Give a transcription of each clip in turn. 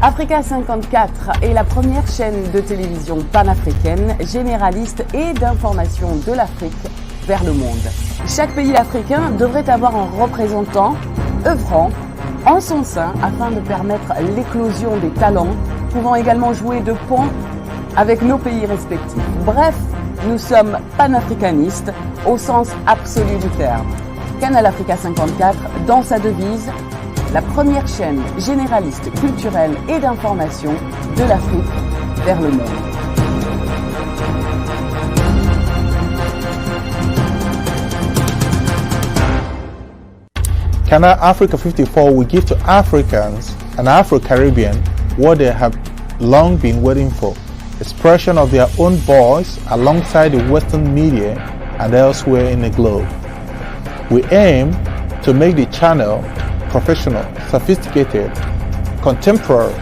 Africa 54 est la première chaîne de télévision panafricaine, généraliste et d'information de l'Afrique vers le monde. Chaque pays africain devrait avoir un représentant œuvrant en son sein afin de permettre l'éclosion des talents, pouvant également jouer de pont avec nos pays respectifs. Bref, nous sommes panafricanistes au sens absolu du terme. Canal Africa 54, dans sa devise, la première chaîne généraliste, culturelle et d'information de l'Afrique vers le monde. Canal Africa 54 will give to Africans and Afro-Caribbean what they have long been waiting for, expression of their own voice alongside the Western media and elsewhere in the globe. We aim to make the channel professional, sophisticated, contemporary.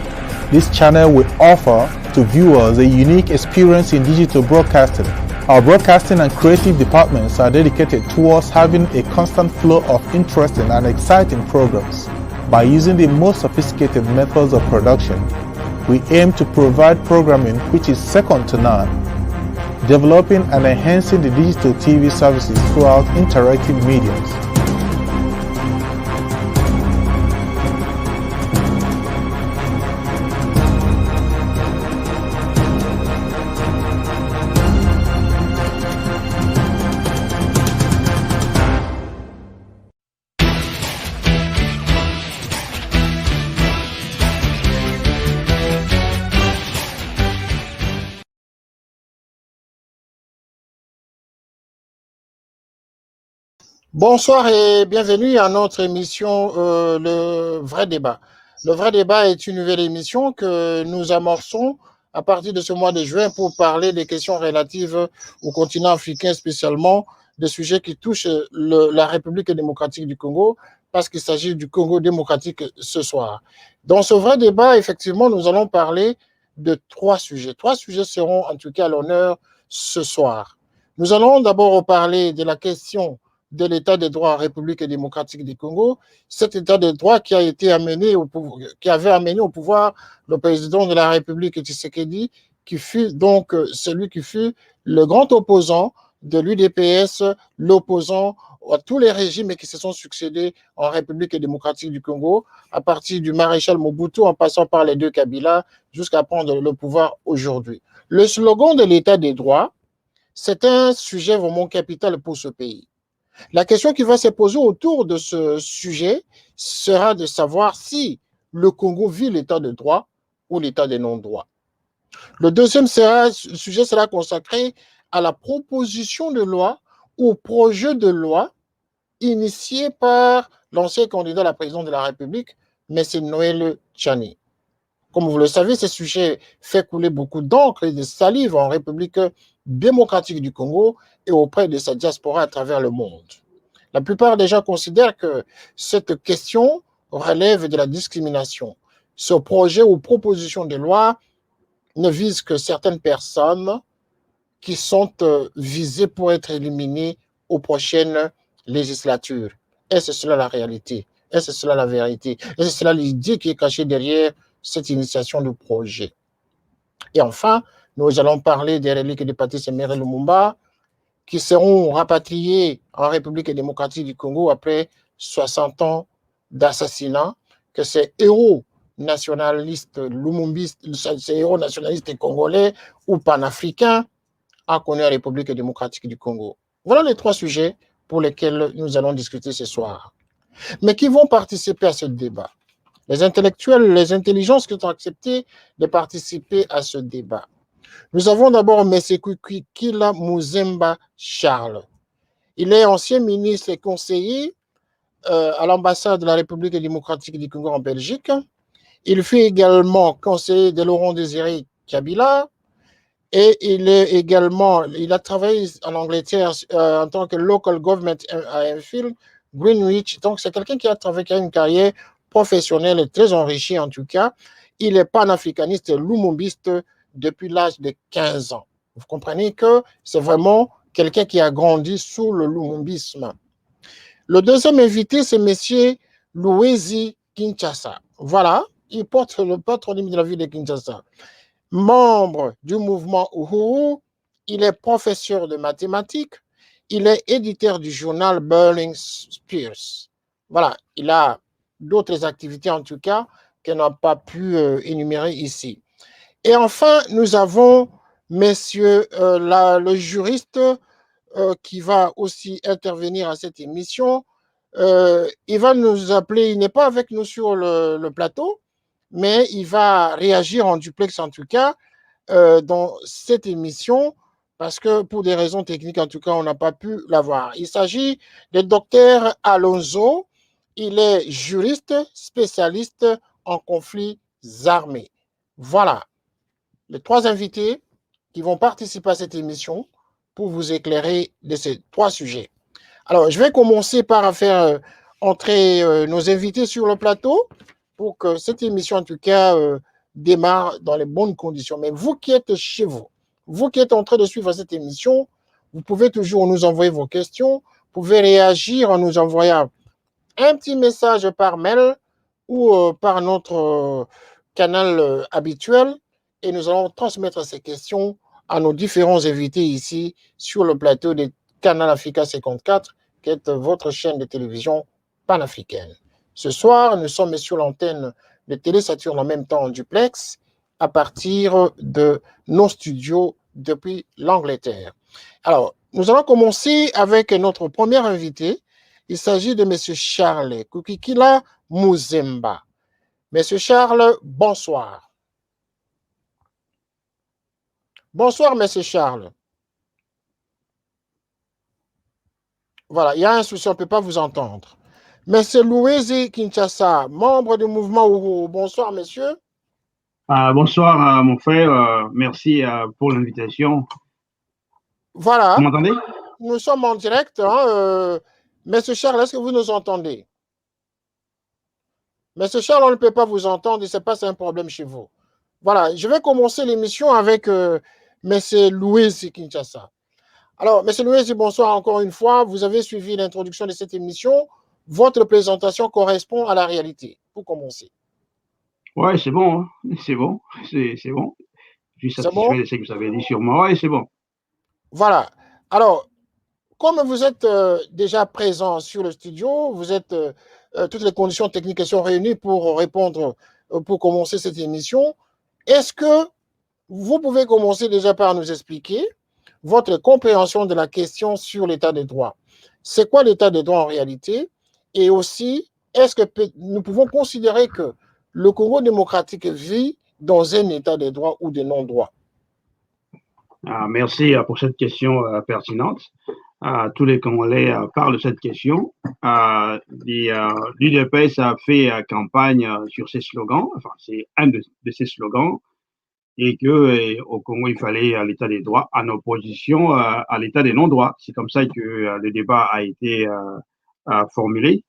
This channel will offer to viewers a unique experience in digital broadcasting. Our broadcasting and creative departments are dedicated towards having a constant flow of interesting and exciting programs. By using the most sophisticated methods of production, we aim to provide programming which is second to none, developing and enhancing the digital TV services throughout interactive mediums. Bonsoir et bienvenue à notre émission Le Vrai Débat. Le Vrai Débat est une nouvelle émission que nous amorçons à partir de ce mois de juin pour parler des questions relatives au continent africain, spécialement des sujets qui touchent la République démocratique du Congo, parce qu'il s'agit du Congo démocratique ce soir. Dans ce Vrai Débat, effectivement, nous allons parler de trois sujets. Trois sujets seront en tout cas à l'honneur ce soir. Nous allons d'abord parler de la question de l'état de droit en République démocratique du Congo, cet état de droit qui avait amené au pouvoir le président de la République Tshisekedi, qui fut donc celui qui fut le grand opposant de l'UDPS, l'opposant à tous les régimes qui se sont succédés en République démocratique du Congo, à partir du maréchal Mobutu en passant par les deux Kabila, jusqu'à prendre le pouvoir aujourd'hui. Le slogan de l'état des droits, c'est un sujet vraiment capital pour ce pays. La question qui va se poser autour de ce sujet sera de savoir si le Congo vit l'état de droit ou l'état de non-droit. Le deuxième sujet sera consacré à la proposition de loi ou projet de loi initié par l'ancien candidat à la présidence de la République, M. Noël Tchani. Comme vous le savez, ce sujet fait couler beaucoup d'encre et de salive en République démocratique du Congo et auprès de sa diaspora à travers le monde. La plupart des gens considèrent que cette question relève de la discrimination. Ce projet ou proposition de loi ne vise que certaines personnes qui sont visées pour être éliminées aux prochaines législatures. Est-ce cela la réalité? Est-ce cela la vérité? Est-ce cela l'idée qui est cachée derrière cette initiation de projet? Et enfin, nous allons parler des reliques de Patrice Emery Lumumba qui seront rapatriés en République démocratique du Congo après 60 ans d'assassinat, que ces héros nationalistes lumumbistes, ces héros nationalistes congolais ou panafricains ont connu la République démocratique du Congo. Voilà les trois sujets pour lesquels nous allons discuter ce soir. Mais qui vont participer à ce débat? Les intellectuels, les intelligences qui ont accepté de participer à ce débat. Nous avons d'abord M. Kila Muzemba Charles. Il est ancien ministre et conseiller à l'ambassade de la République démocratique du Congo en Belgique. Il fut également conseiller de Laurent Désiré Kabila et il a travaillé en Angleterre en tant que local government à Enfield, Greenwich. Donc c'est quelqu'un qui a une carrière professionnelle très enrichie en tout cas. Il est panafricaniste et lumumbiste depuis l'âge de 15 ans. Vous comprenez que c'est vraiment quelqu'un qui a grandi sous le lumumbisme. Le deuxième invité, c'est M. Louisi Kinshasa. Voilà, il porte le patronyme de la ville de Kinshasa. Membre du mouvement Uhuru, il est professeur de mathématiques, il est éditeur du journal Burning Spears. Voilà, il a d'autres activités en tout cas qu'elle n'a pas pu énumérer ici. Et enfin, nous avons messieurs le juriste qui va aussi intervenir à cette émission. Il va nous appeler, il n'est pas avec nous sur le plateau, mais il va réagir en duplex en tout cas dans cette émission parce que pour des raisons techniques, en tout cas, on n'a pas pu l'avoir. Il s'agit du docteur Alonso. Il est juriste spécialiste en conflits armés. Voilà les 3 invités qui vont participer à cette émission pour vous éclairer de ces 3 sujets. Alors, je vais commencer par faire entrer nos invités sur le plateau pour que cette émission, en tout cas, démarre dans les bonnes conditions. Mais vous qui êtes chez vous, vous qui êtes en train de suivre cette émission, vous pouvez toujours nous envoyer vos questions, vous pouvez réagir en nous envoyant un petit message par mail ou par notre canal habituel et nous allons transmettre ces questions à nos différents invités ici sur le plateau de Canal Africa 54, qui est votre chaîne de télévision panafricaine. Ce soir, nous sommes sur l'antenne de Télé Saturne en même temps en duplex à partir de nos studios depuis l'Angleterre. Alors, nous allons commencer avec notre premier invité. Il s'agit de M. Charles Kukikila Muzemba. M. Charles, bonsoir. Bonsoir, M. Charles. Voilà, il y a un souci, on ne peut pas vous entendre. M. Louisi Kinshasa, membre du mouvement Uhuru. Bonsoir, monsieur. Bonsoir, mon frère. Merci pour l'invitation. Voilà. Vous m'entendez? Nous sommes en direct. Monsieur Charles, est-ce que vous nous entendez? Monsieur Charles, on ne peut pas vous entendre et ce n'est pas un problème chez vous. Voilà, je vais commencer l'émission avec Monsieur Louisi Kinshasa. Alors, Monsieur Louisi, bonsoir encore une fois. Vous avez suivi l'introduction de cette émission. Votre présentation correspond à la réalité. Pour commencer. Oui, c'est bon. Hein. C'est bon. C'est bon. Je suis satisfait de ce que vous avez dit sur moi. Oui, c'est bon. Voilà. Alors, comme vous êtes déjà présent sur le studio, vous êtes toutes les conditions techniques sont réunies pour répondre, pour commencer cette émission. Est-ce que vous pouvez commencer déjà par nous expliquer votre compréhension de la question sur l'état des droits? C'est quoi l'état des droits en réalité? Et aussi, est-ce que nous pouvons considérer que le Congo démocratique vit dans un état des droits ou de non-droits? Merci pour cette question pertinente. Tous les Congolais parlent de cette question. L'UDPS a fait campagne sur ces slogans, enfin c'est un de ces slogans, et qu'au Congo il fallait l'état des droits en opposition à l'état des non-droits. C'est comme ça que le débat a été formulé.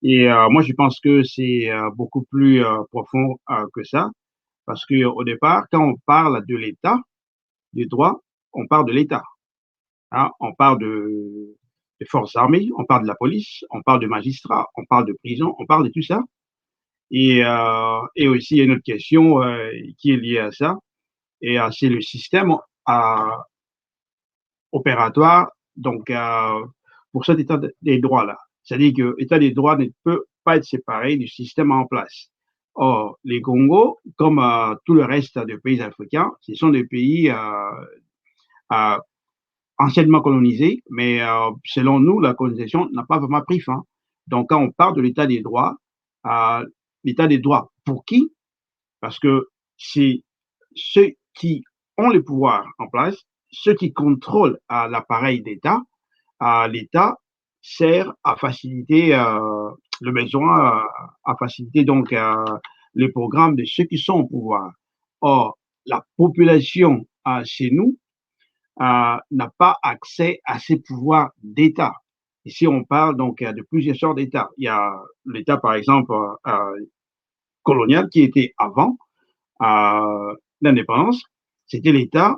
Et moi je pense que c'est beaucoup plus profond que ça, parce qu'au départ, quand on parle de l'état des droits, on parle de l'État. Hein, on parle de forces armées, on parle de la police, on parle de magistrats, on parle de prison, on parle de tout ça. Et aussi, il y a une autre question qui est liée à ça, et c'est le système opératoire donc, pour cet état des droits-là. C'est-à-dire que l'état des droits ne peut pas être séparé du système en place. Or, les Congo, comme tout le reste des pays africains, ce sont des pays anciennement colonisés, mais selon nous, la colonisation n'a pas vraiment pris fin. Donc, quand on parle de l'état des droits pour qui? Parce que c'est ceux qui ont le pouvoir en place, ceux qui contrôlent l'appareil d'État. L'État sert à faciliter le besoin, à faciliter donc les programmes de ceux qui sont au pouvoir. Or, la population chez nous n'a pas accès à ces pouvoirs d'État. Ici, on parle donc de plusieurs sortes d'États. Il y a l'État, par exemple, colonial qui était avant l'indépendance. C'était l'État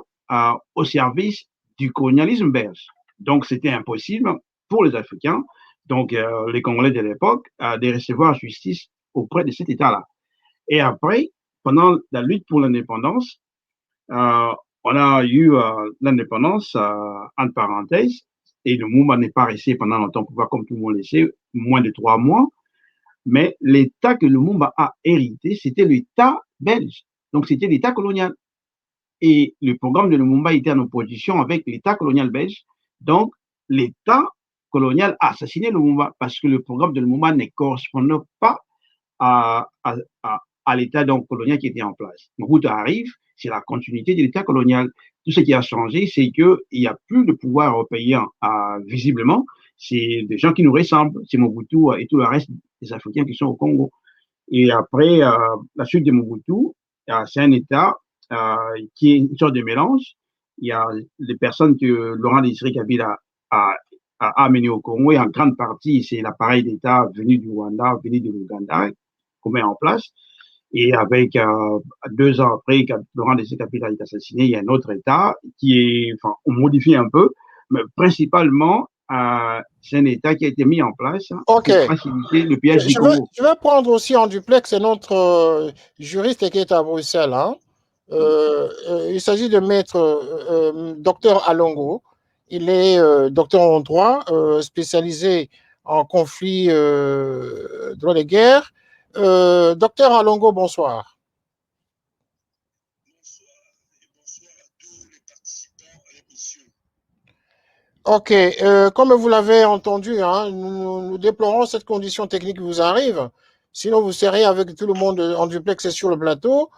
au service du colonialisme belge. Donc, c'était impossible pour les Africains, donc les Congolais de l'époque, de recevoir justice auprès de cet État-là. Et après, pendant la lutte pour l'indépendance, on a eu l'indépendance, entre parenthèses, et le mouvement n'est pas resté pendant longtemps, comme tout le monde le sait, moins de 3 mois. Mais l'État que le Lumumba a hérité, c'était l'État belge. Donc, c'était l'État colonial. Et le programme de Lumumba était en opposition avec l'État colonial belge. Donc, l'État colonial a assassiné Lumumba parce que le programme de Lumumba ne correspondait pas à, à, à l'État colonial qui était en place. Mobutu arrive, c'est la continuité de l'État colonial. Tout ce qui a changé, c'est qu'il n'y a plus de pouvoir européen, visiblement. C'est des gens qui nous ressemblent. C'est Mobutu et tout le reste des Africains qui sont au Congo. Et après, la suite de Mobutu, c'est un État qui est une sorte de mélange. Il y a les personnes que Laurent Désiré Kabila a amenées au Congo, et en grande partie, c'est l'appareil d'État venu du Rwanda, venu de l'Ouganda, qu'on met en place. Et avec 2 ans après, quand Laurent Désiré Kabila est assassiné, il y a un autre État qui est, enfin, on modifie un peu, mais principalement, c'est un État qui a été mis en place pour faciliter le pillage du Congo. Je vais prendre aussi en duplex notre juriste qui est à Bruxelles. Hein. Il s'agit de maître docteur Alongo. Il est docteur en droit, spécialisé en conflit droit de guerre. Docteur Alongo, bonsoir. Ok, comme vous l'avez entendu, hein, nous déplorons cette condition technique qui vous arrive. Sinon, vous seriez avec tout le monde en duplex et sur le plateau.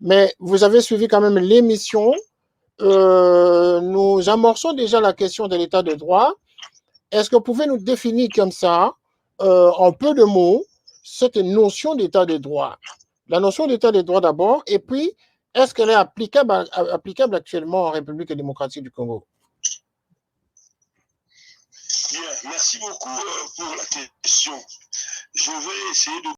Mais vous avez suivi quand même l'émission. Nous amorçons déjà la question de l'état de droit. Est-ce que vous pouvez nous définir comme ça, en peu de mots, cette notion d'état de droit? La notion d'état de droit d'abord, et puis, est-ce qu'elle est applicable actuellement en République démocratique du Congo? Bien, merci beaucoup pour la question. Je vais essayer de...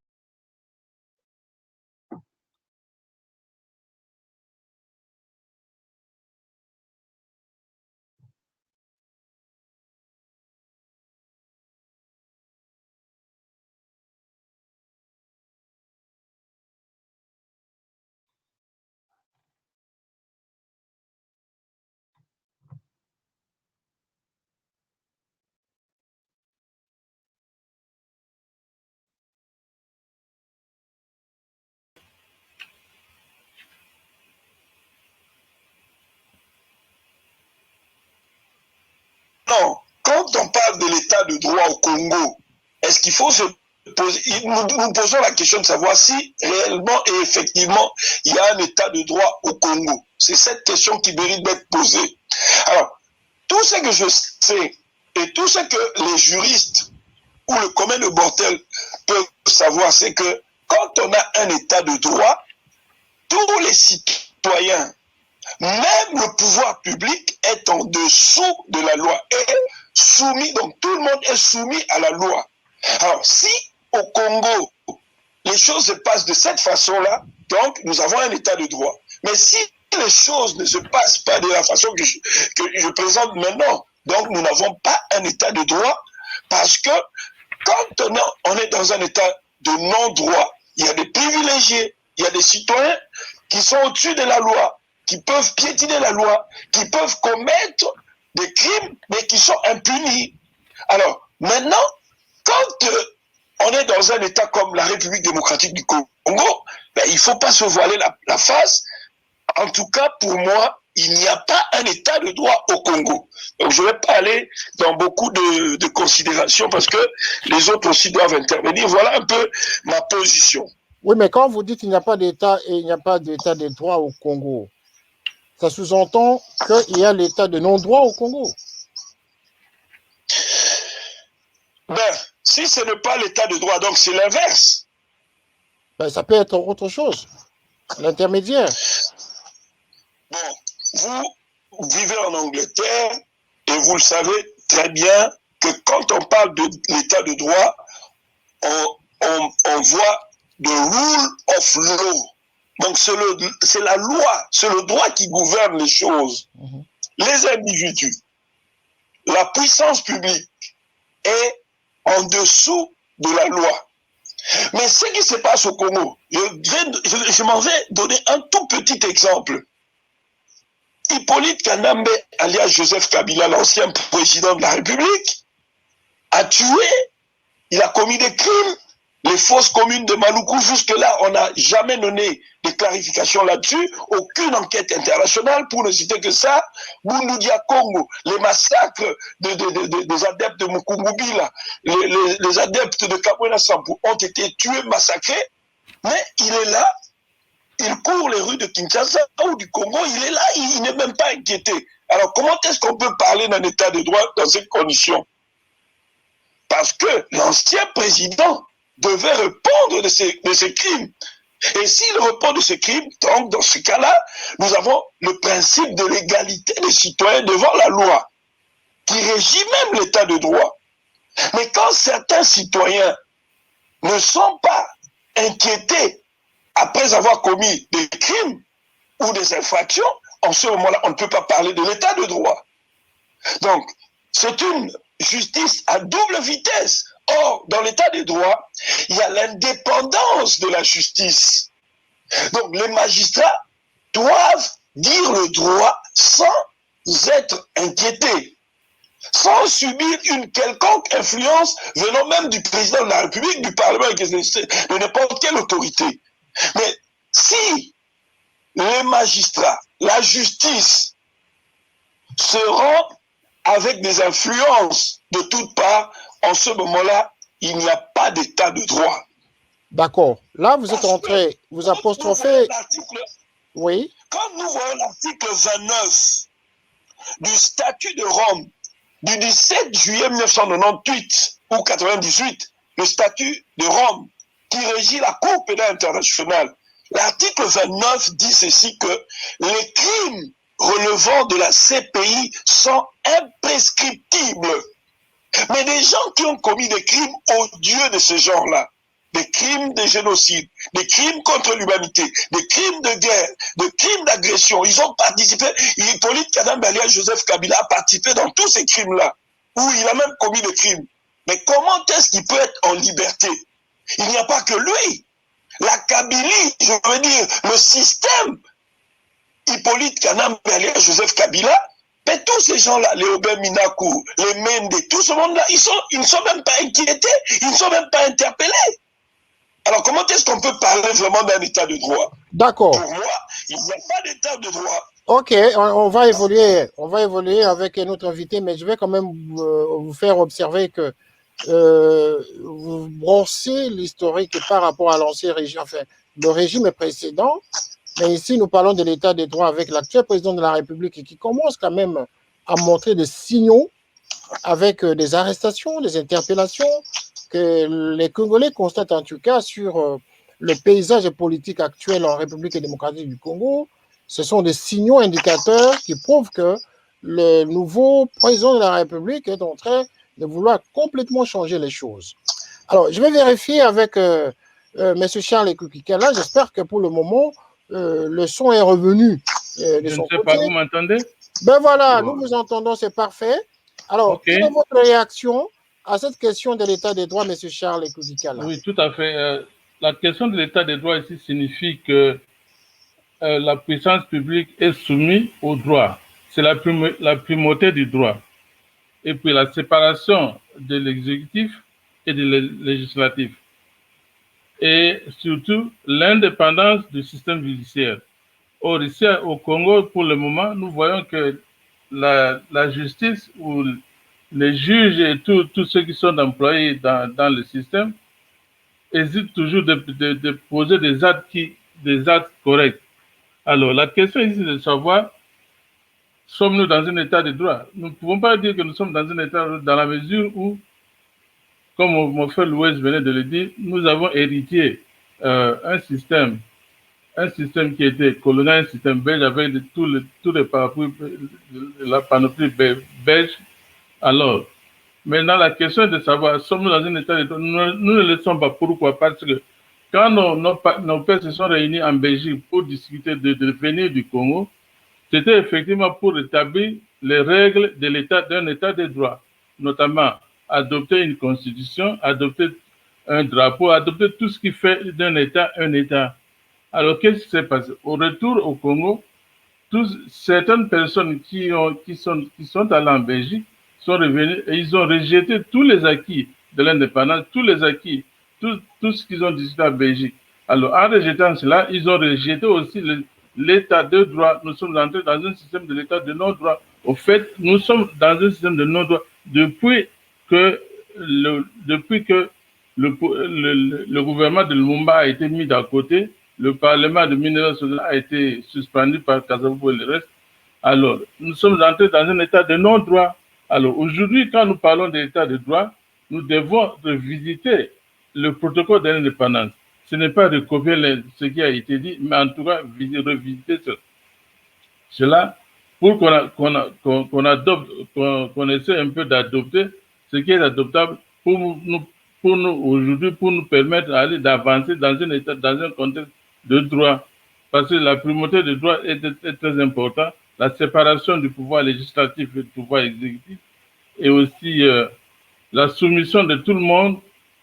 Non, quand on parle de l'état de droit au Congo, est-ce qu'il faut se poser, nous posons la question de savoir si réellement et effectivement il y a un état de droit au Congo. C'est cette question qui mérite d'être posée. Alors, tout ce que je sais et tout ce que les juristes ou le commun de mortel peuvent savoir, c'est que quand on a un état de droit, tous les citoyens, même le pouvoir public est en dessous de la loi, est soumis, donc tout le monde est soumis à la loi. Alors, si au Congo, les choses se passent de cette façon-là, donc nous avons un état de droit. Mais si les choses ne se passent pas de la façon que je présente maintenant, donc nous n'avons pas un état de droit, parce que quand on est dans un état de non-droit, il y a des privilégiés, il y a des citoyens qui sont au-dessus de la loi, qui peuvent piétiner la loi, qui peuvent commettre des crimes, mais qui sont impunis. Alors, maintenant, quand on est dans un État comme la République démocratique du Congo, ben, il ne faut pas se voiler la face. En tout cas, pour moi, il n'y a pas un État de droit au Congo. Donc, je ne vais pas aller dans beaucoup de considérations parce que les autres aussi doivent intervenir. Voilà un peu ma position. Oui, mais quand vous dites qu'il n'y a pas d'État et il n'y a pas d'État de droit au Congo, ça sous-entend qu'il y a l'état de non-droit au Congo. Ben, si ce n'est pas l'état de droit, donc c'est l'inverse. Ben, ça peut être autre chose, l'intermédiaire. Bon, vous vivez en Angleterre et vous le savez très bien que quand on parle de l'état de droit, on voit the rule of law. Donc c'est la loi, c'est le droit qui gouverne les choses. Les individus, la puissance publique est en dessous de la loi. Mais ce qui se passe au Congo, je m'en vais donner un tout petit exemple. Hippolyte Kanambe, alias Joseph Kabila, l'ancien président de la République, a tué, il a commis des crimes. Les fosses communes de Maluku, jusque-là, on n'a jamais donné de clarification là-dessus, aucune enquête internationale, pour ne citer que ça. Bundudia Congo, les massacres des adeptes de Mukungubi, les adeptes de Kabwena Sampu ont été tués, massacrés, mais il est là, il court les rues de Kinshasa ou du Congo, il est là, il n'est même pas inquiété. Alors comment est-ce qu'on peut parler d'un état de droit dans ces conditions? Parce que l'ancien président devait répondre de ces crimes. Et s'il répond de ces crimes, donc dans ce cas-là, nous avons le principe de l'égalité des citoyens devant la loi, qui régit même l'état de droit. Mais quand certains citoyens ne sont pas inquiétés après avoir commis des crimes ou des infractions, en ce moment-là, on ne peut pas parler de l'état de droit. Donc, c'est une justice à double vitesse. Or, dans l'état de droit, il y a l'indépendance de la justice. Donc, les magistrats doivent dire le droit sans être inquiétés, sans subir une quelconque influence venant même du président de la République, du Parlement, de n'importe quelle autorité. Mais si les magistrats, la justice se rend avec des influences de toutes parts, en ce moment-là, il n'y a pas d'état de droit. D'accord. Là, vous êtes entré, vous apostrophez. Oui. Quand nous voyons l'article 29 du statut de Rome du 17 juillet 1998 ou 98, le statut de Rome qui régit la Cour pénale internationale, l'article 29 dit ceci que les crimes relevant de la CPI sont imprescriptibles. Mais des gens qui ont commis des crimes odieux de ce genre-là, des crimes de génocide, des crimes contre l'humanité, des crimes de guerre, des crimes d'agression, ils ont participé. Hippolyte Kanambe alias Joseph Kabila a participé dans tous ces crimes-là, où il a même commis des crimes. Mais comment est-ce qu'il peut être en liberté? Il n'y a pas que lui. La Kabylie, je veux dire, le système Hippolyte Kanambe alias Joseph Kabila, mais tous ces gens-là, les Aubin Minakou, les Mende, tout ce monde-là, ils ne sont même pas inquiétés, ils ne sont même pas interpellés. Alors comment est-ce qu'on peut parler vraiment d'un état de droit? D'accord. Pour moi, il n'y a pas d'état de droit. Ok, on va évoluer avec notre invité, mais je vais quand même vous faire observer que vous brossez l'historique par rapport à l'ancien régime, enfin, le régime précédent. Mais ici, nous parlons de l'état de droit avec l'actuel président de la République qui commence quand même à montrer des signaux avec des arrestations, des interpellations que les Congolais constatent en tout cas sur le paysage politique actuel en République démocratique du Congo. Ce sont des signaux indicateurs qui prouvent que le nouveau président de la République est en train de vouloir complètement changer les choses. Alors, je vais vérifier avec M. Charles Ekoukikala. J'espère que pour le moment, le son est revenu. Je ne sais pas, vous m'entendez? Ben voilà, nous vous entendons, c'est parfait. Alors, quelle est votre réaction à cette question de l'état des droits, M. Charles Ekoukikala? Oui, tout à fait. La question de l'état des droits ici signifie que la puissance publique est soumise au droit. C'est la primauté du droit. Et puis la séparation de l'exécutif et du législatif. Et surtout l'indépendance du système judiciaire. Or, ici au Congo, pour le moment, nous voyons que la justice ou les juges et tous ceux qui sont employés dans le système hésitent toujours de poser des actes corrects. Alors, la question ici est de savoir, sommes-nous dans un état de droit? Nous ne pouvons pas dire que nous sommes dans un état de droit dans la mesure où, comme mon frère Louis venait de le dire, nous avons hérité un système qui était colonial, un système belge avec tous les parapluies, la panoplie belge. Alors, maintenant, la question est de savoir, sommes-nous dans un état de droit? Nous ne le sommes pas. Pourquoi? Parce que quand nos pères se sont réunis en Belgique pour discuter de l'avenir du Congo, c'était effectivement pour établir les règles de d'un état de droit, notamment adopter une constitution, adopter un drapeau, adopter tout ce qui fait d'un État un État. Alors, qu'est-ce qui s'est passé? Au retour au Congo, certaines personnes qui sont allées en Belgique sont revenues et ils ont rejeté tous les acquis de l'indépendance, tous les acquis, tout ce qu'ils ont discuté en Belgique. Alors, en rejetant cela, ils ont rejeté aussi l'état de droit. Nous sommes entrés dans un système de l'état de non-droit. Au fait, nous sommes dans un système de non-droit depuis que le gouvernement de Lumumba a été mis d'un côté, le Parlement de 1960 a été suspendu par Kasavubu et le reste. Alors, nous sommes entrés dans un état de non-droit. Alors, aujourd'hui, quand nous parlons d'état de droit, nous devons revisiter le protocole de l'indépendance. Ce n'est pas recopier ce qui a été dit, mais en tout cas, revisiter cela pour qu'on adopte, qu'on essaie un peu d'adopter ce qui est adoptable pour nous aujourd'hui, pour nous permettre d'avancer dans un état, dans un contexte de droit. Parce que la primauté du droit est très importante, la séparation du pouvoir législatif et du pouvoir exécutif, et aussi la soumission de tout le monde,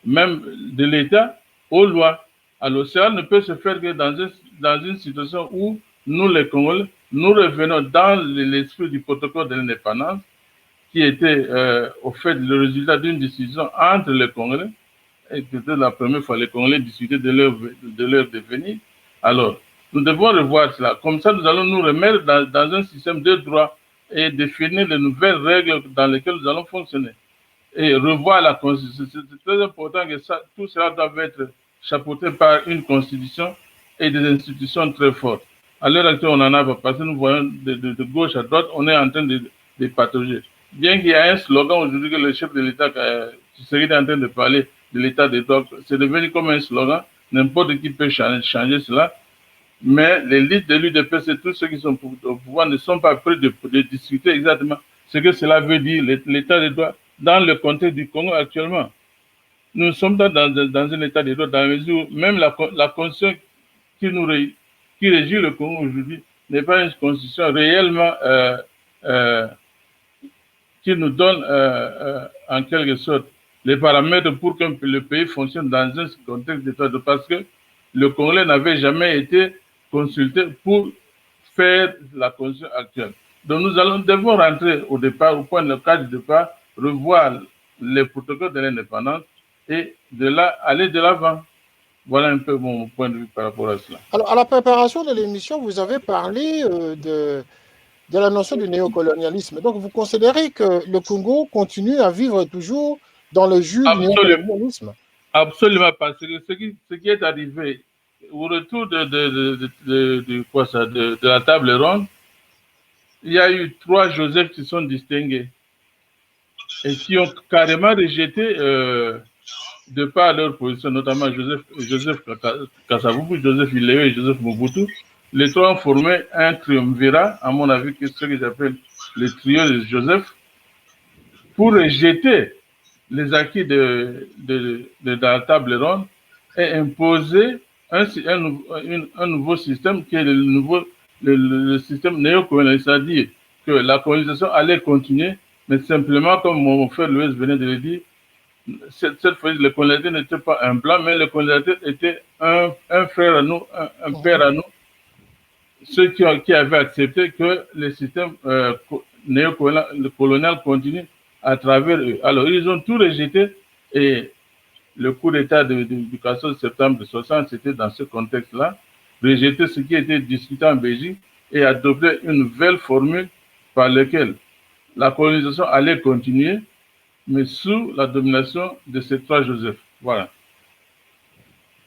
même de l'État, aux lois. Alors, cela ne peut se faire que dans une situation où nous, les Congolais, nous revenons dans l'esprit du protocole de l'indépendance, qui était au fait le résultat d'une discussion entre les Congolais, et peut-être la première fois les Congolais discutaient de leur devenir. Alors, nous devons revoir cela. Comme ça, nous allons nous remettre dans un système de droit et définir les nouvelles règles dans lesquelles nous allons fonctionner. Et revoir la Constitution. C'est très important que tout cela doit être chapeauté par une Constitution et des institutions très fortes. À l'heure actuelle, on en a pas, parce que nous voyons de gauche à droite, on est en train de patauger. Bien qu'il y ait un slogan aujourd'hui que le chef de l'État, Tshisekedi, est en train de parler de l'État des droits, c'est devenu comme un slogan, n'importe qui peut changer cela, mais l'élite de l'UDPS, tous ceux qui sont au pouvoir ne sont pas prêts de discuter exactement ce que cela veut dire, l'État des droits, dans le contexte du Congo actuellement. Nous sommes dans un état de droit, dans la mesure où même la constitution qui régit le Congo aujourd'hui n'est pas une constitution réellement qui nous donne en quelque sorte les paramètres pour que le pays fonctionne dans un contexte d'état de droit, parce que le Congolais n'avait jamais été consulté pour faire la constitution actuelle. Donc nous devons rentrer au départ, au point de cadre de départ, revoir les protocoles de l'indépendance et de là aller de l'avant. Voilà un peu mon point de vue par rapport à cela. Alors, à la préparation de l'émission, vous avez parlé de la notion du néocolonialisme. Donc, vous considérez que le Congo continue à vivre toujours dans le jus du néocolonialisme? Absolument, parce que ce qui est arrivé au retour de la table ronde, il y a eu 3 Joseph qui sont distingués et qui ont carrément rejeté, de par leur position, notamment Joseph Kasavubu, Joseph Iléo et Joseph Mobutu. Les 3 ont formé un triumvirat, à mon avis, que ce que j'appelle le trio de Joseph, pour rejeter les acquis de la table ronde et imposer un nouveau système qui est le système néocolonial, c'est-à-dire que la colonisation allait continuer, mais simplement, comme mon frère Louis venait de le dire, cette fois, le colonisateur n'était pas un blanc, mais le colonisateur était un frère à nous, un père à nous, ceux qui avaient accepté que le système néocolonial continue à travers eux. Alors, ils ont tout rejeté et le coup d'État du 14 septembre 1960, c'était dans ce contexte-là, rejeter ce qui était discuté en Belgique et adopter une nouvelle formule par laquelle la colonisation allait continuer, mais sous la domination de ces 3 Joseph. Voilà.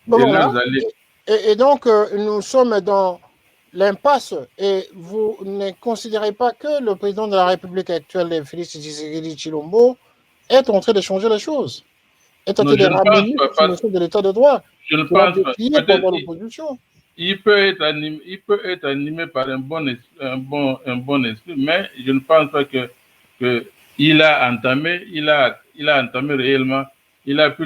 Bon, voilà. Et donc, nous sommes dans l'impasse. Et vous ne considérez pas que le président de la République actuelle, Félix Tshisekedi Tshilombo, est en train de changer les choses? Est en train de ramener la notion de l'état de droit? Je ne pense pas. Pendant l'opposition. Il peut être animé par un bon esprit, mais je ne pense pas que il a entamé réellement, il a pris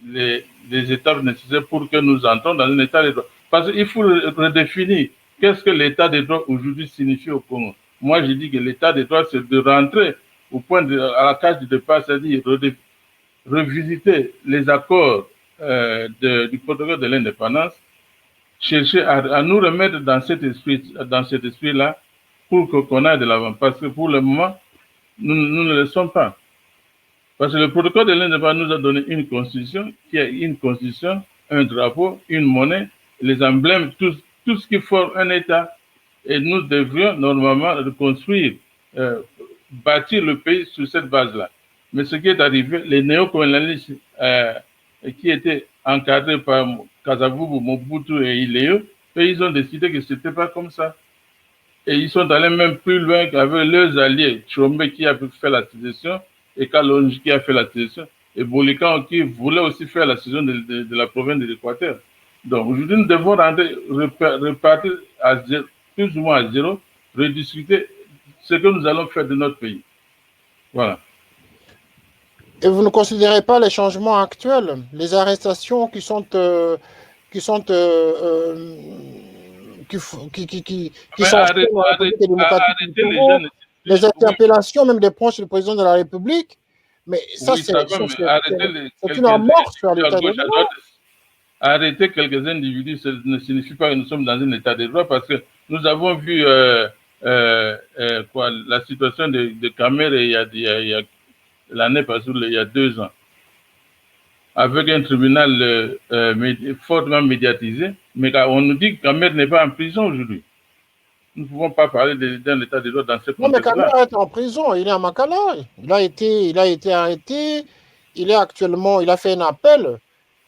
les étapes nécessaires pour que nous entrons dans un état de droit. Parce qu'il faut redéfinir qu'est-ce que l'état de droit aujourd'hui signifie au Congo. Moi, je dis que l'état de droit, c'est de rentrer au point à la case du départ, c'est-à-dire revisiter les accords du protocole de l'indépendance, chercher à nous remettre dans cet esprit-là pour qu'on aille de l'avant. Parce que pour le moment, nous ne le sommes pas. Parce que le protocole de l'indépendance nous a donné une constitution, qui a une constitution, un drapeau, une monnaie, les emblèmes, tout ce qui forme un État. Et nous devrions normalement reconstruire, bâtir le pays sur cette base-là. Mais ce qui est arrivé, les néocolonialistes qui étaient encadrés par Kasavubu, Mobutu et Ileo, ils ont décidé que ce n'était pas comme ça. Et ils sont allés même plus loin qu'avec leurs alliés, Chombe qui a fait la sécession, et Kalonji qui a fait la sécession, et Bolikan qui voulait aussi faire la sécession de la province de l'Équateur. Donc aujourd'hui, nous devons repartir à zéro, plus ou moins à zéro, rediscuter ce que nous allons faire de notre pays. Voilà. Et vous ne considérez pas les changements actuels, les arrestations qui sont les interpellations même des proches du président de la République, mais ça oui, c'est une amorce sur l'état de droit. Arrêter quelques individus ne signifie pas que nous sommes dans un état de droit, parce que nous avons vu la situation de Camer il y a l'année passée, il y a 2 ans, avec un tribunal fortement médiatisé, mais on nous dit que Camer n'est pas en prison aujourd'hui. Nous ne pouvons pas parler d'un état de droit dans ce contexte-là. Non, mais Camer est en prison, il est à Makala. Il a été arrêté, il a fait un appel,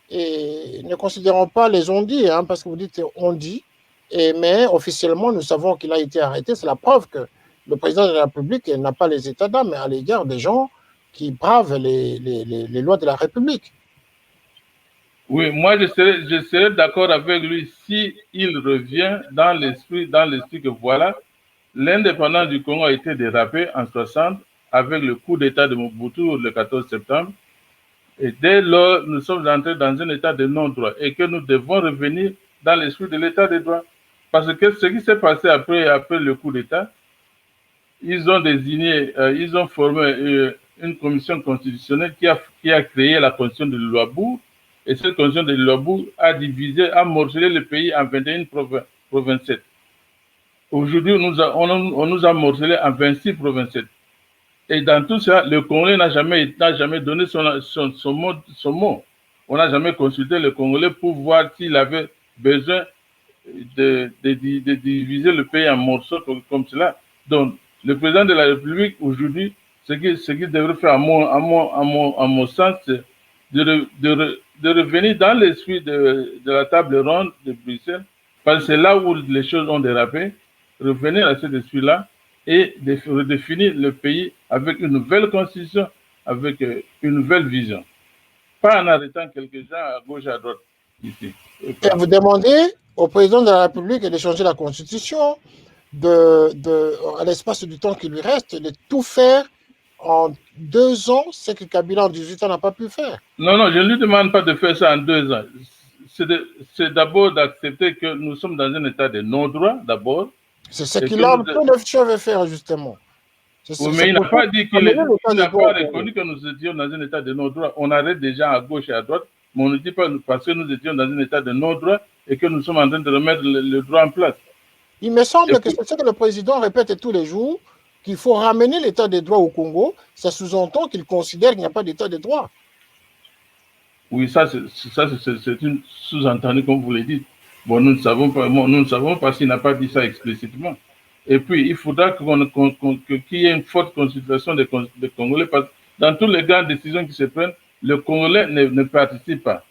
et ne considérons pas les on-dit, hein, parce que vous dites on dit, mais officiellement, nous savons qu'il a été arrêté. C'est la preuve que le président de la République n'a pas les états d'âme à l'égard des gens qui bravent les lois de la République. Oui, moi je serais d'accord avec lui si il revient dans l'esprit que voilà, l'indépendance du Congo a été dérapée en 60 avec le coup d'État de Mobutu le 14 septembre. Et dès lors, nous sommes entrés dans un état de non-droit et que nous devons revenir dans l'esprit de l'état de droit. Parce que ce qui s'est passé après le coup d'État, ils ont formé une commission constitutionnelle qui a créé la constitution de Luabu. Et cette constitution de Luabu a morcelé le pays en 21 provinces. Aujourd'hui, on nous a morcelé en 26 provinces. Et dans tout ça, le Congolais n'a jamais donné son mot. On n'a jamais consulté le Congolais pour voir s'il avait besoin de diviser le pays en morceaux comme cela. Donc, le président de la République, aujourd'hui, ce qu'il devrait faire, à mon sens, c'est de revenir dans l'esprit de la table ronde de Bruxelles, parce que c'est là où les choses ont dérapé, revenir à cet esprit-là et de redéfinir le pays avec une nouvelle constitution, avec une nouvelle vision. Pas en arrêtant quelques gens à gauche et à droite ici. Et vous demandez au président de la République de changer la constitution, à l'espace du temps qui lui reste, de tout faire en 2 ans, ce que Kabila en 18 ans n'a pas pu faire. Non, je ne lui demande pas de faire ça en 2 ans. C'est d'abord d'accepter que nous sommes dans un état de non-droit, d'abord. C'est ce qu'il a veut faire, justement. Oui, mais il n'a pas dit qu'il n'a pas reconnu que nous étions dans un état de non-droit. On arrête des gens à gauche et à droite, mais on ne dit pas parce que nous étions dans un état de non-droit et que nous sommes en train de remettre le droit en place. Il me semble que c'est ce que le président répète tous les jours, qu'il faut ramener l'état de droit au Congo. Ça sous-entend qu'il considère qu'il n'y a pas d'état de droit. Oui, ça c'est une sous-entendue, comme vous le dites. Bon, nous ne savons pas s'il n'a pas dit ça explicitement. Et puis, il faudra qu'il y ait une forte consultation des Congolais, parce que dans toutes les grandes décisions qui se prennent, le Congolais ne participe pas.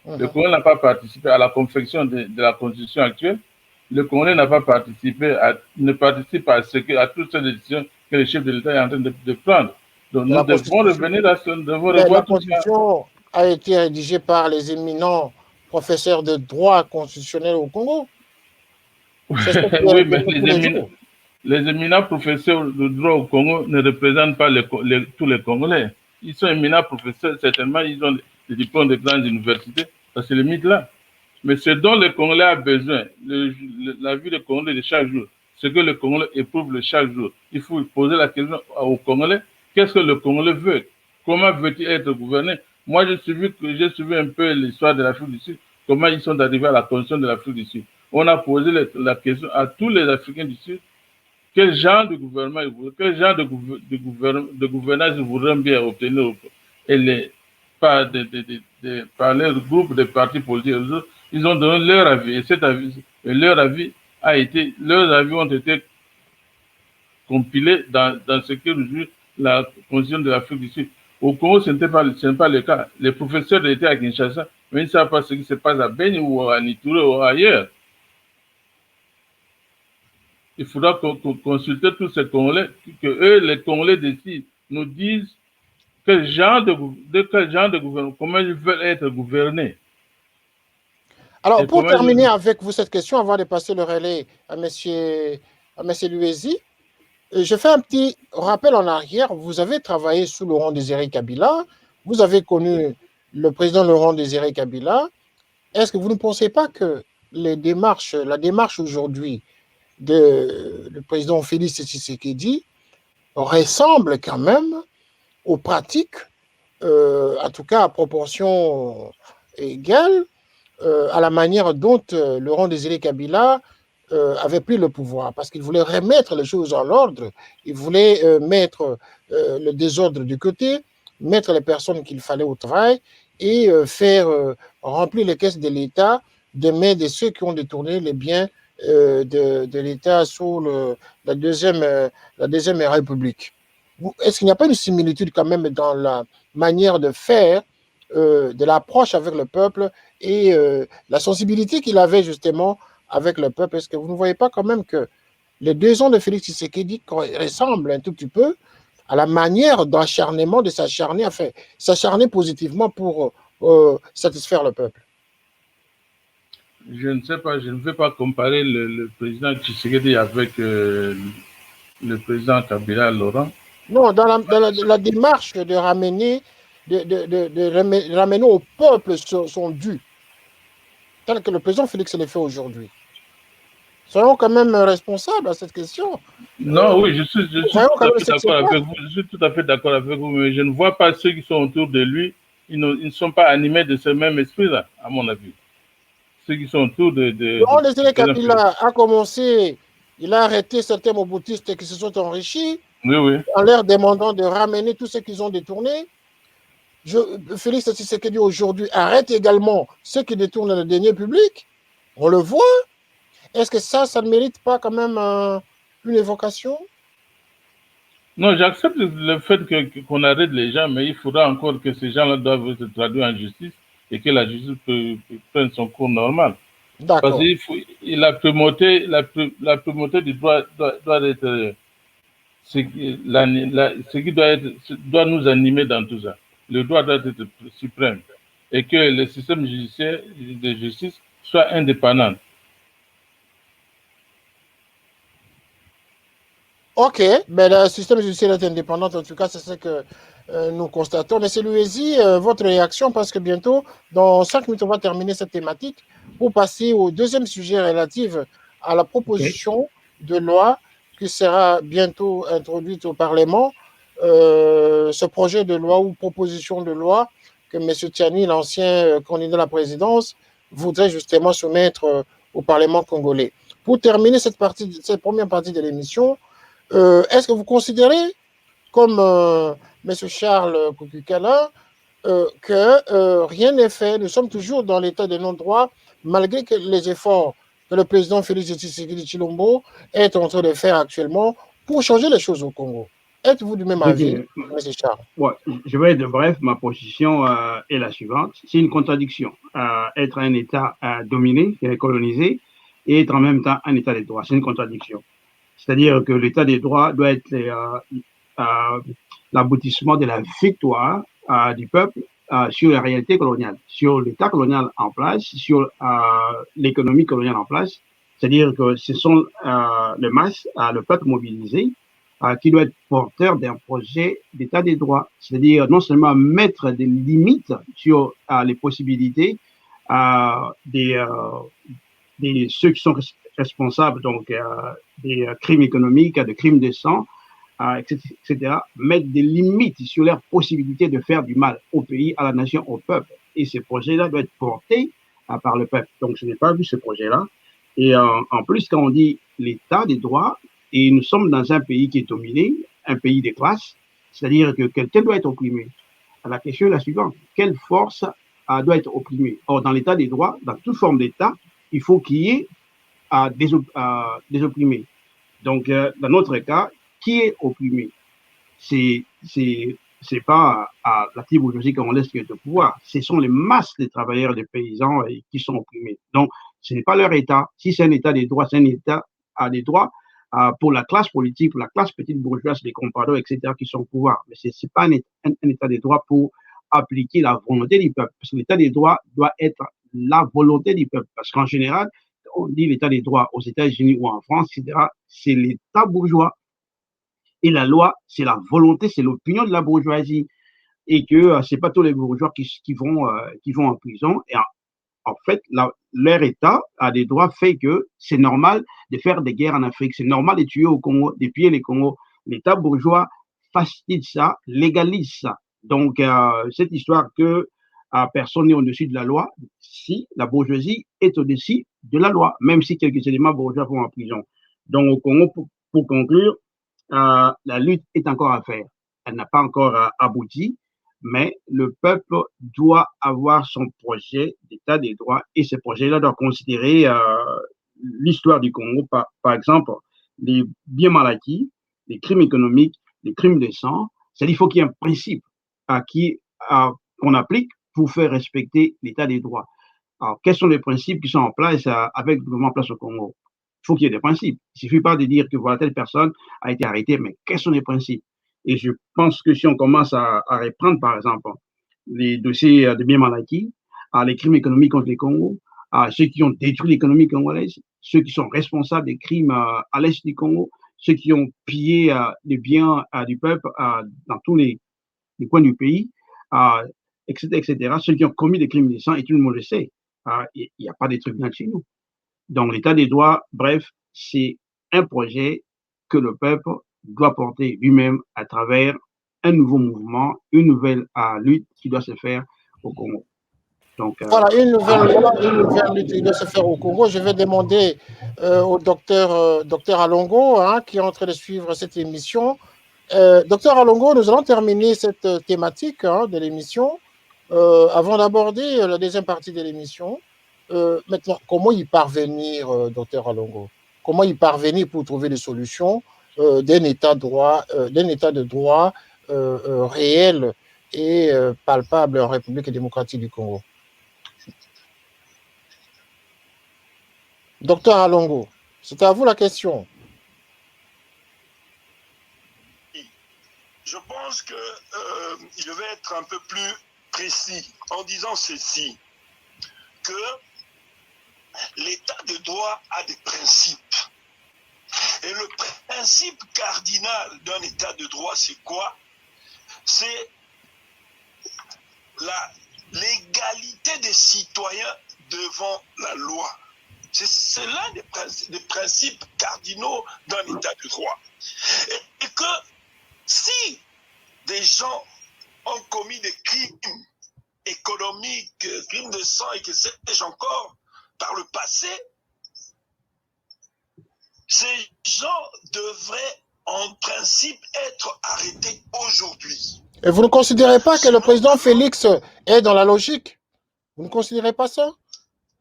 Le Congolais n'a pas participé à la confection de la constitution actuelle. Le Congolais n'a pas ne participe pas à toutes ces décisions que le chef de l'État est en train de prendre. Donc, nous devons revenir à ce devons revoir la constitution a été rédigée par les éminents professeurs de droit constitutionnel au Congo. Oui, mais les éminents professeurs de droit au Congo ne représentent pas tous les Congolais. Ils sont éminents professeurs, certainement, ils ont des diplômes de grandes universités, c'est le mythe là. Mais ce dont le Congolais a besoin, la vie du Congolais de chaque jour, ce que le Congolais éprouve de chaque jour, il faut poser la question aux Congolais, qu'est-ce que le Congolais veut? comment veut-il être gouverné? Moi, j'ai suivi un peu l'histoire de l'Afrique du Sud, comment ils sont arrivés à la constitution de l'Afrique du Sud. On a posé la question à tous les Africains du Sud, quel genre de gouvernement, quel genre de gouvernance ils voudraient bien obtenir, et par les groupes de partis politiques, ils ont donné leur avis, et leurs avis ont été compilés dans ce qui est la constitution de l'Afrique du Sud. Au Congo, ce n'est pas le cas. Les professeurs étaient à Kinshasa, mais ils ne savent pas ce qui se passe à Beni ou à Nitouré ou ailleurs. Il faudra consulter tous ces Congolais, que eux, les Congolais d'ici, nous disent quel genre de gouvernement, comment ils veulent être gouvernés. Alors, pour terminer avec vous cette question, avant de passer le relais à M. Luezi, je fais un petit rappel en arrière. Vous avez travaillé sous Laurent Désiré Kabila, vous avez connu le président Laurent Désiré Kabila. Est-ce que vous ne pensez pas que la démarche aujourd'hui du président Félix Tshisekedi ressemble quand même aux pratiques, en tout cas à proportion égale, à la manière dont Laurent Désiré Kabila avait pris le pouvoir, parce qu'il voulait remettre les choses en ordre, il voulait mettre le désordre de côté, mettre les personnes qu'il fallait au travail et faire remplir les caisses de l'État des mains de ceux qui ont détourné les biens de l'État sous la deuxième République. Est-ce qu'il n'y a pas une similitude quand même dans la manière de faire, de l'approche avec le peuple et la sensibilité qu'il avait justement avec le peuple? Est-ce que vous ne voyez pas quand même que les 2 ans de Félix Tshisekedi ressemblent un tout petit peu à la manière d'acharnement de s'acharner positivement pour satisfaire le peuple? Je ne sais pas, je ne vais pas comparer le président Tshisekedi avec le président Kabila Laurent. Non, dans la démarche de ramener au peuple son dû, tel que le président Félix le fait aujourd'hui. Soyons quand même responsables à cette question. Non, oui, je suis tout à fait d'accord avec vous, mais je ne vois pas ceux qui sont autour de lui, ils ne sont pas animés de ce même esprit-là, à mon avis. Ceux qui sont autour de Laurent Désiré Kabila a commencé, il a arrêté certains moboutistes qui se sont enrichis, oui, en leur demandant de ramener tout ce qu'ils ont détourné. Félix Tshisekedi aujourd'hui arrête également ceux qui détournent les deniers publics. On le voit. Est-ce que ça ne mérite pas quand même une évocation? Non, j'accepte le fait qu'on arrête les gens, mais il faudra encore que ces gens-là doivent être traduits en justice et que la justice prenne son cours normal. D'accord. Parce que la primauté du droit doit être ce qui doit nous animer dans tout ça. Le droit doit être suprême et que le système judiciaire de justice soit indépendant. Ok, mais le système judiciaire est indépendant, en tout cas, c'est ce que nous constatons. Mais c'est Luezi, votre réaction, parce que bientôt, dans 5 minutes, on va terminer cette thématique pour passer au deuxième sujet relatif à la proposition de loi qui sera bientôt introduite au Parlement. Ce projet de loi ou proposition de loi que M. Tiani, l'ancien candidat à la présidence, voudrait justement soumettre au Parlement congolais. Pour terminer cette première partie de l'émission, est-ce que vous considérez, comme M. Charles Koukukala, que rien n'est fait, nous sommes toujours dans l'état de non-droit, malgré que les efforts que le président Félix Tshisekedi Tshilombo est en train de faire actuellement pour changer les choses au Congo? Êtes-vous du même avis, M. Charles? Ouais, je vais être bref, ma position est la suivante. C'est une contradiction. Être un État dominé, colonisé, et être en même temps un État de droit. C'est une contradiction. C'est-à-dire que l'État des droits doit être l'aboutissement de la victoire du peuple sur la réalité coloniale, sur l'État colonial en place, sur l'économie coloniale en place. C'est-à-dire que ce sont les masses, le peuple mobilisé, qui doit être porteur d'un projet d'État des droits. C'est-à-dire non seulement mettre des limites sur les possibilités de ceux qui sont responsables donc des crimes économiques, des crimes de sang, etc., mettent des limites sur leur possibilité de faire du mal au pays, à la nation, au peuple. Et ce projet-là doit être porté par le peuple. Donc, je n'ai pas vu ce projet-là. Et en plus, quand on dit l'état des droits, et nous sommes dans un pays qui est dominé, un pays des classes, c'est-à-dire que quelqu'un doit être opprimé. La question est la suivante. Quelle force doit être opprimée? Or, dans l'état des droits, dans toute forme d'état, il faut qu'il y ait des opprimés. Donc, dans notre cas, qui est opprimé? C'est pas à la petite bourgeoisie congolaise qui est au pouvoir. Ce sont les masses des travailleurs, des paysans qui sont opprimés. Donc, ce n'est pas leur État. Si c'est un État des droits, c'est un État à des droits pour la classe politique, pour la classe petite bourgeoise, les compradors, etc., qui sont au pouvoir. Mais ce n'est pas un État des droits pour appliquer la volonté du peuple. Parce que l'État des droits doit être la volonté du peuple. Parce qu'en général, on dit l'État des droits aux États-Unis ou en France, etc., c'est l'État bourgeois. Et la loi, c'est la volonté, c'est l'opinion de la bourgeoisie. Et que c'est pas tous les bourgeois qui vont en prison. Et en fait, leur État a des droits fait que c'est normal de faire des guerres en Afrique. C'est normal de tuer au Congo, de piller les Congos. L'État bourgeois facilite ça, légalise ça. Donc, cette histoire que personne n'est au-dessus de la loi, si la bourgeoisie est au-dessus de la loi, même si quelques éléments bourgeois vont en prison. Donc, au Congo, pour conclure, la lutte est encore à faire. Elle n'a pas encore abouti, mais le peuple doit avoir son projet d'état des droits et ce projet-là doit considérer l'histoire du Congo, par exemple, les biens mal acquis, les crimes économiques, les crimes de sang. C'est-à-dire qu'il faut qu'il y ait un principe qu'on applique pour faire respecter l'état des droits. Alors, quels sont les principes qui sont en place avec le gouvernement en place au Congo? Il faut qu'il y ait des principes. Il ne suffit pas de dire que voilà, telle personne a été arrêtée, mais quels sont les principes? Et je pense que si on commence à reprendre, par exemple, les dossiers de biens mal acquis, les crimes économiques contre les Congos, ceux qui ont détruit l'économie congolaise, ceux qui sont responsables des crimes à l'est du Congo, ceux qui ont pillé les biens du peuple dans tous les coins du pays, etc., etc., ceux qui ont commis des crimes de sang, et tout le monde le sait, il n'y a pas de tribunal chez nous. Donc, l'état des droits, bref, c'est un projet que le peuple doit porter lui-même à travers un nouveau mouvement, une nouvelle lutte qui doit se faire au Congo. Donc, voilà, une nouvelle loi, une nouvelle lutte qui doit se faire au Congo. Je vais demander au docteur Alongo, qui est en train de suivre cette émission. Docteur Alongo, nous allons terminer cette thématique de l'émission. Avant d'aborder la deuxième partie de l'émission, maintenant, comment y parvenir, docteur Alongo? Comment y parvenir pour trouver des solutions d'un état de droit réel et palpable en République démocratique du Congo? Docteur Alongo, c'est à vous la question. Je pense que je vais être un peu plus précis en disant ceci, que l'état de droit a des principes. Et le principe cardinal d'un état de droit, c'est quoi? C'est l'égalité des citoyens devant la loi. C'est l'un des principes cardinaux d'un état de droit. Et que si des gens ont commis des crimes économiques, crimes de sang et que sais-je encore par le passé, ces gens devraient en principe être arrêtés aujourd'hui. Et vous ne considérez pas que le président Félix est dans la logique? Vous ne considérez pas ça?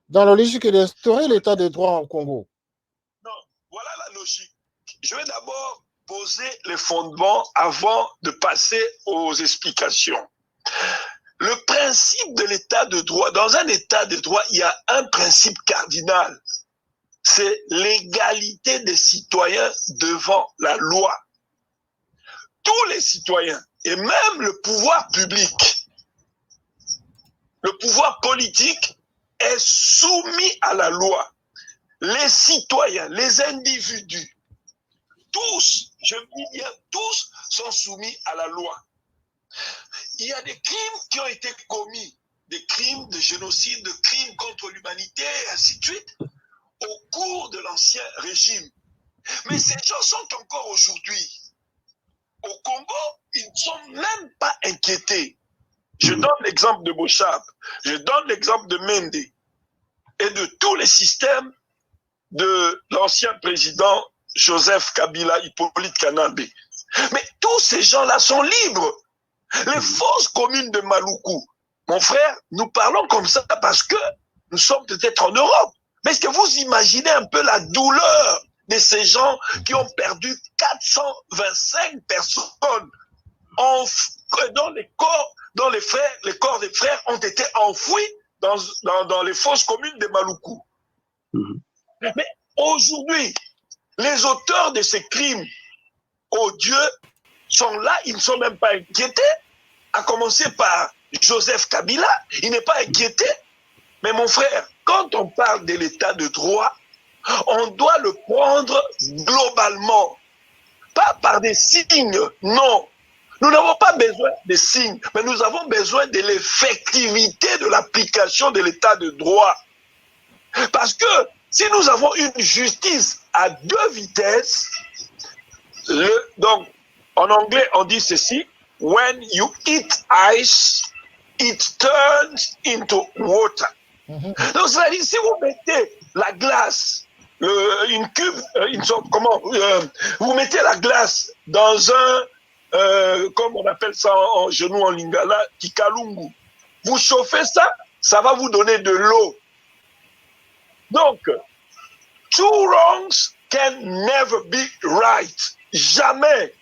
Dans la logique d'instaurer l'état de droit au Congo? Non, voilà la logique. Je vais d'abord poser les fondements avant de passer aux explications. Le principe de l'état de droit, dans un état de droit, il y a un principe cardinal. C'est l'égalité des citoyens devant la loi. Tous les citoyens, et même le pouvoir public, le pouvoir politique est soumis à la loi. Les citoyens, les individus, tous, je dis bien tous, sont soumis à la loi. Il y a des crimes qui ont été commis, des crimes de génocide, des crimes contre l'humanité, et ainsi de suite, au cours de l'ancien régime. Mais ces gens sont encore aujourd'hui au Congo, ils ne sont même pas inquiétés. Je donne l'exemple de Bochab, je donne l'exemple de Mende et de tous les systèmes de l'ancien président Joseph Kabila, Hippolyte Kanambe. Mais tous ces gens-là sont libres. Les forces communes de Maluku, mon frère, nous parlons comme ça parce que nous sommes peut-être en Europe. Mais est-ce que vous imaginez un peu la douleur de ces gens qui ont perdu 425 personnes dont les corps, les corps des frères ont été enfouis dans les fosses communes de Maluku. Mais aujourd'hui, les auteurs de ces crimes odieux sont là, ils ne sont même pas inquiétés, à commencer par Joseph Kabila, il n'est pas inquiété. Mais mon frère, quand on parle de l'état de droit, on doit le prendre globalement, pas par des signes, non. Nous n'avons pas besoin des signes, mais nous avons besoin de l'effectivité de l'application de l'état de droit. Parce que si nous avons une justice à deux vitesses, donc en anglais on dit ceci, when you eat ice, it turns into water. Donc c'est-à-dire si vous mettez la glace, une cube, vous mettez la glace dans un, comme on appelle ça en genou en lingala, kikalungu, vous chauffez ça, ça va vous donner de l'eau. Donc, two wrongs can never be right. Jamais.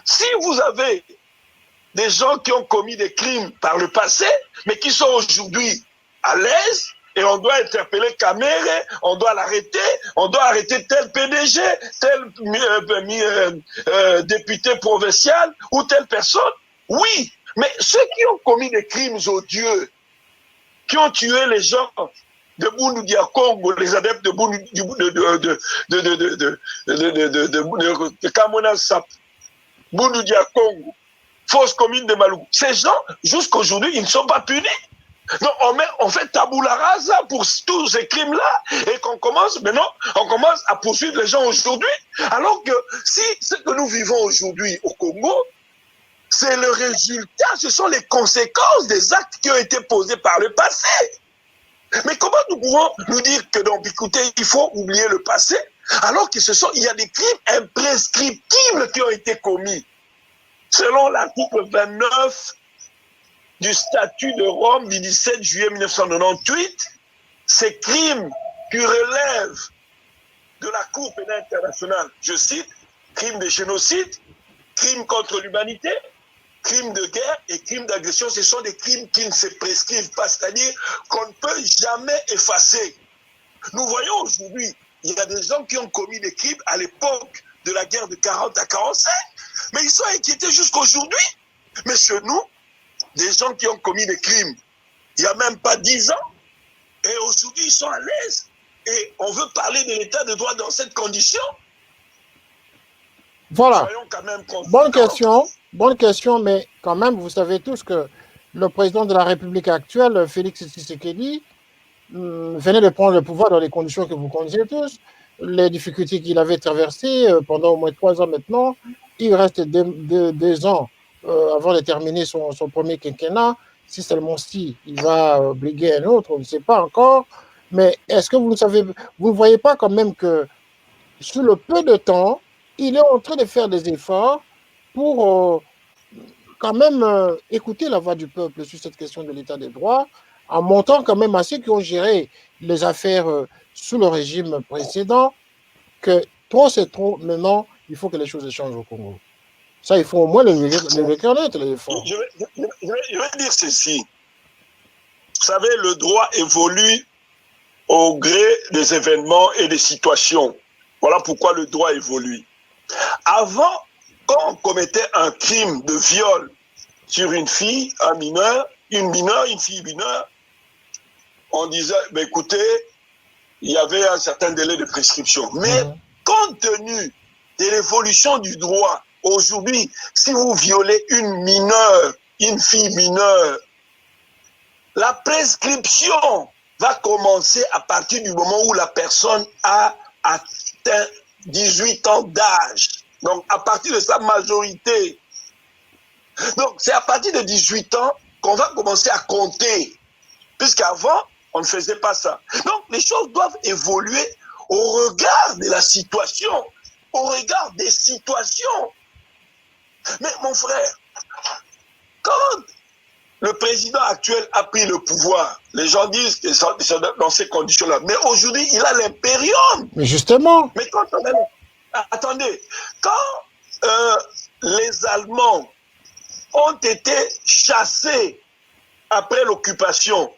Si vous avez des gens qui ont commis des crimes par le passé, mais qui sont aujourd'hui à l'aise, et on doit interpeller Kamere, on doit l'arrêter, on doit arrêter tel PDG, tel député provincial ou telle personne, oui. Mais ceux qui ont commis des crimes odieux, qui ont tué les gens de Bundu Dia Congo, les adeptes de Bundu de Kamona Sap, Bundu Dia Congo, fausse commune de Maluku, ces gens, jusqu'aujourd'hui, ils ne sont pas punis. Donc on fait tabula rasa pour tous ces crimes-là et qu'on commence maintenant, on commence à poursuivre les gens aujourd'hui. Alors que si ce que nous vivons aujourd'hui au Congo, c'est le résultat, ce sont les conséquences des actes qui ont été posés par le passé. Mais comment nous pouvons nous dire que donc, écoutez, il faut oublier le passé, alors qu'il y a des crimes imprescriptibles qui ont été commis. Selon l'article 29 du statut de Rome du 17 juillet 1998, ces crimes qui relèvent de la Cour pénale internationale, je cite, crimes de génocide, crimes contre l'humanité, crimes de guerre et crimes d'agression, ce sont des crimes qui ne se prescrivent pas, c'est-à-dire qu'on ne peut jamais effacer. Nous voyons aujourd'hui, il y a des gens qui ont commis des crimes à l'époque de la guerre de 40 à 45, mais ils sont inquiétés jusqu'aujourd'hui. Mais chez nous, des gens qui ont commis des crimes il n'y a même pas 10 ans, et aujourd'hui ils sont à l'aise, et on veut parler de l'état de droit dans cette condition. Voilà, bonne question, mais quand même, vous savez tous que le président de la République actuelle, Félix Tshisekedi, venait de prendre le pouvoir dans les conditions que vous connaissez tous, les difficultés qu'il avait traversées pendant au moins 3 ans maintenant. Il reste 2 ans avant de terminer son premier quinquennat. Si seulement si il va briguer un autre, on ne sait pas encore. Mais est-ce que vous ne voyez pas quand même que sur le peu de temps, il est en train de faire des efforts pour quand même écouter la voix du peuple sur cette question de l'état des droits, en montrant quand même à ceux qui ont géré les affaires sous le régime précédent que trop c'est trop, maintenant il faut que les choses changent au Congo. Ça, il faut au moins le reconnaître, les efforts. Je vais dire ceci. Vous savez, le droit évolue au gré des événements et des situations. Voilà pourquoi le droit évolue. Avant, quand on commettait un crime de viol sur une fille, un mineur, une fille mineure, on disait, ben écoutez, il y avait un certain délai de prescription. Mais compte tenu de l'évolution du droit, aujourd'hui, si vous violez une mineure, une fille mineure, la prescription va commencer à partir du moment où la personne a atteint 18 ans d'âge. Donc, à partir de sa majorité. Donc, c'est à partir de 18 ans qu'on va commencer à compter. Puisqu'avant, on ne faisait pas ça. Donc, les choses doivent évoluer au regard de la situation, au regard des situations. Mais mon frère, quand le président actuel a pris le pouvoir, les gens disent que c'est dans ces conditions-là. Mais aujourd'hui, il a l'impérium. Mais justement. Mais quand on a... Attendez, quand les Allemands ont été chassés après l'occupation,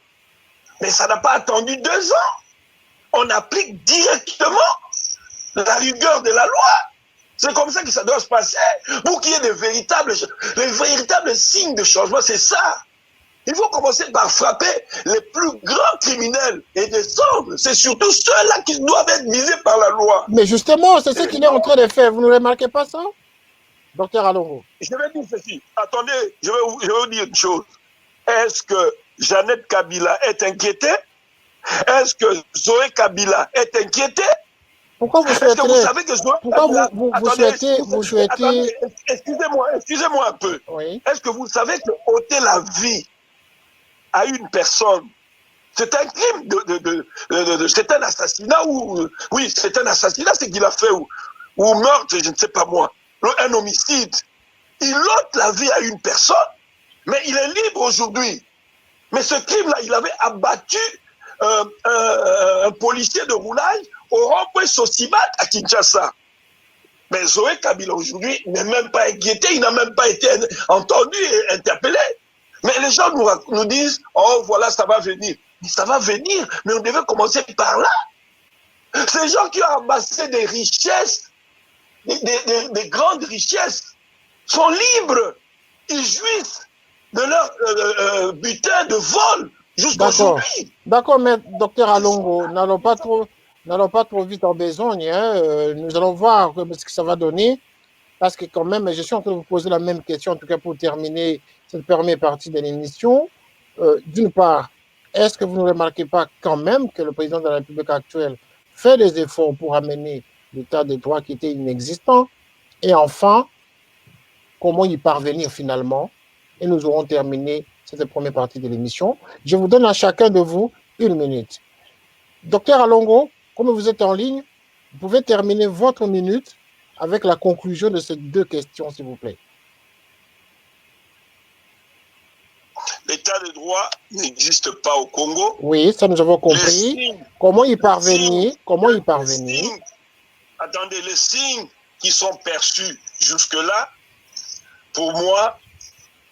mais ça n'a pas attendu 2 ans. On applique directement la rigueur de la loi. C'est comme ça que ça doit se passer pour qu'il y ait les véritables signes de changement. C'est ça. Il faut commencer par frapper les plus grands criminels et descendre. C'est surtout ceux-là qui doivent être visés par la loi. Mais justement, c'est ce qu'il est en train de faire. Vous ne remarquez pas ça, docteur Alongo? Je vais dire ceci. Attendez, je vais vous dire une chose. Est-ce que Jeannette Kabila est inquiétée? Est-ce que Zoé Kabila est inquiétée? Pourquoi vous souhaitez... Est-ce que vous savez que Zoé Pourquoi Kabila... vous souhaitez... Excusez-moi un peu. Oui. Est-ce que vous savez que ôter la vie à une personne, c'est un crime c'est un assassinat ou... Oui, c'est un assassinat, c'est qu'il a fait, ou meurtre, je ne sais pas moi. Un homicide. Il ôte la vie à une personne, mais il est libre aujourd'hui. Mais ce crime-là, il avait abattu un policier de roulage au rond-point Sosibat à Kinshasa. Mais Zoé Kabila aujourd'hui n'est même pas inquiété, il n'a même pas été entendu et interpellé. Mais les gens nous disent, oh voilà, ça va venir. Mais ça va venir, mais on devait commencer par là. Ces gens qui ont amassé des richesses, des grandes richesses, sont libres. Ils jouissent de leur butin de vol jusqu'à aujourd'hui. D'accord, mais docteur Alongo, n'allons pas trop vite en besogne. Hein. Nous allons voir ce que ça va donner. Parce que quand même, je suis en train de vous poser la même question, en tout cas pour terminer cette première partie de l'émission. D'une part, est-ce que vous ne remarquez pas quand même que le président de la République actuelle fait des efforts pour amener l'état de droit qui était inexistant? Et enfin, comment y parvenir finalement? Et nous aurons terminé cette première partie de l'émission. Je vous donne à chacun de vous 1 minute. Docteur Alongo, comme vous êtes en ligne, vous pouvez terminer votre minute avec la conclusion de ces 2 questions, s'il vous plaît. L'état de droit n'existe pas au Congo. Oui, ça nous avons compris. Comment y parvenir? Attendez, les signes qui sont perçus jusque-là, pour moi,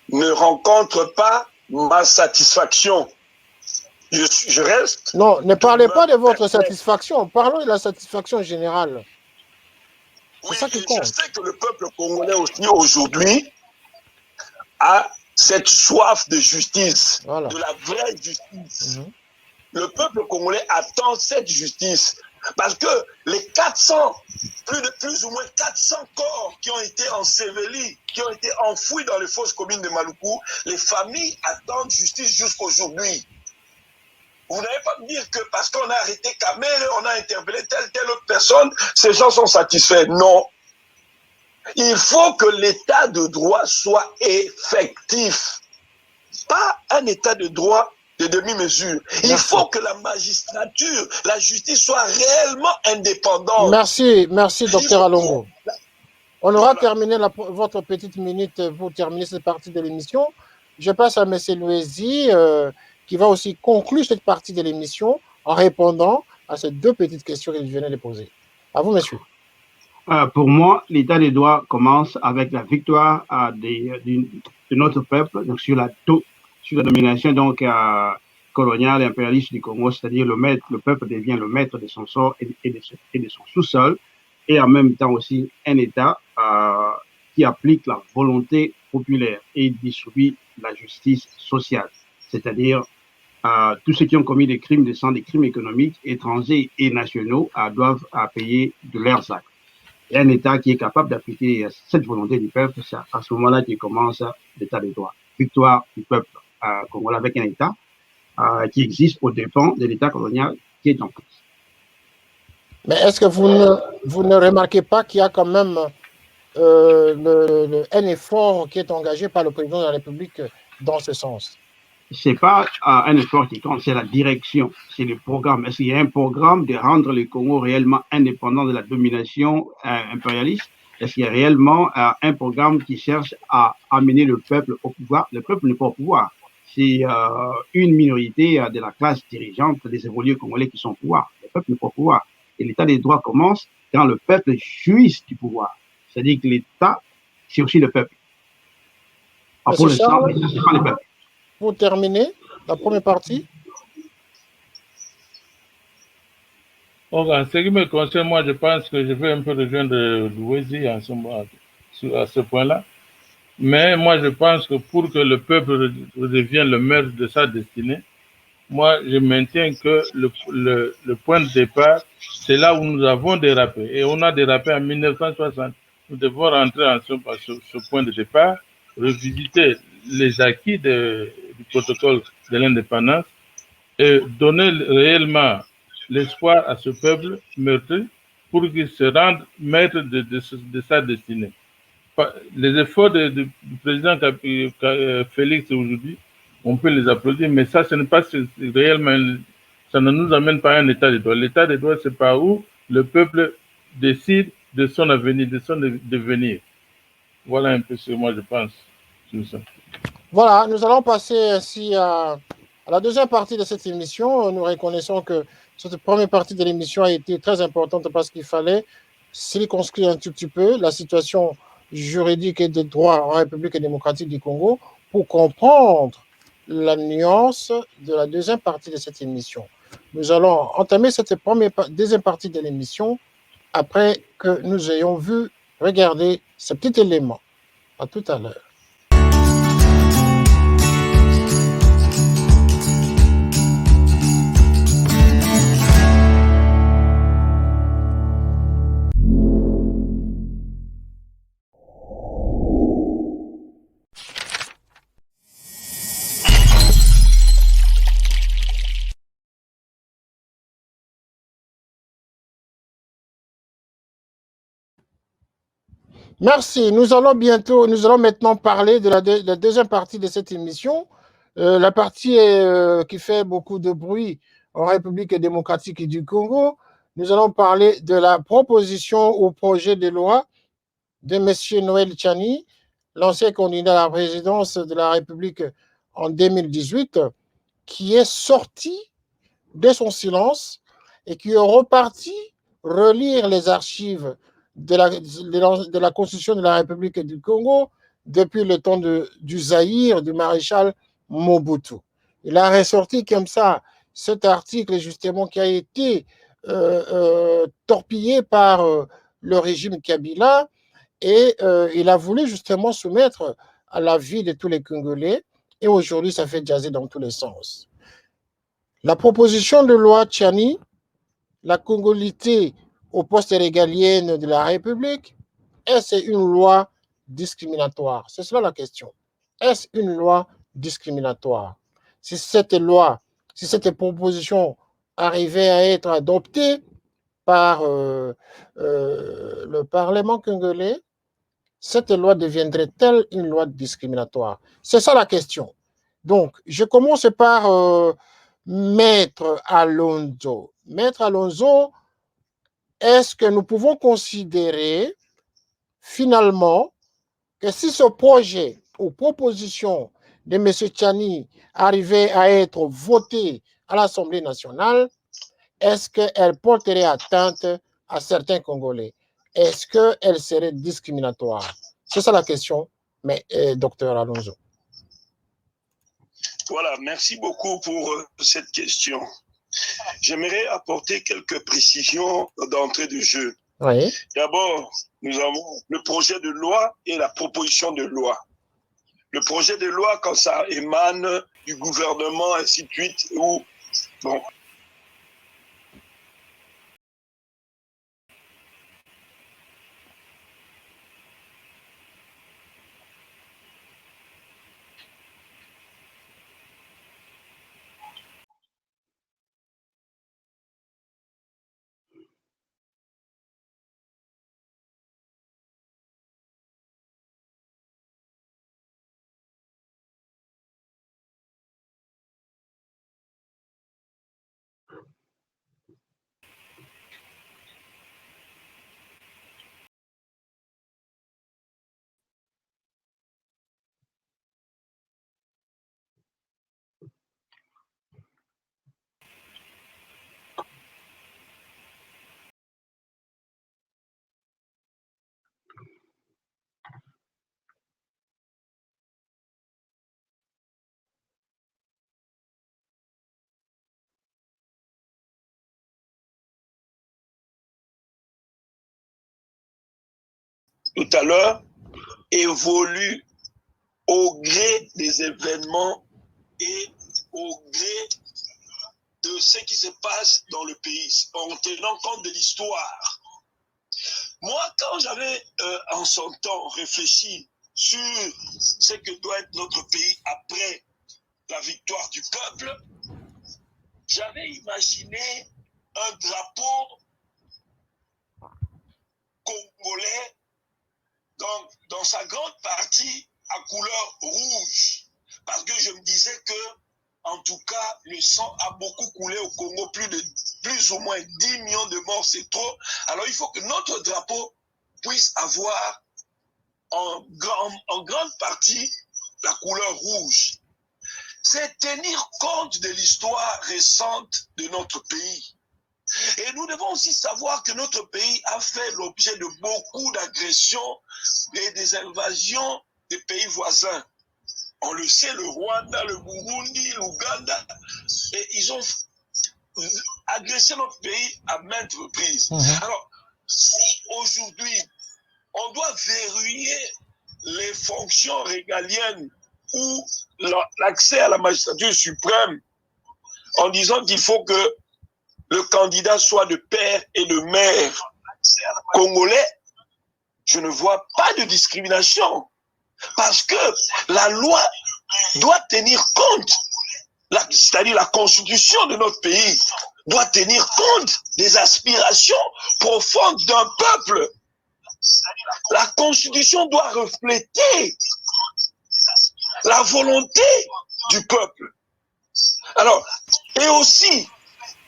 ne rencontrent pas ma satisfaction. Je reste... Non, ne parlez pas de votre satisfaction. Parlons de la satisfaction générale. Oui, ça qui compte. Je sais que le peuple congolais aussi aujourd'hui a cette soif de justice, voilà, de la vraie justice. Le peuple congolais attend cette justice parce que les 400, plus ou moins 400 corps qui ont été ensevelis, qui ont été enfouis dans les fosses communes de Maluku, les familles attendent justice jusqu'aujourd'hui. Vous n'allez pas me dire que parce qu'on a arrêté Kamel, on a interpellé telle autre personne, ces gens sont satisfaits. Non. Il faut que l'état de droit soit effectif. Pas un état de droit de demi-mesure. Il faut que la magistrature, la justice soit réellement indépendante. Merci, docteur Alongo. On aura terminé votre petite minute pour terminer cette partie de l'émission. Je passe à M. Louezi, qui va aussi conclure cette partie de l'émission en répondant à ces 2 petites questions qu'il venait de poser. À vous, monsieur. Pour moi, l'état des droits commence avec la victoire de notre peuple donc sur la domination coloniale et impérialiste du Congo, c'est-à-dire le peuple devient le maître de son sort et de son sous-sol, et en même temps aussi un État qui applique la volonté populaire et distribue la justice sociale, c'est-à-dire tous ceux qui ont commis des crimes de sang, des crimes économiques, étrangers et nationaux doivent payer de leurs actes. Et un État qui est capable d'appliquer cette volonté du peuple, c'est à ce moment-là qu'il commence l'état de droit. Victoire du peuple congolais avec un État qui existe aux dépens de l'État colonial qui est en place. Mais est-ce que vous ne remarquez pas qu'il y a quand même un effort qui est engagé par le président de la République dans ce sens? C'est pas un effort qui compte, c'est la direction, c'est le programme. Est-ce qu'il y a un programme de rendre le Congo réellement indépendant de la domination impérialiste? Est-ce qu'il y a réellement un programme qui cherche à amener le peuple au pouvoir? Le peuple n'est pas au pouvoir. C'est une minorité de la classe dirigeante des évolués congolais qui sont au pouvoir. Le peuple n'est pas au pouvoir. Et l'état des droits commence quand le peuple jouisse du pouvoir. C'est-à-dire que l'État, c'est aussi le peuple. Pour l'instant, c'est pas le peuple. Pour terminer la première partie. En ce qui me concerne, moi, je pense que je vais un peu rejoindre Louisi à ce point-là. Mais moi, je pense que pour que le peuple redevienne le maître de sa destinée, moi, je maintiens que le point de départ, c'est là où nous avons dérapé. Et on a dérapé en 1960. Nous devons rentrer à ce point de départ, revisiter les acquis du protocole de l'indépendance et donner réellement l'espoir à ce peuple meurtri pour qu'il se rende maître de sa destinée. Les efforts du président Félix aujourd'hui, on peut les applaudir, mais ça, ce n'est pas réellement, ça ne nous amène pas à un état de droit. L'état de droit, c'est par où le peuple décide de son avenir, de son devenir. Voilà un peu ce que moi je pense sur ça. Voilà, nous allons passer ainsi à la deuxième partie de cette émission. Nous reconnaissons que cette première partie de l'émission a été très importante parce qu'il fallait circonscrire un tout petit peu la situation juridique et de droit en République démocratique du Congo pour comprendre la nuance de la deuxième partie de cette émission. Nous allons entamer cette deuxième partie de l'émission après que nous ayons vu, regarder ce petit élément. À tout à l'heure. Merci. Nous allons maintenant parler de la deuxième partie de cette émission. La partie qui fait beaucoup de bruit en République démocratique du Congo. Nous allons parler de la proposition au projet de loi de M. Noël Tchani, l'ancien candidat à la présidence de la République en 2018, qui est sorti de son silence et qui est reparti relire les archives de la Constitution de la République du Congo depuis le temps du Zaïre, du maréchal Mobutu. Il a ressorti comme ça cet article justement qui a été torpillé par le régime Kabila et il a voulu justement soumettre à la vie de tous les Congolais et aujourd'hui ça fait jaser dans tous les sens. La proposition de loi Tchani, la congolité au poste régalienne de la République, est-ce une loi discriminatoire? C'est cela la question. Est-ce une loi discriminatoire? Si cette proposition arrivait à être adoptée par le Parlement congolais, cette loi deviendrait-elle une loi discriminatoire? C'est ça la question. Donc, je commence par Maître Alonso. Maître Alonso, est-ce que nous pouvons considérer finalement que si ce projet ou proposition de M. Tchani arrivait à être voté à l'Assemblée nationale, est-ce qu'elle porterait atteinte à certains Congolais? Est-ce qu'elle serait discriminatoire? C'est ça la question, mais docteur Alonso. Voilà, merci beaucoup pour cette question. J'aimerais apporter quelques précisions d'entrée de jeu. Oui. D'abord, nous avons le projet de loi et la proposition de loi. Le projet de loi, quand ça émane du gouvernement, ainsi de suite, ou bon, tout à l'heure, évolue au gré des événements et au gré de ce qui se passe dans le pays, en tenant compte de l'histoire. Moi, quand j'avais en son temps réfléchi sur ce que doit être notre pays après la victoire du peuple, j'avais imaginé un drapeau congolais dans sa grande partie à couleur rouge. Parce que je me disais que, en tout cas, le sang a beaucoup coulé au Congo, plus ou moins 10 millions de morts, c'est trop. Alors il faut que notre drapeau puisse avoir en grande partie la couleur rouge. C'est tenir compte de l'histoire récente de notre pays. Et nous devons aussi savoir que notre pays a fait l'objet de beaucoup d'agressions et des invasions des pays voisins. On le sait, le Rwanda, le Burundi, l'Ouganda, et ils ont agressé notre pays à maintes reprises. Alors, si aujourd'hui, on doit verrouiller les fonctions régaliennes ou l'accès à la magistrature suprême en disant qu'il faut que le candidat soit de père et de mère congolais, je ne vois pas de discrimination. Parce que la loi doit tenir compte, c'est-à-dire la constitution de notre pays doit tenir compte des aspirations profondes d'un peuple. La constitution doit refléter la volonté du peuple. Alors, et aussi,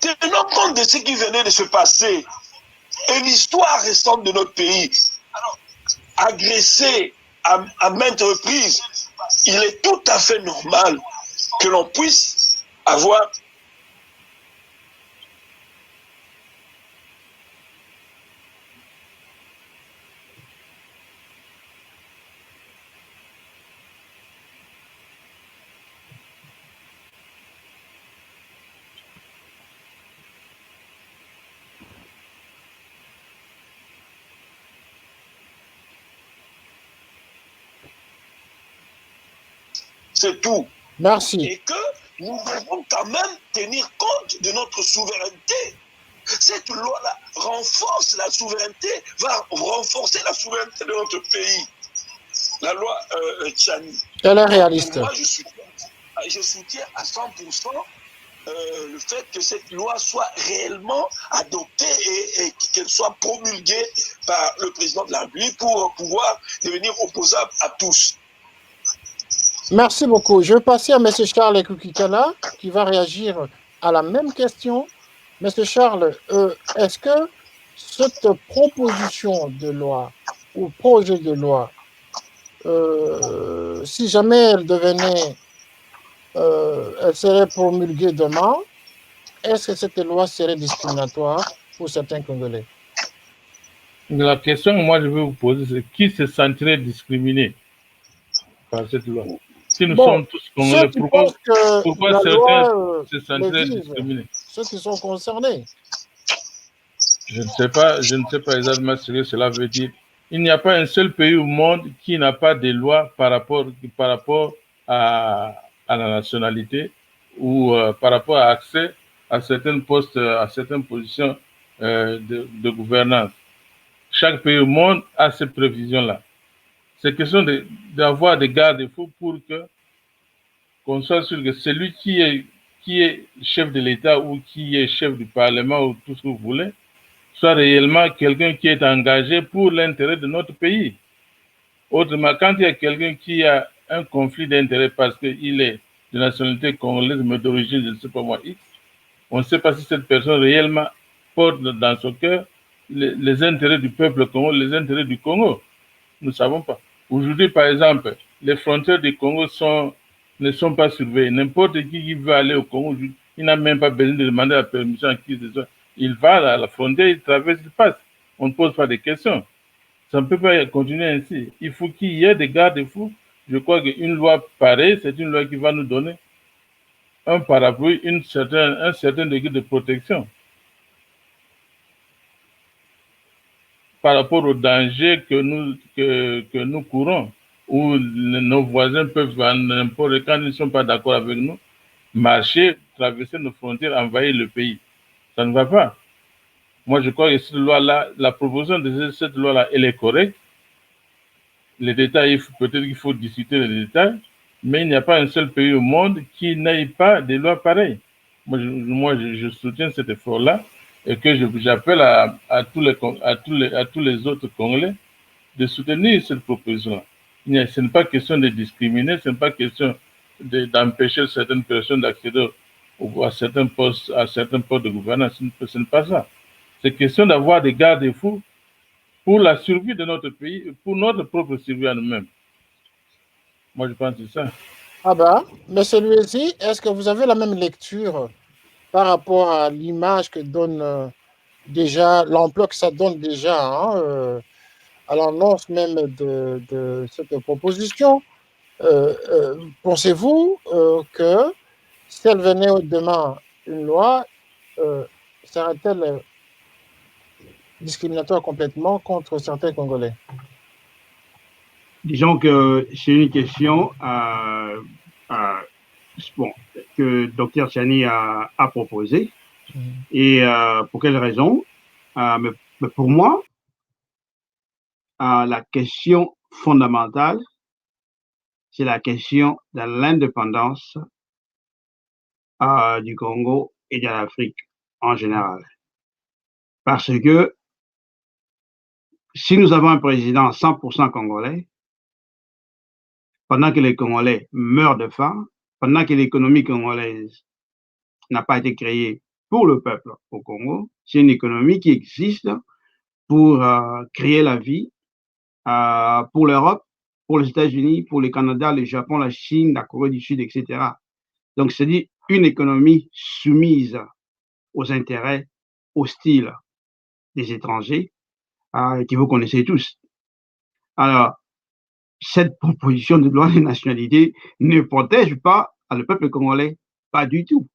tenant compte de ce qui venait de se passer et l'histoire récente de notre pays, agressé à maintes reprises, il est tout à fait normal que l'on puisse avoir c'est tout. Merci. Et que nous devons quand même tenir compte de notre souveraineté. Cette loi-là renforce la souveraineté, va renforcer la souveraineté de notre pays. La loi Tchani. Elle est réaliste. Moi, je soutiens à 100% le fait que cette loi soit réellement adoptée et qu'elle soit promulguée par le président de la République pour pouvoir devenir opposable à tous. Merci beaucoup. Je vais passer à M. Charles Ekukikala qui va réagir à la même question. M. Charles, est-ce que cette proposition de loi ou projet de loi, si jamais elle devenait, elle serait promulguée demain, est-ce que cette loi serait discriminatoire pour certains Congolais? La question que moi je veux vous poser, c'est qui se sentirait discriminé par cette loi? Si nous sommes tous Congolais, pourquoi certains se sentiraient discriminés? Ceux qui sont concernés. Je ne sais pas exactement ce que cela veut dire. Il n'y a pas un seul pays au monde qui n'a pas de loi par rapport à la nationalité ou par rapport à accès à certains postes, à certaines positions de gouvernance. Chaque pays au monde a ces prévisions-là. C'est question d'avoir des garde-fous pour qu'on soit sûr que celui qui est chef de l'État ou qui est chef du Parlement ou tout ce que vous voulez, soit réellement quelqu'un qui est engagé pour l'intérêt de notre pays. Autrement, quand il y a quelqu'un qui a un conflit d'intérêt parce qu'il est de nationalité congolaise mais d'origine, je ne sais pas moi, X, on ne sait pas si cette personne réellement porte dans son cœur les intérêts du peuple congolais, les intérêts du Congo. Nous ne savons pas. Aujourd'hui, par exemple, les frontières du Congo ne sont pas surveillées. N'importe qui veut aller au Congo, il n'a même pas besoin de demander la permission à qui que ce soit. Il va à la frontière, il traverse, il passe. On ne pose pas de questions. Ça ne peut pas continuer ainsi. Il faut qu'il y ait des garde-fous. Je crois qu'une loi pareille, c'est une loi qui va nous donner un parapluie, un certain degré de protection. par rapport aux dangers que nous courons, où nos voisins peuvent, n'importe quand ils ne sont pas d'accord avec nous, marcher, traverser nos frontières, envahir le pays. Ça ne va pas. Moi, je crois que cette loi-là, la proposition de cette loi-là, elle est correcte. Les détails, peut-être qu'il faut discuter les détails, mais il n'y a pas un seul pays au monde qui n'ait pas des lois pareilles. Moi, je soutiens cet effort-là et que j'appelle à tous les autres Congolais de soutenir cette proposition. Ce n'est pas question de discriminer, ce n'est pas question d'empêcher certaines personnes d'accéder à certains postes de gouvernance. Ce n'est pas ça. C'est question d'avoir des garde-fous pour la survie de notre pays, pour notre propre survie à nous-mêmes. Moi, je pense que c'est ça. Ah ben, mais celui-ci, est-ce que vous avez la même lecture par rapport à l'image que donne déjà, l'ampleur que ça donne déjà à l'annonce même de cette proposition? Pensez-vous que si elle venait demain une loi, serait-elle discriminatoire complètement contre certains Congolais? Disons que c'est une question que Dr Chani a proposée. Et pour quelle raison? Mais pour moi, la question fondamentale, c'est la question de l'indépendance du Congo et de l'Afrique en général. Parce que si nous avons un président 100% congolais, pendant que les Congolais meurent de faim, pendant que l'économie congolaise n'a pas été créée pour le peuple au Congo, c'est une économie qui existe pour créer la vie pour l'Europe, pour les États-Unis, pour le Canada, le Japon, la Chine, la Corée du Sud, etc. Donc, c'est-à-dire une économie soumise aux intérêts hostiles des étrangers que vous connaissez tous. Alors, cette proposition de loi de nationalité ne protège pas le peuple congolais. Pas du tout.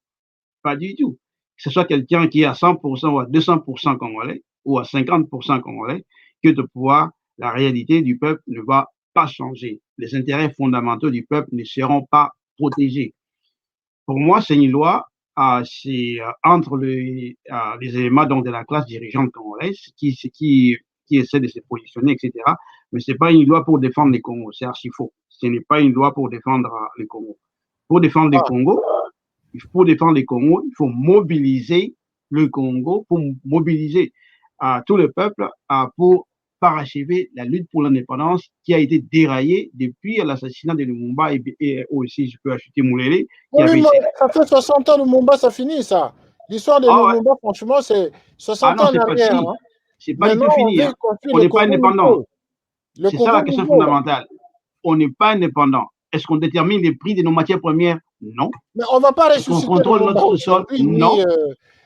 Pas du tout. Que ce soit quelqu'un qui est à 100% ou à 200% congolais ou à 50% congolais, que de pouvoir, la réalité du peuple ne va pas changer. Les intérêts fondamentaux du peuple ne seront pas protégés. Pour moi, c'est une loi, c'est entre les éléments donc, de la classe dirigeante congolaise qui essaie de se positionner, etc. Mais ce n'est pas une loi pour défendre les Congos, c'est archi faux. Ce n'est pas une loi pour défendre les Congos. Pour défendre les Congos, il faut mobiliser le Congo, pour mobiliser tout le peuple pour parachever la lutte pour l'indépendance qui a été déraillée depuis l'assassinat de Lumumba et aussi, je peux ajouter Moulele. Oui, ça fait 60 ans Lumumba, ça finit ça. L'histoire de Lumumba, franchement, c'est 60 ans en arrière. Hein. C'est pas du tout fini. On n'est pas indépendant. C'est ça la question fondamentale. On n'est pas indépendant. Est-ce qu'on détermine les prix de nos matières premières? Non. Mais on ne va pas ressusciter. On contrôle notre sol? Non.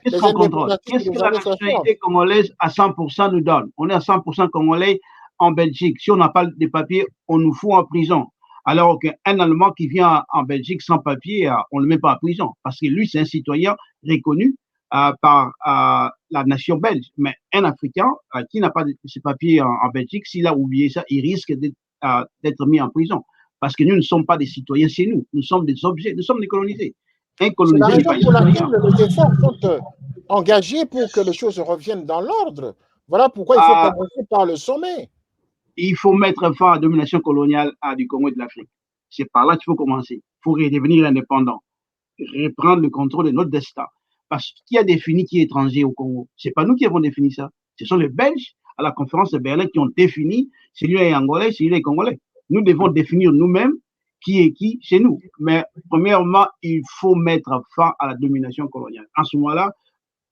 Qu'est-ce qu'on contrôle? Qu'est-ce que la nationalité congolaise à 100% nous donne? On est à 100% congolais en Belgique. Si on n'a pas de papier, on nous fout en prison. Alors qu'un Allemand qui vient en Belgique sans papier, on ne le met pas en prison. Parce que lui, c'est un citoyen reconnu par la nation belge. Mais un Africain qui n'a pas de ses papiers en Belgique, s'il a oublié ça, il risque d'être mis en prison. Parce que nous ne sommes pas des citoyens chez nous. Nous sommes des objets, nous sommes des colonisés. C'est la raison pour laquelle les efforts sont engagés pour que les choses reviennent dans l'ordre. Voilà pourquoi il faut commencer par le sommet. Il faut mettre fin à la domination coloniale du Congo et de l'Afrique. C'est par là qu'il faut commencer. Il faut redevenir indépendant, reprendre le contrôle de notre destin. Parce que qui a défini qui est étranger au Congo? Ce n'est pas nous qui avons défini ça. Ce sont les Belges à la conférence de Berlin qui ont défini celui-là est angolais, celui-là est congolais. Nous devons définir nous-mêmes qui est qui chez nous. Mais premièrement, il faut mettre fin à la domination coloniale. En ce moment-là,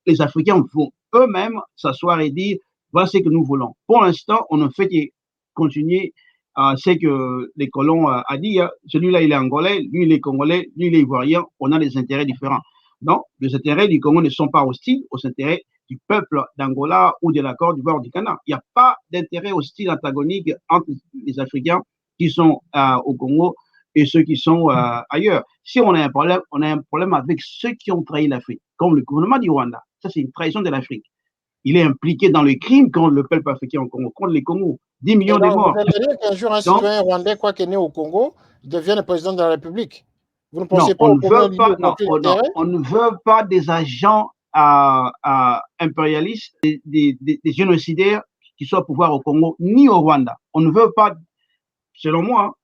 les Africains vont eux-mêmes s'asseoir et dire voilà ce que nous voulons. Pour l'instant, on ne fait que continuer ce que les colons a dit. Celui-là, il est angolais, lui, il est congolais, lui, il est ivoirien. On a des intérêts différents. Non, les intérêts du Congo ne sont pas hostiles aux intérêts du peuple d'Angola ou de la Côte d'Ivoire ou du Ghana. Il n'y a pas d'intérêt hostile antagonique entre les Africains qui sont au Congo et ceux qui sont ailleurs. Si on a un problème avec ceux qui ont trahi l'Afrique, comme le gouvernement du Rwanda. Ça, c'est une trahison de l'Afrique. il est impliqué dans le crime contre le peuple africain au Congo, contre les Congos. 10 millions de morts. Vous aimeriez qu'un jour un citoyen rwandais, quoi qu'il est né au Congo, devienne le président de la République? Vous ne pensez pas au Congo on ne veut pas des agents impérialistes, des génocidaires qui soient au pouvoir au Congo, ni au Rwanda. On ne veut pas, selon moi,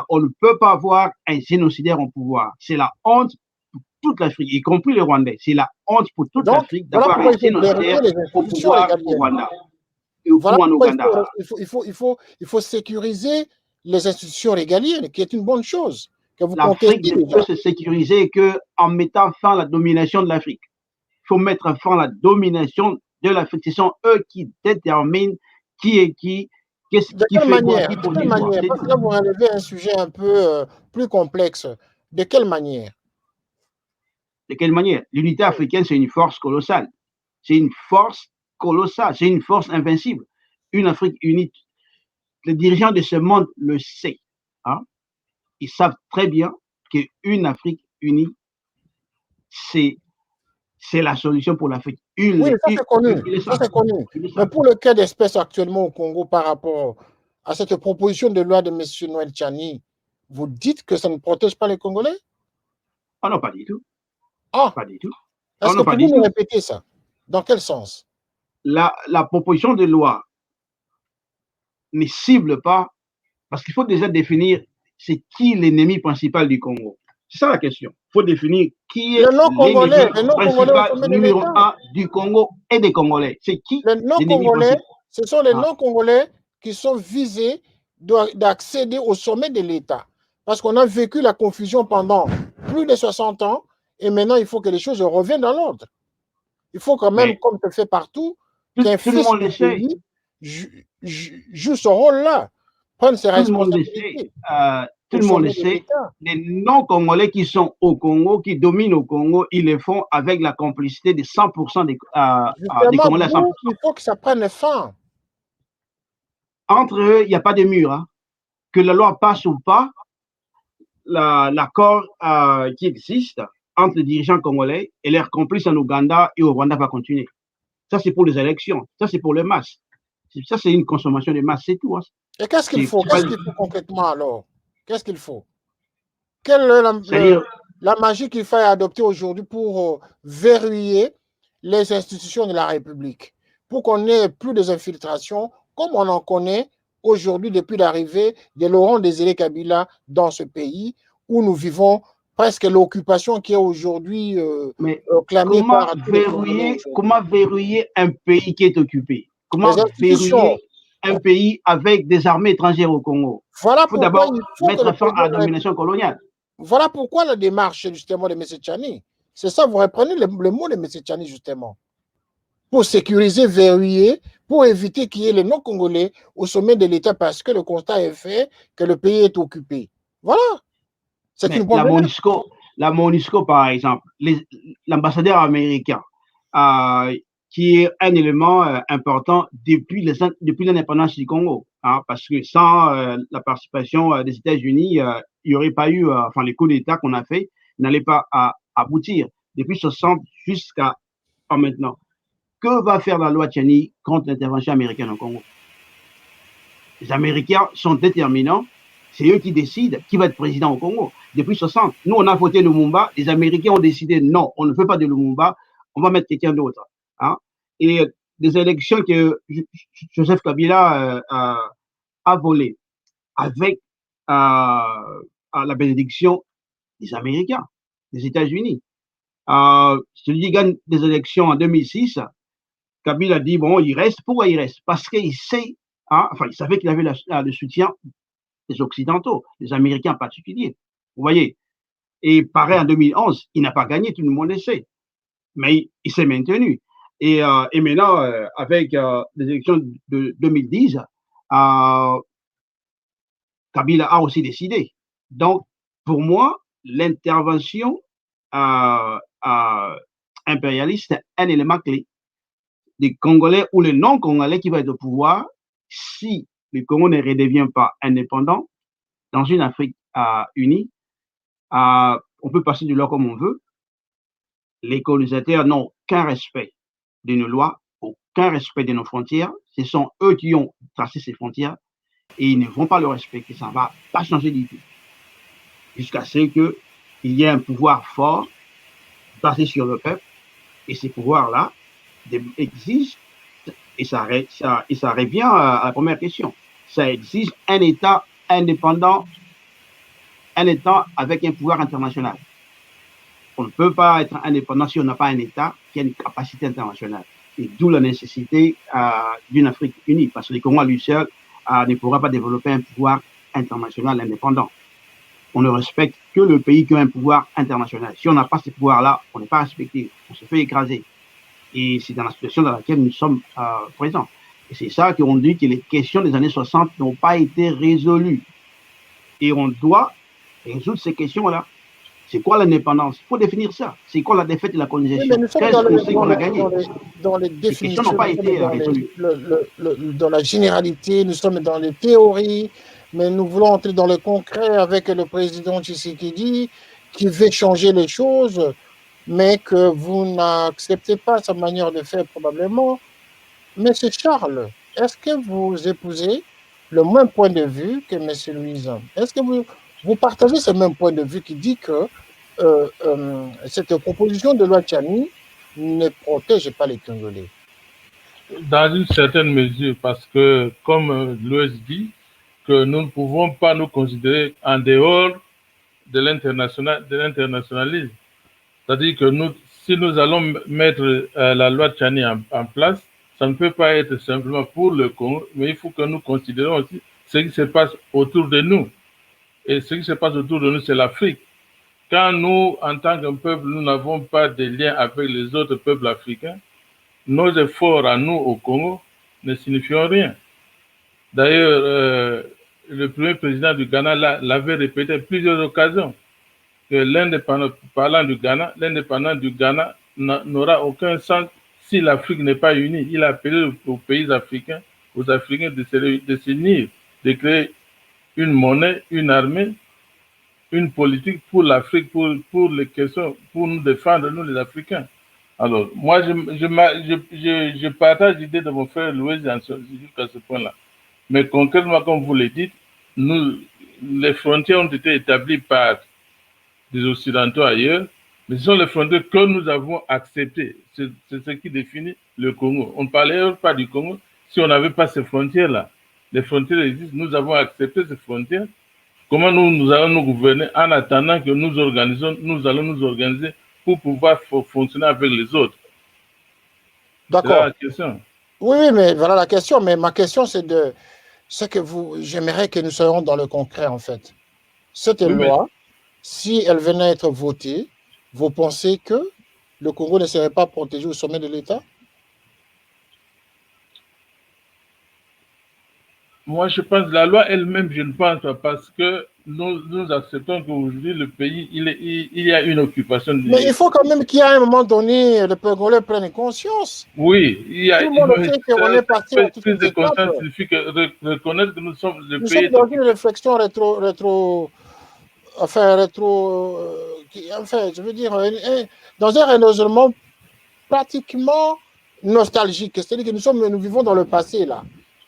on ne peut pas avoir un génocidaire au pouvoir. C'est la honte pour toute l'Afrique, y compris les Rwandais. C'est la honte pour toute l'Afrique d'avoir un génocidaire au pouvoir au Rwanda et ou en Ouganda. Il faut sécuriser les institutions régaliennes, qui est une bonne chose. L'Afrique ne peut se sécuriser qu'en mettant fin à la domination de l'Afrique. Il faut mettre fin à la domination de l'Afrique. Ce sont eux qui déterminent qui est qui, qu'est-ce qui fait quoi, qui produit quoi. Parce que là, vous relevez un sujet un peu plus complexe. De quelle manière? De quelle manière? L'unité africaine, c'est une force colossale. C'est une force colossale. C'est une force invincible. Une Afrique unie. Les dirigeants de ce monde le savent. Hein? Ils savent très bien qu'une Afrique unie, c'est la solution pour l'Afrique. Oui, ça c'est connu. Ça c'est connu. Mais pour le cas d'espèce actuellement au Congo par rapport à cette proposition de loi de M. Noël Tchani, vous dites que ça ne protège pas les Congolais? Ah non, pas du tout. Ah, pas du tout. Est-ce que vous pouvez nous répéter ça? Dans quel sens? La proposition de loi ne cible pas, parce qu'il faut déjà définir c'est qui l'ennemi principal du Congo. C'est ça la question. Il faut définir qui est l'ennemi principal numéro 1 du Congo et des Congolais. C'est qui l'ennemi principal? Ce sont les non-Congolais qui sont visés d'accéder au sommet de l'État. Parce qu'on a vécu la confusion pendant plus de 60 ans et maintenant il faut que les choses reviennent dans l'ordre. Il faut quand même, comme se fait partout, qu'un fils du pays joue ce rôle-là, prenne ses responsabilités. Tout le monde le sait. Les non-Congolais qui sont au Congo, qui dominent au Congo, ils le font avec la complicité de 100% des Congolais. Il faut que ça prenne fin. Entre eux, il n'y a pas de mur. Hein. Que la loi passe ou pas, l'accord qui existe entre les dirigeants congolais et leurs complices en Ouganda et au Rwanda va continuer. Ça, c'est pour les élections. Ça, c'est pour les masses. Ça, c'est une consommation de masse, c'est tout. Hein. Et qu'est-ce qu'il faut? Qu'est-ce qu'il faut concrètement alors? Qu'est-ce qu'il faut? Quelle est la magie qu'il faut adopter aujourd'hui pour verrouiller les institutions de la République, pour qu'on n'ait plus des infiltrations comme on en connaît aujourd'hui depuis l'arrivée de Laurent Désiré Kabila dans ce pays où nous vivons presque l'occupation qui est aujourd'hui clamée par... Comment verrouiller un pays qui est occupé? Comment verrouiller un pays avec des armées étrangères au Congo? Voilà il faut d'abord mettre fin à la domination coloniale. Voilà pourquoi la démarche justement de M. Tchani. C'est ça, vous reprenez le mot de M. Tchani justement. Pour sécuriser, verrouiller, pour éviter qu'il y ait les non-congolais au sommet de l'État parce que le constat est fait que le pays est occupé. Voilà. C'est une bonne la MONUSCO, par exemple, l'ambassadeur américain, qui est un élément important depuis l'indépendance du Congo. Hein, parce que sans la participation des États-Unis, il n'y aurait pas eu, les coups d'État qu'on a fait n'allaient pas aboutir depuis 60 jusqu'à maintenant. Que va faire la loi Tchani contre l'intervention américaine au Congo? Les Américains sont déterminants, c'est eux qui décident qui va être président au Congo. Depuis 60, nous on a voté Lumumba, les Américains ont décidé non, on ne veut pas de Lumumba, on va mettre quelqu'un d'autre. Hein? Et des élections que Joseph Kabila a volées avec la bénédiction des Américains, des États-Unis. Celui qui gagne des élections en 2006, Kabila dit bon, il reste. Pourquoi il reste? Parce qu'il sait, il savait qu'il avait le soutien des Occidentaux, des Américains en particulier. Vous voyez? Et pareil en 2011, il n'a pas gagné, tout le monde le sait. Mais il s'est maintenu. Et maintenant, avec les élections de 2010, Kabila a aussi décidé. Donc, pour moi, l'intervention impérialiste est un élément clé. Les Congolais ou les non-Congolais qui vont être au pouvoir, si le Congo ne redevient pas indépendant dans une Afrique unie, on peut passer du loi comme on veut. Les colonisateurs n'ont aucun respect de nos lois, aucun respect de nos frontières. Ce sont eux qui ont tracé ces frontières et ils ne vont pas le respecter. Ça ne va pas changer du tout. Jusqu'à ce qu'il y ait un pouvoir fort basé sur le peuple et ces pouvoirs-là exigent, et ça revient à la première question, ça exige un État indépendant, un État avec un pouvoir international. On ne peut pas être indépendant si on n'a pas un État qui a une capacité internationale. Et d'où la nécessité d'une Afrique unie, parce que le Congo à lui seul ne pourra pas développer un pouvoir international indépendant. On ne respecte que le pays qui a un pouvoir international. Si on n'a pas ce pouvoir-là, on n'est pas respecté, on se fait écraser. Et c'est dans la situation dans laquelle nous sommes présents. Et c'est ça qu'on dit que les questions des années 60 n'ont pas été résolues. Et on doit résoudre ces questions-là. C'est quoi l'indépendance? Il faut définir ça. C'est quoi la défaite de la colonisation? Qu'est-ce qu'on sait qu'on a gagné? Dans les définitions, n'ont pas été résolues. Dans la généralité, nous sommes dans les théories, mais nous voulons entrer dans le concret avec le président Tshisekedi qui veut changer les choses, mais que vous n'acceptez pas sa manière de faire probablement. Mais c'est Charles, est-ce que vous épousez le même point de vue que M. Louison? Est-ce que vous partagez ce même point de vue qui dit que cette proposition de loi Tchani ne protège pas les Congolais? Dans une certaine mesure, parce que, comme Louis dit, que nous ne pouvons pas nous considérer en dehors de l'internationalisme. C'est-à-dire que si nous allons mettre la loi Tchani en place, ça ne peut pas être simplement pour le Congo, mais il faut que nous considérions aussi ce qui se passe autour de nous. Et ce qui se passe autour de nous, c'est l'Afrique. Quand nous, en tant qu'un peuple, nous n'avons pas de lien avec les autres peuples africains, nos efforts à nous au Congo ne signifient rien. D'ailleurs, le premier président du Ghana l'avait répété à plusieurs occasions, que parlant du Ghana, l'indépendance du Ghana n'aura aucun sens si l'Afrique n'est pas unie. Il a appelé aux pays africains, aux Africains de s'unir, de créer une monnaie, une armée, une politique pour l'Afrique, pour les questions, pour nous défendre, nous les Africains. Alors, moi, je partage l'idée de mon frère Louis jusqu'à ce point-là. Mais concrètement, comme vous le dites, les frontières ont été établies par des Occidentaux ailleurs, mais ce sont les frontières que nous avons acceptées. C'est ce qui définit le Congo. On ne parlait pas du Congo si on n'avait pas ces frontières-là. Les frontières existent, nous avons accepté ces frontières. Comment nous allons nous gouverner en attendant que nous allons nous organiser pour pouvoir fonctionner avec les autres? D'accord. C'est la question. Oui, mais voilà la question. Mais ma question, c'est que j'aimerais que nous soyons dans le concret, en fait. Cette loi, si elle venait être votée, vous pensez que le Congo ne serait pas protégé au sommet de l'État? Moi, je pense la loi elle-même, je ne pense pas, parce que nous acceptons qu'aujourd'hui, le pays, il y a une occupation. Mais il faut quand même qu'il y ait un moment donné, le Congolais prenne conscience. Oui, il y a tout le monde sait qu'on est parti à toutes les de étapes. conscience signifie reconnaître que nous sommes le Nous pays. sommes dans une réflexion je veux dire, dans un raisonnement pratiquement nostalgique. C'est-à-dire que nous vivons dans le passé, là.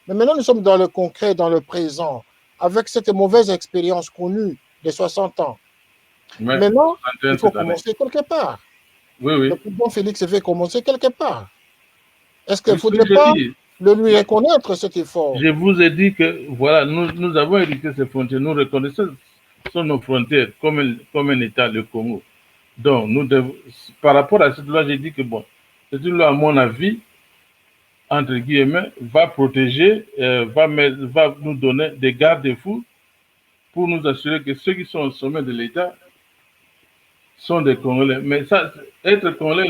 Mais maintenant, nous sommes dans le concret, dans le présent, avec cette mauvaise expérience connue des 60 ans. Ouais, maintenant, il faut commencer quelque part. Oui, oui. Le président Félix veut commencer quelque part. Est-ce qu'il ne faudrait pas le lui reconnaître, cet effort? Je vous ai dit que, voilà, nous avons hérité ces frontières. Nous reconnaissons nos frontières comme un État, le Congo. Donc, par rapport à cette loi, j'ai dit que, bon, c'est une loi, à mon avis, entre guillemets, va protéger, va nous donner des garde-fous pour nous assurer que ceux qui sont au sommet de l'État sont des Congolais. Mais ça, être Congolais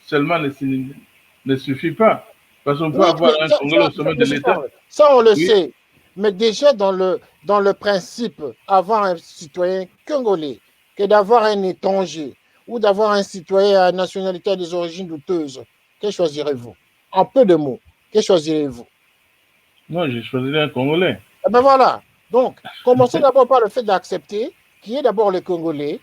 seulement ne suffit pas. Parce qu'on peut avoir un Congolais au sommet de l'État. Ça, on le sait. Mais déjà, dans le principe, avoir un citoyen congolais, que d'avoir un étranger ou d'avoir un citoyen à nationalité des origines douteuses, que choisirez-vous? En peu de mots, que choisirez-vous? Non, je choisirais un Congolais. Eh bien voilà. Donc, commencez d'abord par le fait d'accepter qu'il y ait d'abord les Congolais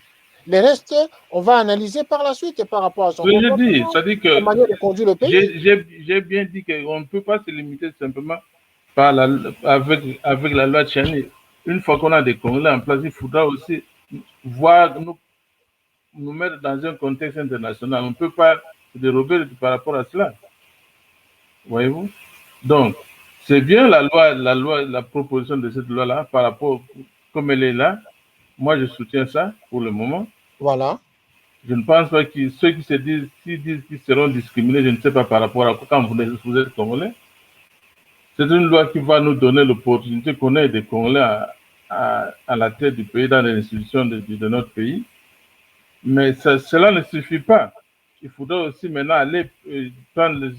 Les restes, on va analyser par la suite et par rapport à son comportement, je dis, c'est-à-dire que la manière de conduire le pays. J'ai bien dit qu'on ne peut pas se limiter simplement par avec la loi Tchani. Une fois qu'on a des Congolais en place, il faudra aussi voir nous mettre dans un contexte international. On ne peut pas se dérober par rapport à cela. Voyez-vous? Donc, c'est bien la proposition de cette loi-là par rapport, comme elle est là. Moi, je soutiens ça pour le moment. Voilà. Je ne pense pas que ceux qui se disent, qu'ils seront discriminés, je ne sais pas par rapport à quand vous êtes Congolais. C'est une loi qui va nous donner l'opportunité qu'on ait des Congolais à la tête du pays, dans les institutions de notre pays. Mais cela ne suffit pas. Il faudra aussi maintenant aller prendre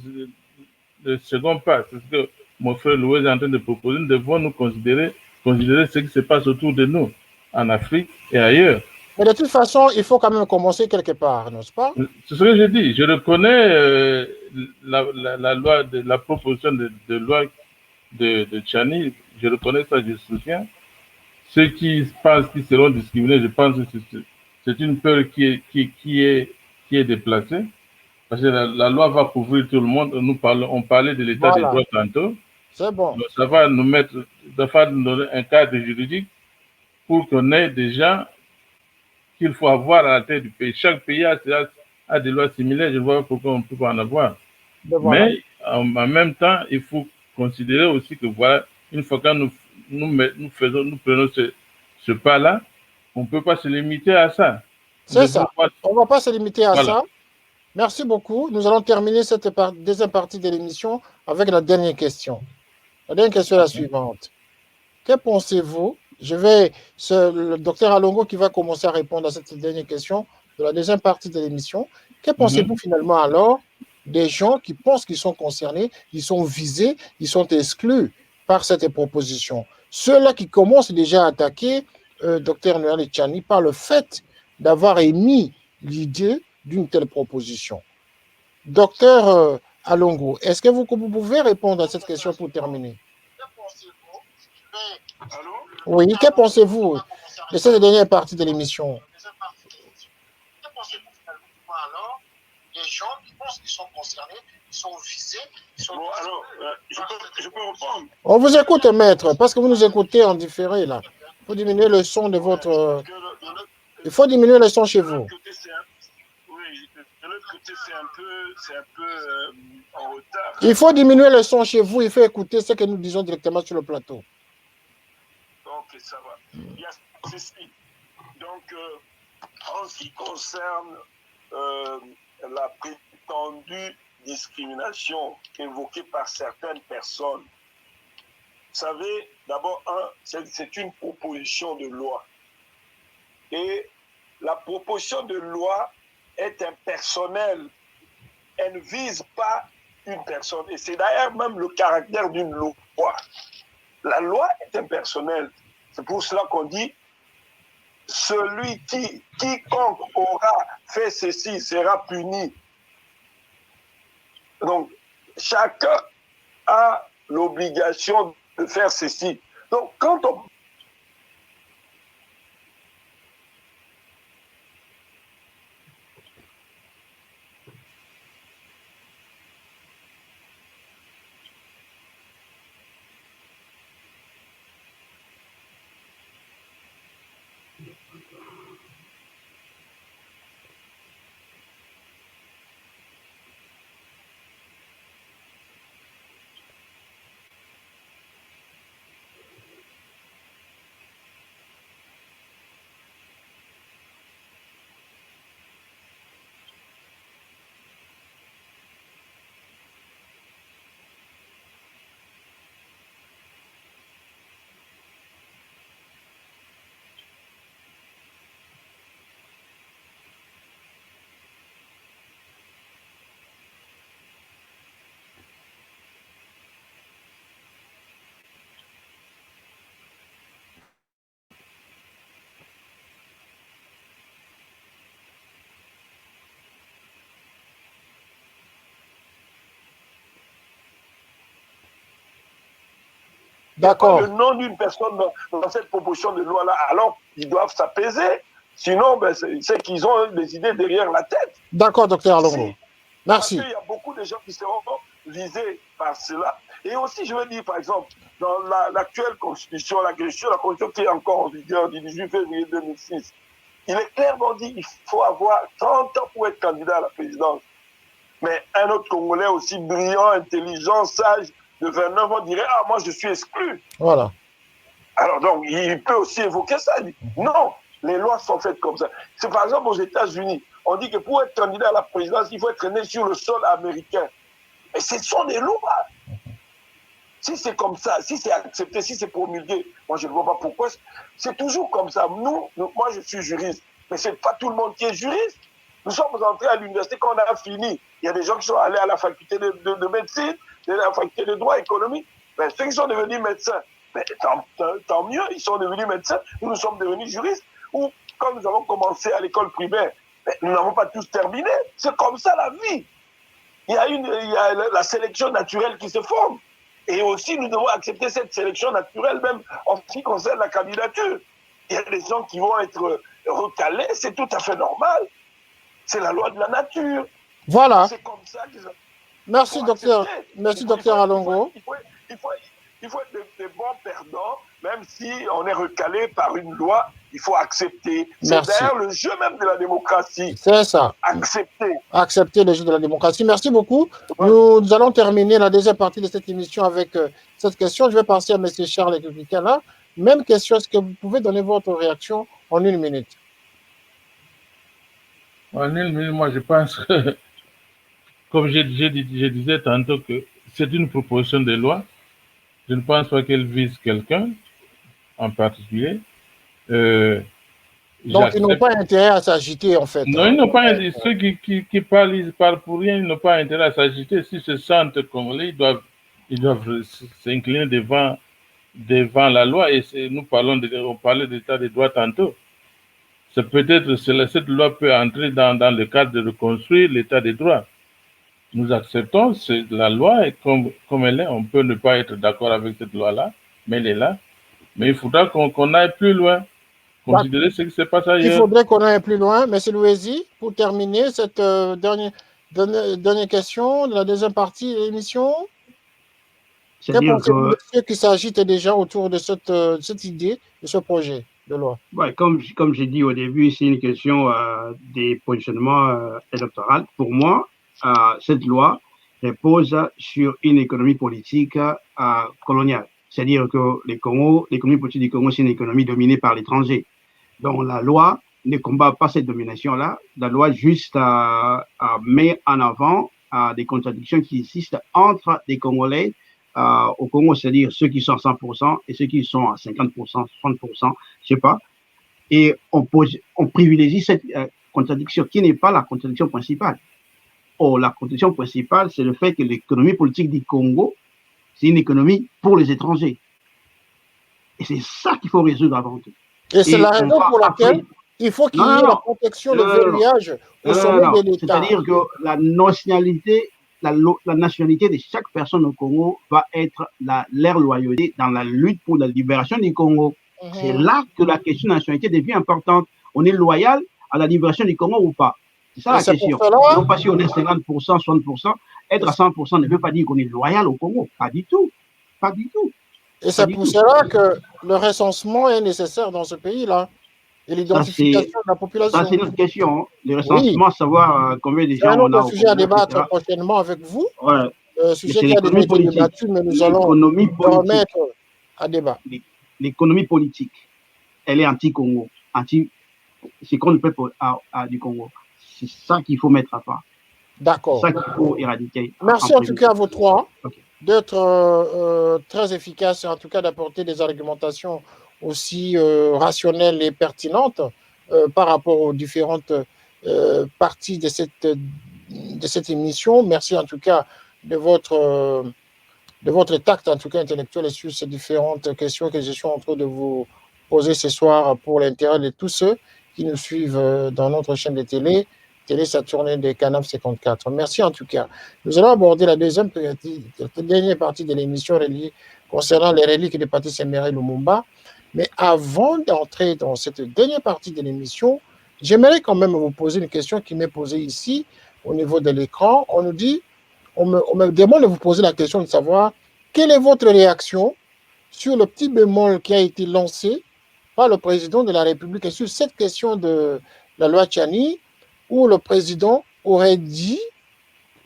le second pas. C'est ce que mon frère Louis est en train de proposer. Nous devons nous considérer ce qui se passe autour de nous, en Afrique et ailleurs. Mais de toute façon, il faut quand même commencer quelque part, n'est-ce pas? C'est ce que je dis. Je reconnais la loi, la proposition de loi de Tchani. Je reconnais ça, je soutiens. Ceux qui pensent qu'ils seront discriminés, je pense que c'est une peur qui est déplacée. Parce que la loi va couvrir tout le monde. On parlait de l'état des droits tantôt. C'est bon. Donc, ça va nous donner un cadre juridique pour qu'on ait des gens qu'il faut avoir à la tête du pays. Chaque pays a des lois similaires. Je ne vois pas pourquoi on ne peut pas en avoir. Voilà. Mais en même temps, il faut considérer aussi que voilà, une fois que nous prenons ce pas-là, on ne peut pas se limiter à ça. C'est ça. On ne va pas se limiter à ça. Merci beaucoup. Nous allons terminer cette deuxième partie de l'émission avec la dernière question. La dernière question est la suivante. Que pensez-vous? C'est le docteur Alongo qui va commencer à répondre à cette dernière question de la deuxième partie de l'émission. Que pensez-vous finalement alors des gens qui pensent qu'ils sont concernés, ils sont visés, ils sont exclus par cette proposition? Ceux-là qui commencent déjà à attaquer docteur Noël Tchani par le fait d'avoir émis l'idée d'une telle proposition. Docteur Alongo, est-ce que vous pouvez répondre à cette question pour terminer? Oui, que pensez-vous de cette dernière partie de l'émission? Que pensez-vous finalement alors des gens qui pensent qu'ils sont concernés, ils sont visés, ils sont... Bon, alors, je peux répondre. On vous écoute, maître, parce que vous nous écoutez en différé, là. Il faut diminuer le son de votre... Il faut diminuer le son chez vous. Oui, de l'autre côté, c'est un peu en retard. Il faut diminuer le son chez vous, il faut écouter ce que nous disons directement sur le plateau. Ok, ça va. Il y a ceci. Donc, en ce qui concerne la prétendue discrimination évoquée par certaines personnes, vous savez, d'abord, c'est une proposition de loi. Et la proposition de loi est impersonnelle. Elle ne vise pas une personne. Et c'est d'ailleurs même le caractère d'une loi. La loi est impersonnelle. C'est pour cela qu'on dit quiconque aura fait ceci sera puni. Donc, chacun a l'obligation de faire ceci. Donc, quand on... D'accord. Le nom d'une personne dans cette proposition de loi-là, alors ils doivent s'apaiser. Sinon, ben, c'est qu'ils ont des idées derrière la tête. D'accord, docteur Alongo. Merci. Parce qu'il y a beaucoup de gens qui seront visés par cela. Et aussi, je veux dire, par exemple, dans l'actuelle constitution, la constitution qui est encore en vigueur du 18 février 2006, il est clairement dit qu'il faut avoir 30 ans pour être candidat à la présidence. Mais un autre Congolais aussi brillant, intelligent, sage, de 29 ans dirait « Ah, moi, je suis exclu. » Voilà. Alors donc, il peut aussi évoquer ça. Il dit, non, les lois sont faites comme ça. C'est par exemple aux États-Unis, on dit que pour être candidat à la présidence, il faut être né sur le sol américain. Et ce sont des lois. Si c'est comme ça, si c'est accepté, si c'est promulgué, moi je ne vois pas pourquoi. C'est toujours comme ça. Moi je suis juriste, mais ce n'est pas tout le monde qui est juriste. Nous sommes entrés à l'université quand on a fini. Il y a des gens qui sont allés à la faculté de médecine, à la faculté de droit économique. Mais ceux qui sont devenus médecins, mais tant mieux, ils sont devenus médecins. Nous sommes devenus juristes. Ou quand nous avons commencé à l'école primaire, nous n'avons pas tous terminé. C'est comme ça la vie. Il y a la sélection naturelle qui se forme. Et aussi, nous devons accepter cette sélection naturelle, même en ce qui concerne la candidature. Il y a des gens qui vont être recalés, c'est tout à fait normal. C'est la loi de la nature. Voilà. C'est comme ça qu'ils ont... Merci, docteur. Merci, docteur Alongo. Il faut être des bons perdants, même si on est recalé par une loi, il faut accepter. C'est d'ailleurs le jeu même de la démocratie. C'est ça. Accepter. Accepter le jeu de la démocratie. Merci beaucoup. Ouais. Nous allons terminer la deuxième partie de cette émission avec cette question. Je vais passer à M. Charles Ekekikala. Même question, est-ce que vous pouvez donner votre réaction en 1 minute? En 1 minute, moi je pense que, comme je disais tantôt, que c'est une proposition de loi. Je ne pense pas qu'elle vise quelqu'un en particulier. Donc, ils n'ont pas intérêt à s'agiter, en fait. Non, ils n'ont pas intérêt. Ceux qui parlent, ils parlent pour rien, ils n'ont pas intérêt à s'agiter. S'ils se sentent congolais, ils doivent s'incliner devant la loi. Et on parlait de l'état de droit tantôt. C'est peut-être cette loi peut entrer dans le cadre de reconstruire l'état de droit. Nous acceptons la loi et comme elle est, on peut ne pas être d'accord avec cette loi-là, mais elle est là. Mais il faudra qu'on aille plus loin, considérer ce qui se passe ailleurs. Il faudrait qu'on aille plus loin. M. Louezi, pour terminer cette dernière question de la deuxième partie de l'émission, que pensez-vous de ceux qui s'agitent déjà autour de cette idée, de ce projet de loi? Ouais, comme j'ai dit au début, c'est une question des positionnements électoraux. Pour moi, cette loi repose sur une économie politique coloniale. C'est-à-dire que l'économie politique du Congo, c'est une économie dominée par l'étranger. Donc la loi ne combat pas cette domination-là. La loi juste met en avant des contradictions qui existent entre les Congolais au Congo, c'est-à-dire ceux qui sont à 100% et ceux qui sont à 50%, 60%, je sais pas. Et on privilégie cette contradiction qui n'est pas la contradiction principale. Or, la contradiction principale, c'est le fait que l'économie politique du Congo, c'est une économie pour les étrangers. Et c'est ça qu'il faut résoudre avant tout. Et c'est la raison pour laquelle il faut qu'il y ait la protection, le verrouillage au sommet de l'État. C'est-à-dire que la nationalité de chaque personne au Congo va être leur loyauté dans la lutte pour la libération du Congo. C'est là que la question de nationalité devient importante. On est loyal à la libération du Congo ou pas? C'est ça la question. Non pas si on est 50%, 60%. Être à 100% ne veut pas dire qu'on est loyal au Congo. Pas du tout. Pas du tout. Et c'est pour cela que le recensement est nécessaire dans ce pays-là. Et l'identification de la population. Ça, c'est notre question. Le recensement, savoir combien de gens on a. C'est un sujet à débattre prochainement avec vous. Ouais. Sujet qui a déjà été débattu, mais nous allons le remettre à débat. L'économie politique, elle est anti-Congo. C'est contre le peuple du Congo. C'est ça qu'il faut mettre à part. D'accord. C'est ça qu'il faut éradiquer. Merci en tout cas à vous trois d'être très efficaces et en tout cas d'apporter des argumentations aussi rationnelles et pertinentes par rapport aux différentes parties de cette émission. Merci en tout cas de votre tact en tout cas intellectuel sur ces différentes questions que je suis en train de vous poser ce soir pour l'intérêt de tous ceux qui nous suivent dans notre chaîne de télé Saturne de Canal 54. Merci en tout cas. Nous allons aborder la dernière partie de l'émission concernant les reliques de Patrice Emery Lumumba. Mais avant d'entrer dans cette dernière partie de l'émission, j'aimerais quand même vous poser une question qui m'est posée ici, au niveau de l'écran. On me demande de vous poser la question de savoir quelle est votre réaction sur le petit bémol qui a été lancé par le président de la République et sur cette question de la loi Tchani, où le président aurait dit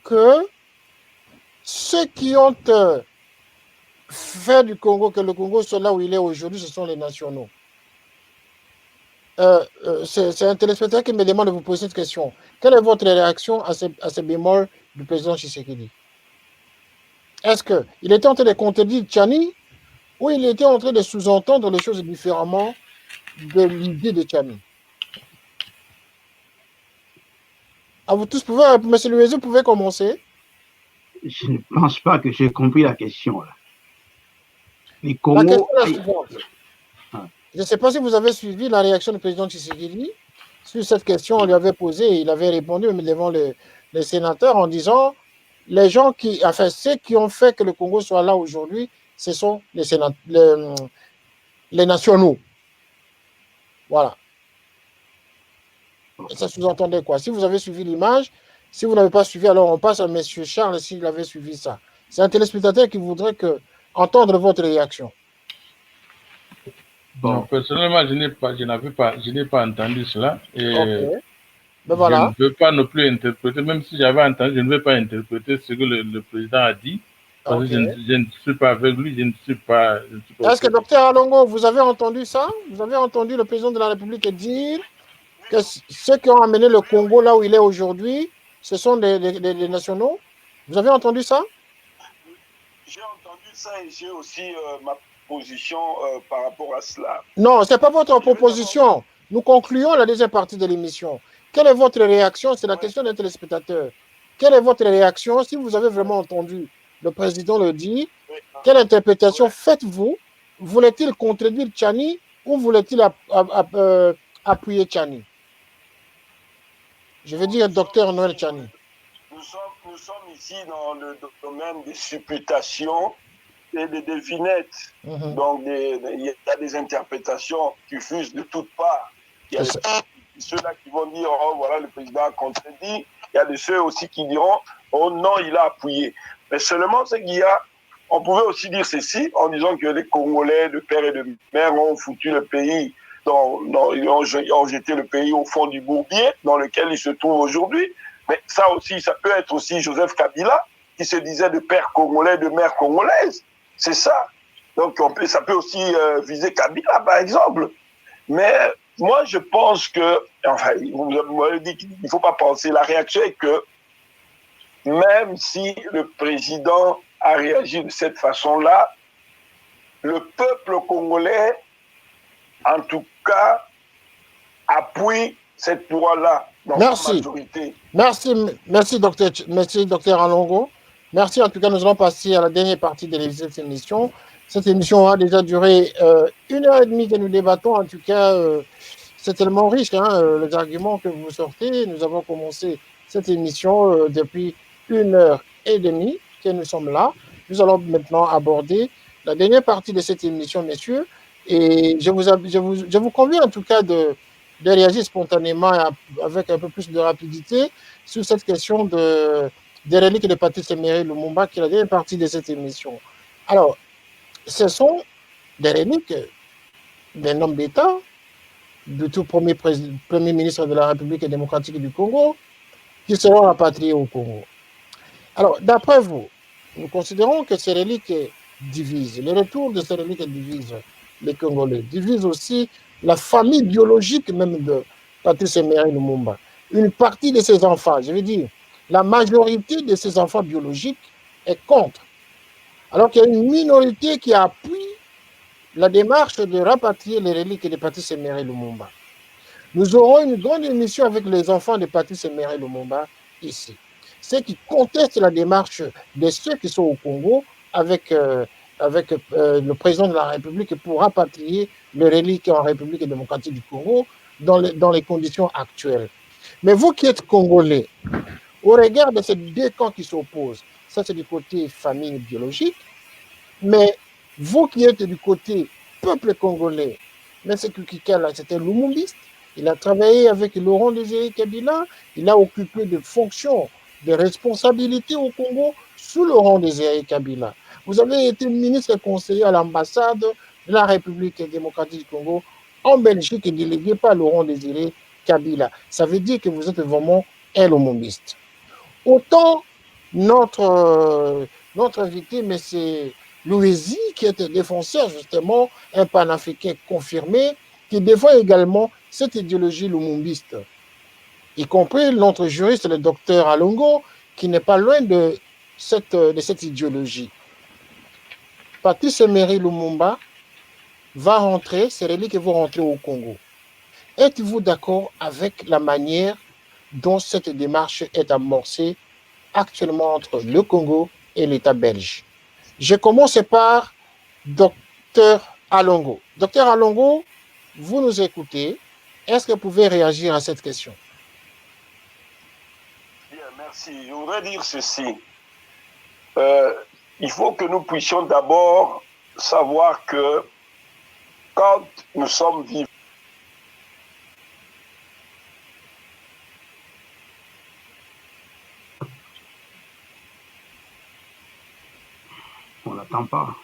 que ceux qui ont fait du Congo, que le Congo soit là où il est aujourd'hui, ce sont les nationaux. C'est un téléspectateur qui me demande de vous poser cette question. Quelle est votre réaction à ce bémol du président Tshisekedi? Est-ce qu'il était en train de contredire Tchani ou il était en train de sous-entendre les choses différemment de l'idée de Tchani? À vous tous, monsieur Louis, vous pouvez commencer. Je ne pense pas que j'ai compris la question. Là. La question est la suivante. Je ne sais pas si vous avez suivi la réaction du président Tshisekedi sur cette question. On lui avait posé et il avait répondu même devant les sénateurs en disant les gens ceux qui ont fait que le Congo soit là aujourd'hui, ce sont les nationaux. Voilà. Et ça sous-entendait quoi? Si vous avez suivi l'image, si vous n'avez pas suivi, alors on passe à M. Charles s'il avait suivi ça. C'est un téléspectateur qui voudrait entendre votre réaction. Bon, non, personnellement, je n'ai pas entendu cela. Et ben voilà. je ne veux pas non plus interpréter, même si j'avais entendu, je ne vais pas interpréter ce que le président a dit. Parce que je ne suis pas avec lui, je ne suis pas. Est-ce que, docteur Alongo, vous avez entendu ça? Vous avez entendu le président de la République dire que ceux qui ont amené le Congo là où il est aujourd'hui, ce sont des nationaux? Vous avez entendu ça? J'ai entendu ça et j'ai aussi ma position par rapport à cela. Non, ce n'est pas votre proposition. Nous concluons la deuxième partie de l'émission. Quelle est votre réaction? C'est la question d'un téléspectateur. Quelle est votre réaction si vous avez vraiment entendu le président le dire? Quelle interprétation faites-vous? Voulait-il contredire Tchani ou voulait-il appuyer Tchani? Je veux dire docteur Noël Tchani. Nous sommes ici dans le domaine des supputations et des devinettes. Donc, il y a des interprétations qui fusent de toutes parts. Il y a ceux-là qui vont dire, oh voilà, le président a contredit. Il y a de ceux aussi qui diront, oh non, il a appuyé. Mais seulement, c'est qu'il y a, on pouvait aussi dire ceci en disant que les Congolais de père et de mère ont foutu le pays, ils ont jeté le pays au fond du bourbier dans lequel il se trouve aujourd'hui. Mais ça aussi, ça peut être aussi Joseph Kabila qui se disait de père congolais, de mère congolaise. C'est ça. Donc ça peut aussi viser Kabila, par exemple. Mais moi, je pense que, enfin, vous m'avez dit qu'il ne faut pas penser. La réaction est que même si le président a réagi de cette façon-là, le peuple congolais, en tout cas, appuie cette loi-là dans sa majorité. Merci, docteur Alongo. Merci, en tout cas, nous allons passer à la dernière partie de cette émission. Cette émission a déjà duré 1h30 que nous débattons. En tout cas, c'est tellement riche, les arguments que vous sortez. Nous avons commencé cette émission depuis 1h30 que nous sommes là. Nous allons maintenant aborder la dernière partie de cette émission, messieurs. Et je vous convie en tout cas de réagir spontanément avec un peu plus de rapidité sur cette question des reliques de Patrice Emery Lumumba, qui est la dernière partie de cette émission. Alors, ce sont des reliques d'un homme d'État, du tout premier ministre de la République démocratique du Congo, qui seront rapatriés au Congo. Alors, d'après vous, nous considérons que ces reliques divisent. Le retour de ces reliques divise les Congolais, divise aussi la famille biologique même de Patrice Emery Lumumba. Une partie de ses enfants, je veux dire, la majorité de ses enfants biologiques est contre. Alors qu'il y a une minorité qui appuie la démarche de rapatrier les reliques de Patrice Emery Lumumba. Nous aurons une grande émission avec les enfants de Patrice Emery Lumumba ici. Ceux qui contestent la démarche de ceux qui sont au Congo avec le président de la République pour rapatrier les reliques en République démocratique du Congo dans les conditions actuelles. Mais vous qui êtes Congolais, au regard de ces deux camps qui s'opposent, ça c'est du côté famille biologique, mais vous qui êtes du côté peuple congolais, mais c'est que là, c'était lumumbiste, Il a travaillé avec Laurent Désiré Kabila. Il a occupé des fonctions, des responsabilités au Congo sous Laurent Désiré Kabila. Vous avez été ministre et conseiller à l'ambassade de la République démocratique du Congo en Belgique et délégué par Laurent Désiré Kabila. Ça veut dire que vous êtes vraiment un lumumbiste. Autant notre invité, M. Louisi, qui est un défenseur, justement, un panafricain confirmé, qui défend également cette idéologie lumumbiste, y compris notre juriste, le docteur Alongo, qui n'est pas loin de cette idéologie. Patrice Emery Lumumba va rentrer, ses reliques vont rentrer au Congo. Êtes-vous d'accord avec la manière dont cette démarche est amorcée actuellement entre le Congo et l'État belge? Je commence par Docteur Alongo. Docteur Alongo, vous nous écoutez. Est-ce que vous pouvez réagir à cette question? Bien, merci. Je voudrais dire ceci. Il faut que nous puissions d'abord savoir que quand nous sommes vivants, On l'attend pas.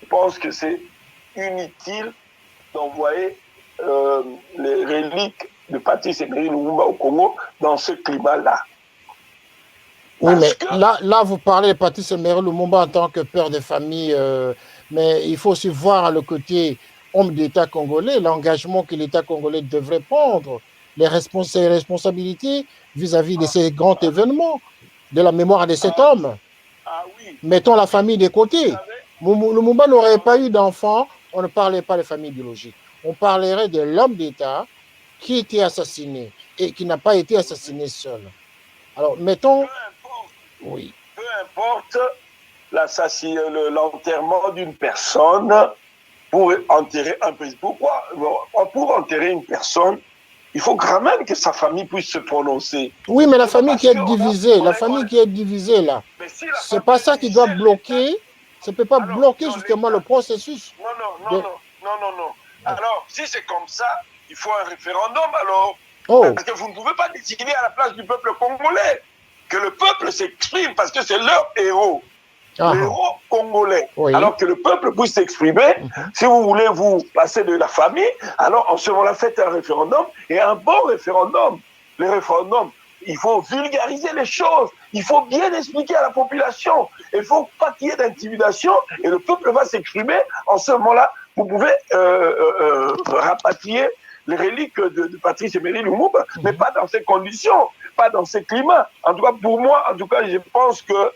je pense que c'est inutile d'envoyer les reliques de Patrice Emery Lumumba au Congo dans ce climat-là. Oui, mais là, vous parlez de Patrice Emery Lumumba en tant que père de famille, mais il faut aussi voir le côté homme d'État congolais, l'engagement que l'État congolais devrait prendre, ses responsabilités vis-à-vis de ces grands événements, de la mémoire de cet homme. Oui. Mettons la famille de côté. Lumumba n'aurait pas eu d'enfant, on ne parlerait pas de famille biologique. On parlerait de l'homme d'État qui était assassiné et qui n'a pas été assassiné seul. Alors, mettons... Oui. Peu importe l'enterrement d'une personne pour enterrer un président. Pourquoi? Pour enterrer une personne, il faut quand même que sa famille puisse se prononcer. Oui, mais la famille qui est divisée, qui est divisée là, c'est pas ça qui doit bloquer, ça ne peut pas bloquer justement le processus. Non. Alors, si c'est comme ça, il faut un référendum alors. Parce que vous ne pouvez pas décider à la place du peuple congolais. Que le peuple s'exprime parce que c'est leur héros. Le héros congolais. Oui. Alors que le peuple puisse s'exprimer, si vous voulez vous passer de la famille, alors en ce moment-là, faites un référendum et un bon référendum. Le référendum, il faut vulgariser les choses, il faut bien expliquer à la population, il ne faut pas qu'il y ait d'intimidation et le peuple va s'exprimer. En ce moment-là, vous pouvez rapatrier les reliques de Patrice Emery Lumumba, mais pas dans ces conditions, pas dans ces climats. En tout cas, pour moi, je pense que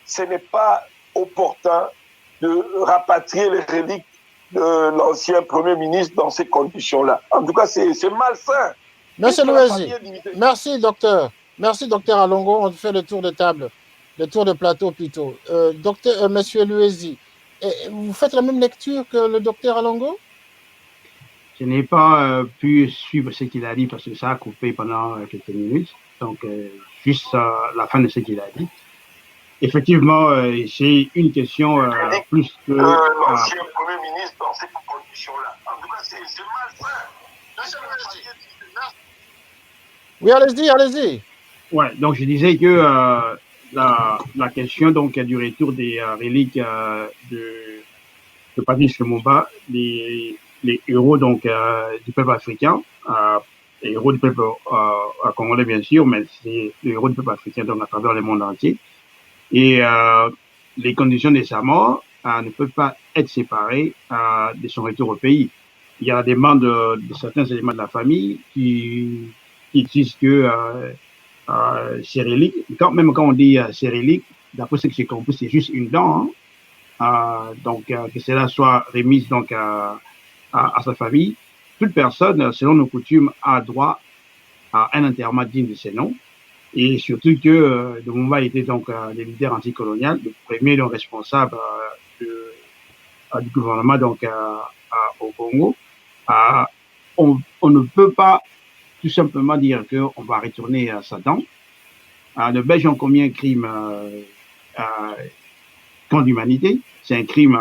ce n'est pas opportun de rapatrier les reliques de l'ancien Premier ministre dans ces conditions-là. En tout cas, c'est malsain. Monsieur Louezi, merci docteur. Merci docteur Alongo. On fait le tour de table, le tour de plateau plutôt. Monsieur Louezi, vous faites la même lecture que le docteur Alongo? Je n'ai pas pu suivre ce qu'il a dit parce que ça a coupé pendant quelques minutes. Donc, juste la fin de ce qu'il a dit. Effectivement, c'est une question plus que... l'ancien Premier ministre dans ces conditions-là. En tout cas, c'est malsain. Oui, allez-y. Ouais, donc je disais que la question donc du retour des reliques de Patrice Lumumba, les héros donc du peuple africain, les héros du peuple congolais bien sûr, mais c'est les héros du peuple africain donc à travers le monde entier. Et les conditions de sa mort ne peuvent pas être séparées de son retour au pays. Il y a des membres de certains éléments de la famille qui disent que ces reliques, même quand on dit ces reliques, d'après ce que j'ai compris, c'est juste une dent. Donc, que cela soit remise donc à sa famille. Toute personne, selon nos coutumes, a droit à un enterrement digne de ses noms. Et surtout que Lumumba était donc le leader anticolonial, le premier donc, responsable du gouvernement donc au Congo. On ne peut pas tout simplement dire qu'on va retourner à sa dent. Les Belges ont commis un crime contre l'humanité. C'est un crime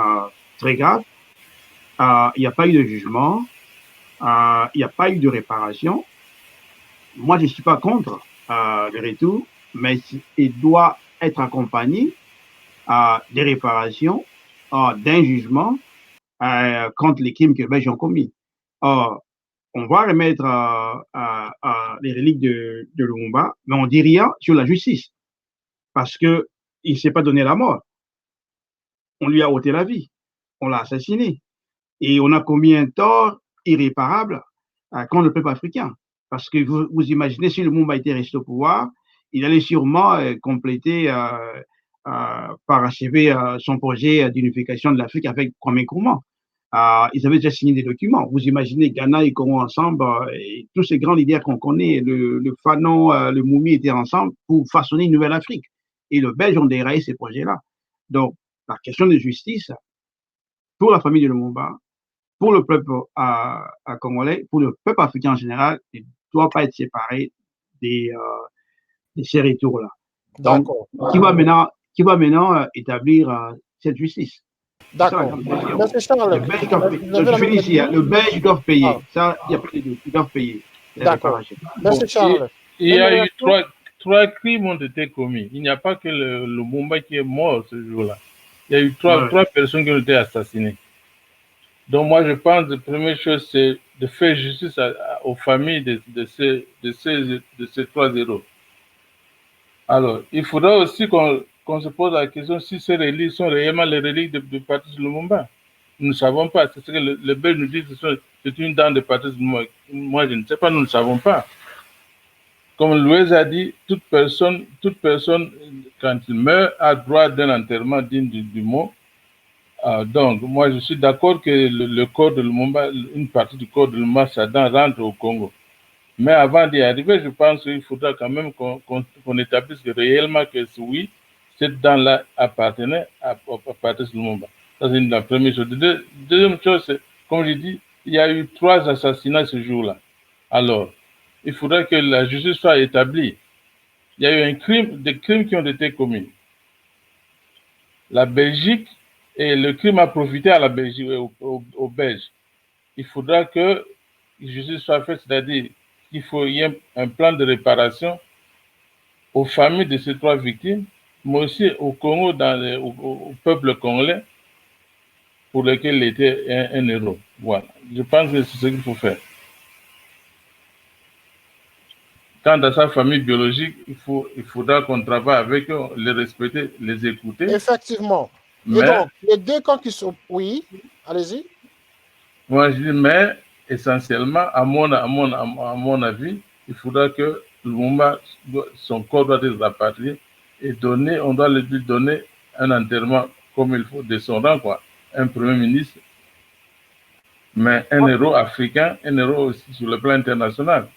très grave. Il n'y a pas eu de jugement. Il n'y a pas eu de réparation. Moi, je ne suis pas contre le retour, mais il doit être accompagné des réparations, d'un jugement contre les crimes que les Belges ont commis. On va remettre les reliques de Lumumba, mais on ne dit rien sur la justice, parce qu'il ne s'est pas donné la mort. On lui a ôté la vie, on l'a assassiné, et on a commis un tort irréparable contre le peuple africain. Parce que vous imaginez, si Lumumba était resté au pouvoir, il allait sûrement compléter, parachever son projet d'unification de l'Afrique avec Kwame Nkrumah. Ils avaient déjà signé des documents. Vous imaginez Ghana et Congo ensemble, et tous ces grands leaders qu'on connaît, le Fanon, le Moumi étaient ensemble pour façonner une nouvelle Afrique. Et le Belge ont déraillé ces projets-là. Donc, la question de justice, pour la famille de Lumumba, pour le peuple congolais, pour le peuple africain en général, il ne doit pas être séparé de ces retours-là. Donc, qui va maintenant établir cette justice? D'accord. Monsieur Charles, le Belge doit payer. Ça, il n'y a pas de doute. Ils doivent payer. D'accord. Monsieur Charles. Il y a eu trois crimes ont été commis. Il n'y a pas que le Lumumba qui est mort ce jour-là. Il y a eu trois personnes qui ont été assassinées. Donc moi, je pense que la première chose, c'est de faire justice aux familles de ces trois héros. Alors, il faudra aussi qu'on se pose la question si ces reliques sont réellement les reliques de Patrice Lumumba. Nous ne savons pas. C'est ce que le Belge nous dit, c'est une dent de Patrice Lumumba. Moi, je ne sais pas, nous ne savons pas. Comme Louise a dit, toute personne, quand il meurt, a droit d'un enterrement digne du mot. Donc, moi, je suis d'accord que le corps de Lumumba, une partie du corps de Lumumba, sa dent rentre au Congo. Mais avant d'y arriver, je pense qu'il faudra quand même qu'on établisse réellement que oui, cette dent-là appartenait à Patrice Lumumba. Ça, c'est la première chose. Deuxième chose, c'est, comme je dis, il y a eu 3 assassinats ce jour-là. Alors, il faudra que la justice soit établie. Il y a eu des crimes qui ont été commis. La Belgique, et le crime a profité à la Belgique, aux Belges. Il faudra que la justice soit faite, c'est-à-dire qu'il y ait un plan de réparation aux familles de ces 3 victimes, mais aussi au Congo, au peuple congolais, pour lequel il était un héros. Voilà. Je pense que c'est ce qu'il faut faire. Quant à sa famille biologique, il faudra qu'on travaille avec eux, les respecter, les écouter. Effectivement. Mais... Et donc, les 2 camps qui sont... Oui, allez-y. Moi, je dis, mais essentiellement, à mon avis, il faudra que Lumumba, son corps doit être rapatrié et on doit lui donner un enterrement comme il faut de son rang, quoi. Un premier ministre, mais un héros africain, un héros aussi sur le plan international.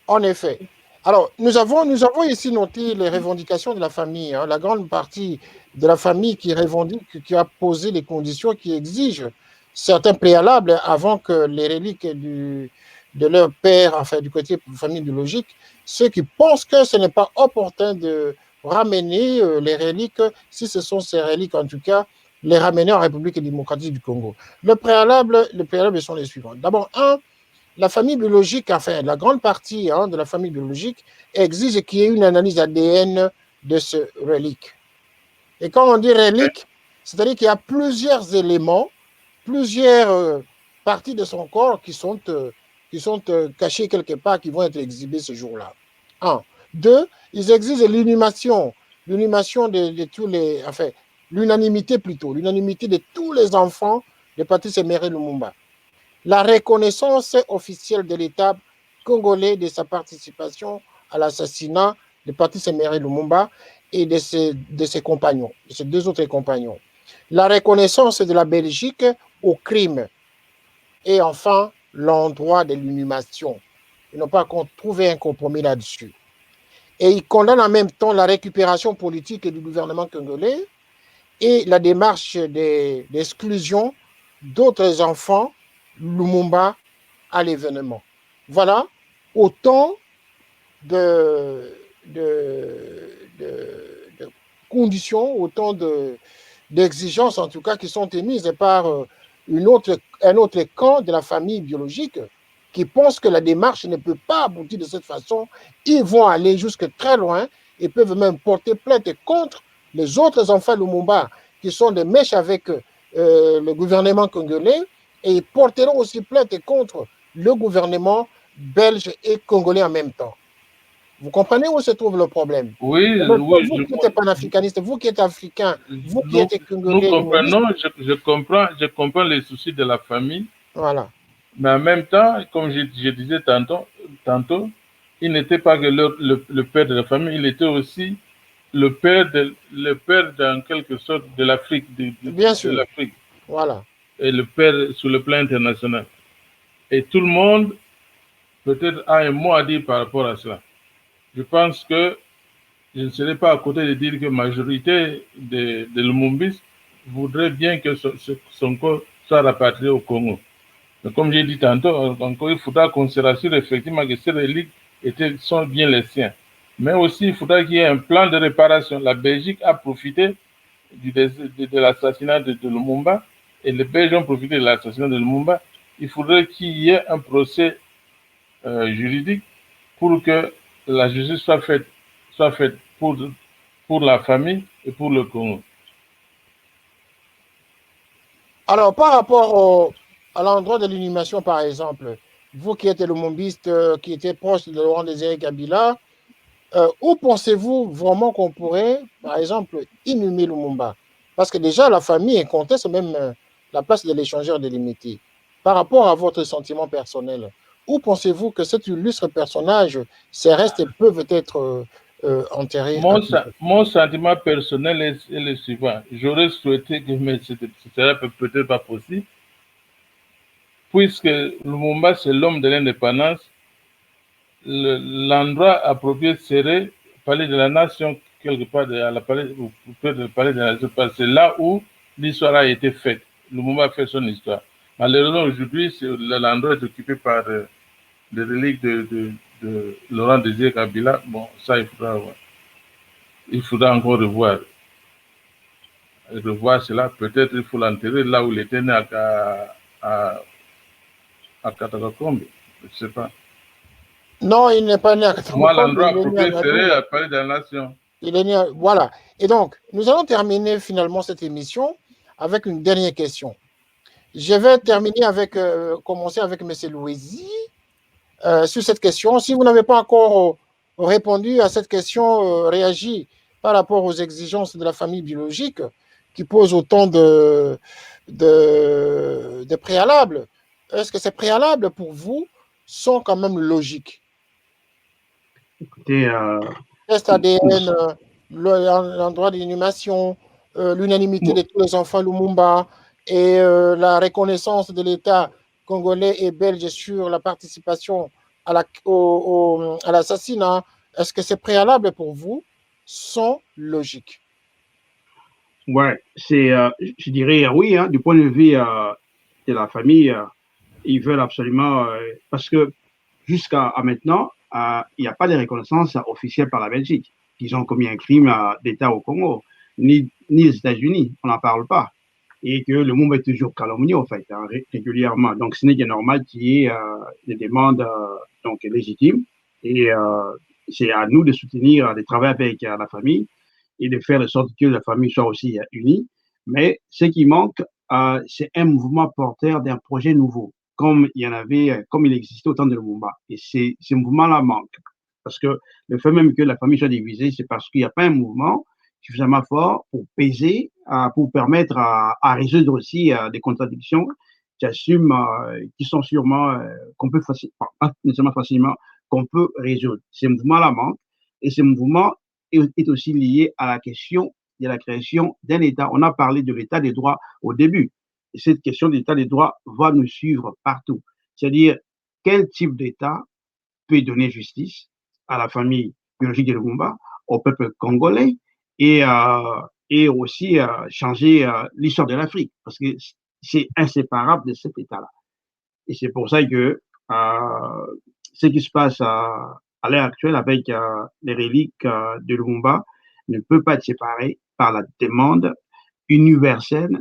En effet. Alors, nous avons ici noté les revendications de la famille, hein, la grande partie de la famille qui revendique, qui a posé les conditions qui exigent certains préalables avant que les reliques de leur père, enfin du côté de la famille biologique, ceux qui pensent que ce n'est pas opportun de ramener les reliques, si ce sont ces reliques en tout cas, les ramener en République démocratique du Congo. Les préalables sont les suivants. D'abord, la famille biologique, enfin la grande partie de la famille biologique exige qu'il y ait une analyse ADN de ce relique. Et quand on dit relique, c'est-à-dire qu'il y a plusieurs éléments, plusieurs parties de son corps qui sont cachées quelque part, qui vont être exhibées ce jour-là. Un. Deux, ils exigent l'unanimation de tous les, enfin, l'unanimité de tous les enfants de Patrice Emery Lumumba. La reconnaissance officielle de l'État congolais de sa participation à l'assassinat de Patrice Emery Lumumba et de ses compagnons, de ses deux autres compagnons. La reconnaissance de la Belgique au crime. Et enfin, l'endroit de l'inhumation. Ils n'ont pas trouvé un compromis là-dessus. Et ils condamnent en même temps la récupération politique du gouvernement congolais et la démarche d'exclusion d'autres enfants Lumumba à l'événement. Voilà autant de conditions, autant d'exigences en tout cas qui sont émises par un autre camp de la famille biologique qui pense que la démarche ne peut pas aboutir de cette façon. Ils vont aller jusque très loin et peuvent même porter plainte contre les autres enfants Lumumba qui sont des mèches avec le gouvernement congolais. Et ils porteront aussi plainte contre le gouvernement belge et congolais en même temps. Vous comprenez où se trouve le problème? Oui, vous qui êtes panafricaniste, vous qui êtes africain, vous qui êtes congolais. Nous comprenons, je comprends les soucis de la famille. Voilà. Mais en même temps, comme je disais tantôt, il n'était pas que le père de la famille, il était aussi le père en quelque sorte de l'Afrique. Bien sûr. De l'Afrique. Voilà. Et le père sur le plan international. Et tout le monde peut-être a un mot à dire par rapport à cela. Je pense que je ne serai pas à côté de dire que la majorité de Lumumbistes voudrait bien que son corps soit rapatrié au Congo. Mais comme j'ai dit tantôt, encore il faudra qu'on se rassure effectivement que ces reliques sont bien les siens. Mais aussi, il faudra qu'il y ait un plan de réparation. La Belgique a profité de l'assassinat de Lumumba. Et les Belges ont profité de l'assassinat de Lumumba. Il faudrait qu'il y ait un procès juridique pour que la justice soit faite pour la famille et pour le Congo. Alors, par rapport à l'endroit de l'inhumation, par exemple, vous qui êtes le lumumbiste, qui était proche de Laurent Désiré Kabila, où pensez-vous vraiment qu'on pourrait, par exemple, inhumer Lumumba? Parce que déjà, la famille conteste même la place de l'échangeur délimité. Par rapport à votre sentiment personnel, où pensez-vous que cet illustre personnage, ses restes peuvent être enterrés? Mon sentiment personnel est le suivant. J'aurais souhaité que, mais ce serait peut-être pas possible, puisque Lumumba, c'est l'homme de l'indépendance, l'endroit approprié serait le palais de la nation, quelque part, le palais de la nation, parce que c'est là où l'histoire a été faite. Lumumba a fait son histoire. Malheureusement, aujourd'hui, l'endroit est occupé par les reliques de Laurent Désiré Kabila. Bon, ça, il faudra encore revoir cela. Peut-être il faut l'enterrer là où il était né à Katakombe. Je ne sais pas. Non, il n'est pas né à Katakombe. Moi, l'endroit approprié serait le palais de la nation. Il est né à... Voilà. Et donc, nous allons terminer finalement cette émission avec une dernière question. Je vais commencer avec M. Louisi sur cette question. Si vous n'avez pas encore répondu à cette question, réagi par rapport aux exigences de la famille biologique qui pose autant de préalables. est-ce que c'est préalable pour vous, sont quand même logiques? Écoutez, Test ADN, l'endroit d'inhumation, l'unanimité de tous les enfants Lumumba et la reconnaissance de l'État congolais et belge sur la participation à l'assassinat, est-ce que c'est préalable pour vous? Sont logiques. ouais, je dirais oui, hein, du point de vue de la famille, ils veulent absolument, parce que jusqu'à maintenant, il n'y a pas de reconnaissance officielle par la Belgique qu'ils ont commis un crime d'État au Congo, ni les États-Unis, on n'en parle pas. Et que le monde est toujours calomnié, en fait, hein, régulièrement. Donc, ce n'est que normal qu'il y ait des demandes donc, légitimes. Et c'est à nous de soutenir, de travailler avec la famille et de faire de sorte que la famille soit aussi unie. Mais ce qui manque, c'est un mouvement porteur d'un projet nouveau, comme il y en avait, comme il existait au temps de Lumumba. Et ce mouvement-là manque. Parce que le fait même que la famille soit divisée, c'est parce qu'il n'y a pas un mouvement suffisamment fort pour peser, pour permettre à résoudre aussi des contradictions qui assument, qui sont sûrement, qu'on peut facilement, pas nécessairement facilement, qu'on peut résoudre. Ce mouvement-là manque. Et ce mouvement est aussi lié à la question de la création d'un État. On a parlé de l'État des droits au début. Et cette question de l'État des droits va nous suivre partout. C'est-à-dire, quel type d'État peut donner justice à la famille biologique de Lumumba, au peuple congolais et aussi changer l'histoire de l'Afrique, parce que c'est inséparable de cet État-là. Et c'est pour ça que ce qui se passe à l'heure actuelle avec les reliques de Lumumba ne peut pas être séparé par la demande universelle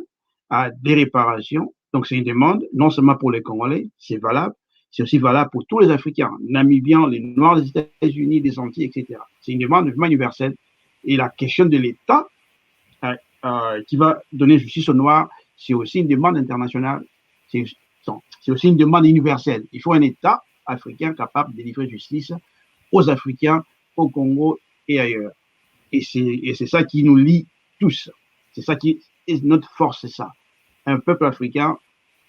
des réparations. Donc c'est une demande non seulement pour les Congolais, c'est valable, c'est aussi valable pour tous les Africains, Namibiens, les Noirs des États-Unis, des Antilles, etc. C'est une demande universelle. Et la question de l'État qui va donner justice aux Noirs, c'est aussi une demande internationale. C'est aussi une demande universelle. Il faut un État africain capable de délivrer justice aux Africains, au Congo et ailleurs. Et c'est ça qui nous lie tous. C'est ça qui est notre force, c'est ça. Un peuple africain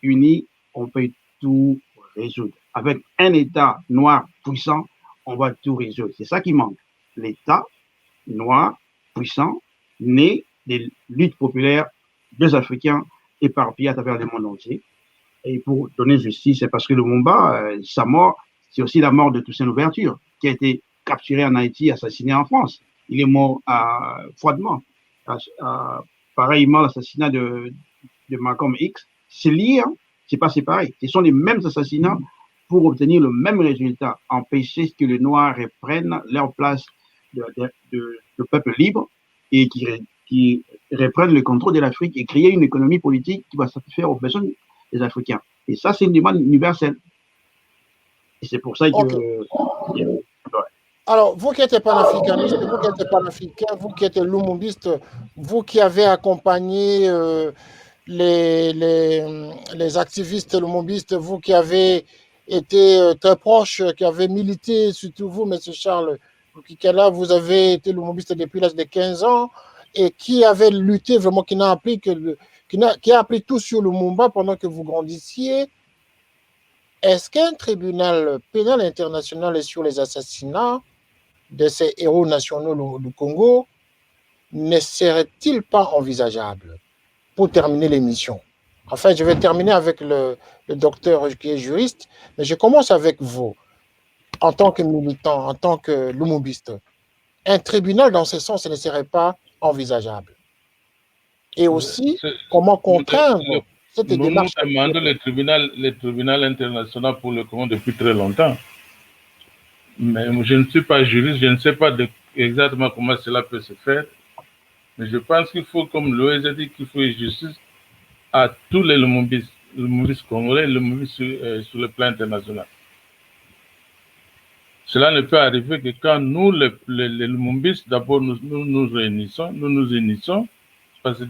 uni, on peut tout résoudre. Avec un État noir puissant, on va tout résoudre. C'est ça qui manque. L'État noir puissant, né des luttes populaires des Africains éparpillés à travers le monde entier. Et pour donner justice, c'est parce que Lumumba, sa mort, c'est aussi la mort de Toussaint Louverture, qui a été capturé en Haïti, assassiné en France. Il est mort froidement. Pareillement, l'assassinat de Malcolm X, c'est lié, hein? C'est pas séparé. Ce sont les mêmes assassinats pour obtenir le même résultat, empêcher que les Noirs reprennent leur place de peuple libre et qui reprennent le contrôle de l'Afrique et créer une économie politique qui va satisfaire aux besoins des Africains. Et ça, c'est une demande universelle. Et c'est pour ça que... Okay. Alors, vous qui êtes panafricaniste, vous qui êtes panafricain, vous qui êtes lumumbiste, vous qui avez accompagné les activistes lumumbistes, vous qui avez été très proche, qui avez milité, surtout vous, M. Charles Kikela, vous avez été lumumbiste depuis l'âge de 15 ans et qui avait lutté vraiment, qui a appris tout sur Lumumba pendant que vous grandissiez. Est-ce qu'un tribunal pénal international sur les assassinats de ces héros nationaux du Congo ne serait-il pas envisageable? Pour terminer l'émission. Enfin, je vais terminer avec le docteur qui est juriste, mais je commence avec vous, en tant que militant, en tant que lumumbiste. Un tribunal dans ce sens ne serait pas envisageable. Et aussi, comment contraindre cette démarche? Nous demandons le tribunal international pour le Congo depuis très longtemps. Mais je ne suis pas juriste, je ne sais pas exactement comment cela peut se faire. Mais je pense qu'il faut, comme Loïs a dit, qu'il faut justice à tous les lumumbistes congolais, les lumumbistes sur le plan international. Cela ne peut arriver que quand nous, les lumumbistes, d'abord nous unissons, parce que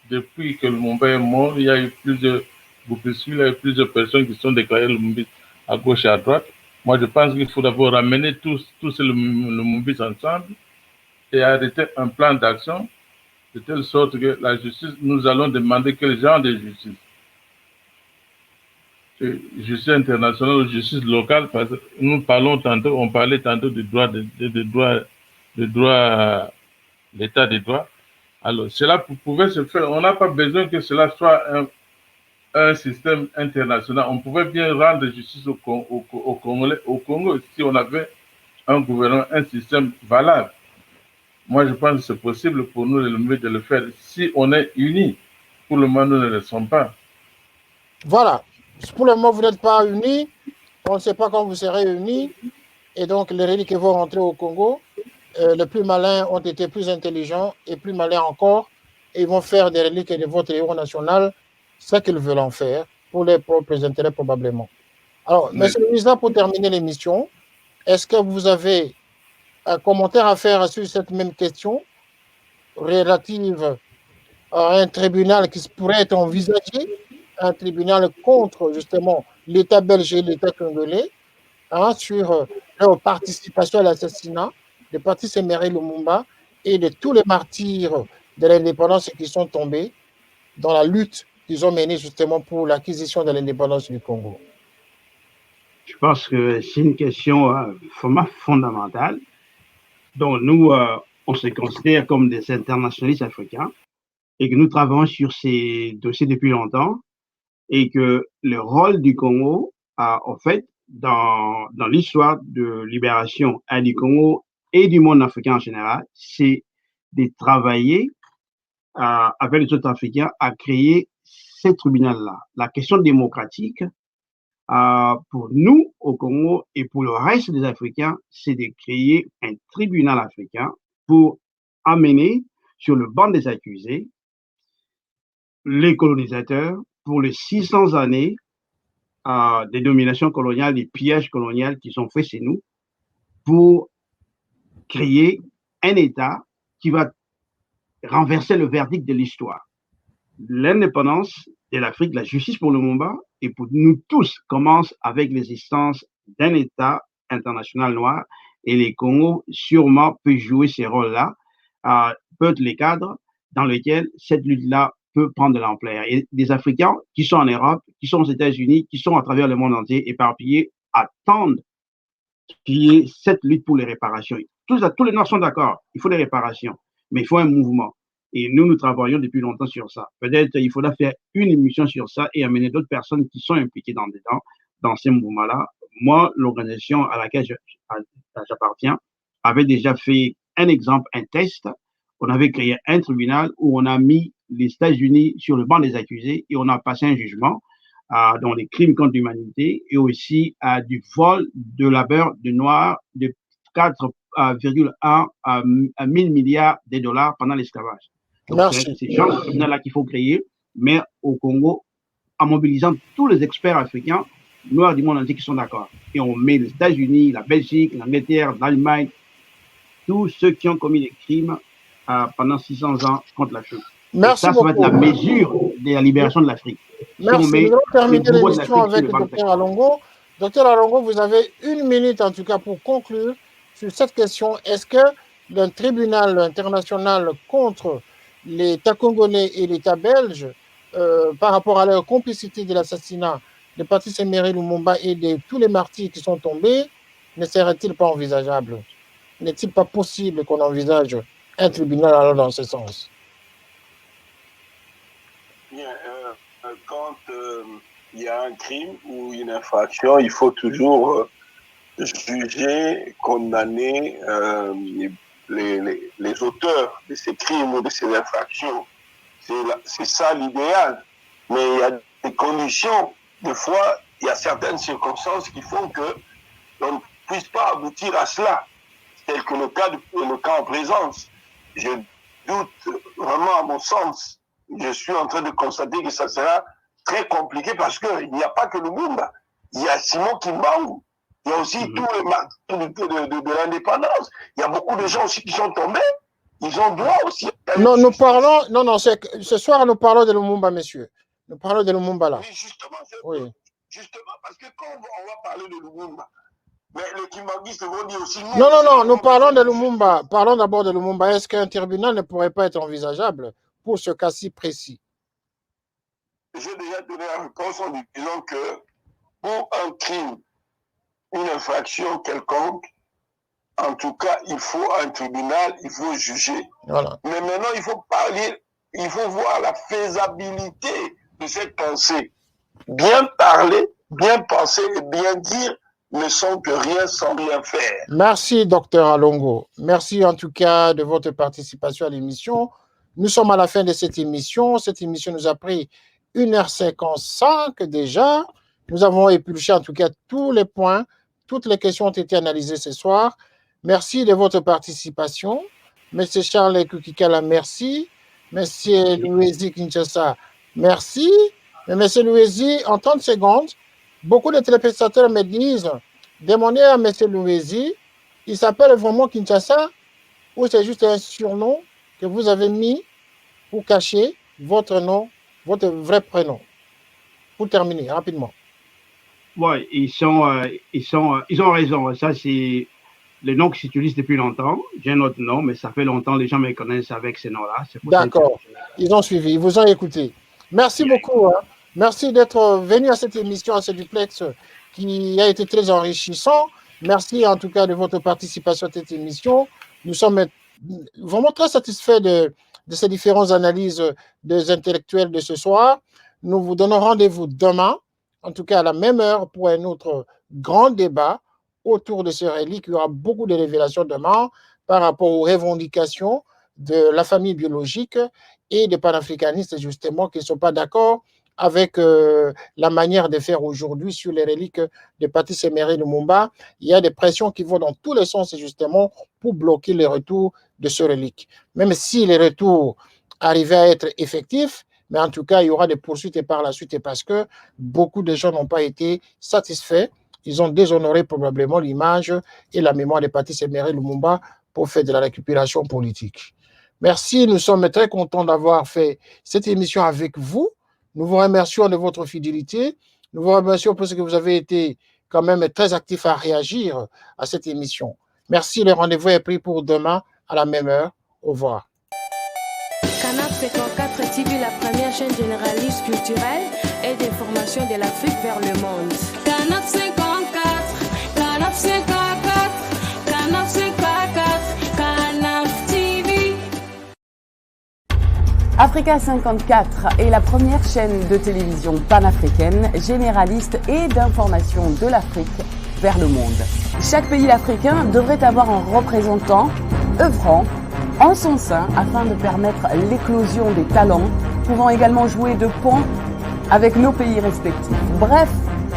depuis que Lumumba est mort, il y a eu plusieurs groupuscules, il y a eu plusieurs personnes qui sont déclarées lumumbistes à gauche et à droite. Moi, je pense qu'il faut d'abord ramener tous ces lumumbistes ensemble et arrêter un plan d'action de telle sorte que la justice, nous allons demander quel genre de justice. justice internationale ou justice locale, parce que nous parlons tantôt, on parlait tantôt du droit, l'état des droits. Alors, cela pouvait se faire. On n'a pas besoin que cela soit un système international. On pouvait bien rendre justice au Congo si on avait un gouvernement, un système valable. Moi, je pense que c'est possible pour nous de le faire si on est unis. Pour le moment, nous ne le sommes pas. Voilà. Pour le moment, vous n'êtes pas unis. On ne sait pas quand vous serez unis. Et donc, les reliques vont rentrer au Congo. Les plus malins ont été plus intelligents et plus malins encore. Et ils vont faire des reliques de votre héros national, ce qu'ils veulent en faire, pour leurs propres intérêts probablement. Alors, monsieur le ministre, pour terminer l'émission, est-ce que vous avez un commentaire à faire sur cette même question relative à un tribunal qui pourrait être envisagé, un tribunal contre justement l'État belge et l'État congolais, sur leur participation à l'assassinat de Patrice Emery Lumumba et de tous les martyrs de l'indépendance qui sont tombés dans la lutte qu'ils ont menée justement pour l'acquisition de l'indépendance du Congo? Je pense que c'est une question fondamentale dont nous, on se considère comme des internationalistes africains et que nous travaillons sur ces dossiers depuis longtemps et que le rôle du Congo, en fait, dans l'histoire de libération du Congo et du monde africain en général, c'est de travailler avec les autres Africains à créer ces tribunaux-là. La question démocratique, pour nous au Congo et pour le reste des Africains, c'est de créer un tribunal africain pour amener sur le banc des accusés les colonisateurs pour les 600 années des dominations coloniales, des pillages coloniaux qui sont faits chez nous, pour créer un État qui va renverser le verdict de l'histoire. L'indépendance de l'Afrique, la justice pour le Lumumba, et pour nous tous, commence avec l'existence d'un État international noir, et les Congos sûrement peuvent jouer ces rôles-là, peut être les cadres dans lesquels cette lutte-là peut prendre de l'ampleur. Et des Africains qui sont en Europe, qui sont aux États-Unis, qui sont à travers le monde entier, éparpillés, attendent qu'il y ait cette lutte pour les réparations. Tous les Noirs sont d'accord, il faut des réparations, mais il faut un mouvement. Et nous travaillons depuis longtemps sur ça. Peut-être il faudra faire une émission sur ça et amener d'autres personnes qui sont impliquées dans ces mouvements-là. Moi, l'organisation à laquelle j'appartiens avait déjà fait un exemple, un test. On avait créé un tribunal où on a mis les États-Unis sur le banc des accusés et on a passé un jugement dans les crimes contre l'humanité et aussi du vol de labeur de Noirs de 4,1 à 1000 milliards de dollars pendant l'esclavage. Donc, c'est ce genre de tribunal-là qu'il faut créer, mais au Congo, en mobilisant tous les experts africains, noirs du monde entier qui sont d'accord. Et on met les États-Unis, la Belgique, l'Angleterre, l'Allemagne, tous ceux qui ont commis des crimes pendant 600 ans contre l'Afrique. Merci beaucoup. Ça va être la mesure de la libération de l'Afrique. Merci. Nous allons terminer l'émission avec le docteur Alongo. Docteur Alongo, vous avez 1 minute en tout cas pour conclure sur cette question. Est-ce que d'un tribunal international contre l'État congolais et l'État belge, par rapport à leur complicité de l'assassinat de Patrice Emery Lumumba et de tous les martyrs qui sont tombés, ne serait-il pas envisageable? N'est-il pas possible qu'on envisage un tribunal allant dans ce sens? Bien, quand il y a un crime ou une infraction, il faut toujours juger, condamner les auteurs de ces crimes ou de ces infractions. C'est ça l'idéal. Mais il y a des conditions. Des fois, il y a certaines circonstances qui font que l'on ne puisse pas aboutir à cela, tel que le cas en présence. Je doute vraiment, à mon sens, je suis en train de constater que ça sera très compliqué parce qu'il n'y a pas que le Lumumba. Il y a Simon Kimbangu. Il y a aussi tous les martyrs de l'indépendance. Il y a beaucoup de gens aussi qui sont tombés. Ils ont droit aussi. Non, nous parlons. Non, ce soir, nous parlons de Lumumba, messieurs. Nous parlons de Lumumba là. Oui, justement, parce que quand on va parler de Lumumba, mais les Kimbanguistes vont dire aussi. Non, nous parlons de Lumumba. Parlons d'abord de Lumumba. Est-ce qu'un tribunal ne pourrait pas être envisageable pour ce cas si précis? J'ai déjà donné la réponse en disant que pour un crime, une infraction quelconque, en tout cas, il faut un tribunal, il faut juger. Voilà. Mais maintenant, il faut parler, il faut voir la faisabilité de cette pensée. Bien parler, bien penser et bien dire ne sont que rien sans rien faire. Merci, docteur Alongo. Merci en tout cas de votre participation à l'émission. Nous sommes à la fin de cette émission. Cette émission nous a pris 1h55 déjà. Nous avons épluché en tout cas tous les points. Toutes les questions ont été analysées ce soir. Merci de votre participation. Monsieur Charles Kukikala, merci. Monsieur Louisi Kinshasa, merci. Mais Monsieur Louisi, en 30 secondes, beaucoup de téléspectateurs me disent, demandez à Monsieur Louisi, il s'appelle vraiment Kinshasa ou c'est juste un surnom que vous avez mis pour cacher votre nom, votre vrai prénom. Pour terminer, rapidement. Ouais, ils ont raison. Ça, c'est le nom qui s'utilise depuis longtemps. J'ai un autre nom, mais ça fait longtemps, les gens me connaissent avec ce nom-là. D'accord. Ils ont suivi, ils vous ont écouté. Merci beaucoup. Hein. Merci d'être venu à cette émission, à ce duplex qui a été très enrichissant. Merci en tout cas de votre participation à cette émission. Nous sommes vraiment très satisfaits de ces différentes analyses des intellectuels de ce soir. Nous vous donnons rendez-vous demain, en tout cas à la même heure, pour un autre grand débat autour de ce relique. Il y aura beaucoup de révélations demain par rapport aux revendications de la famille biologique et des panafricanistes, justement, qui ne sont pas d'accord avec la manière de faire aujourd'hui sur les reliques de Patrice Emery Lumumba. Il y a des pressions qui vont dans tous les sens, justement, pour bloquer le retour de ce relique. Même si les retours arrivaient à être effectifs, mais en tout cas, il y aura des poursuites par la suite, parce que beaucoup de gens n'ont pas été satisfaits. Ils ont déshonoré probablement l'image et la mémoire de Patrice Emery Lumumba pour faire de la récupération politique. Merci, nous sommes très contents d'avoir fait cette émission avec vous. Nous vous remercions de votre fidélité. Nous vous remercions parce que vous avez été quand même très actifs à réagir à cette émission. Merci, le rendez-vous est pris pour demain à la même heure. Au revoir. Canap 54 TV, la première chaîne généraliste culturelle et d'information de l'Afrique vers le monde. Canap 54, Canap 54, Canap 54, Canap TV. Africa 54 est la première chaîne de télévision panafricaine, généraliste et d'information de l'Afrique vers le monde. Chaque pays africain devrait avoir un représentant œuvrant en son sein afin de permettre l'éclosion des talents, pouvant également jouer de pont avec nos pays respectifs. Bref,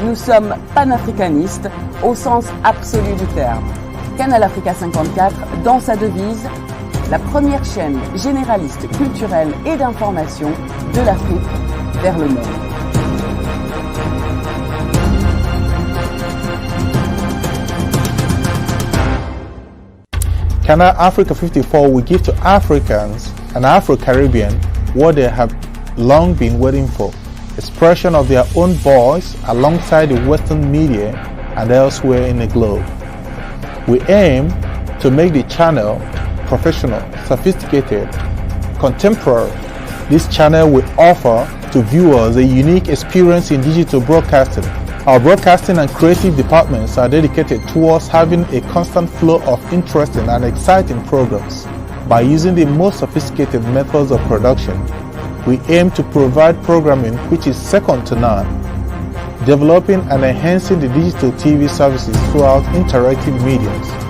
nous sommes panafricanistes au sens absolu du terme. Canal Africa 54, dans sa devise, la première chaîne généraliste culturelle et d'information de l'Afrique vers le monde. Canal Africa 54 will give to Africans and Afro-Caribbean what they have long been waiting for, expression of their own voice alongside the Western media and elsewhere in the globe. We aim to make the channel professional, sophisticated, contemporary. This channel will offer to viewers a unique experience in digital broadcasting. Our broadcasting and creative departments are dedicated towards having a constant flow of interesting and exciting programs. By using the most sophisticated methods of production, we aim to provide programming which is second to none, developing and enhancing the digital TV services throughout interactive mediums.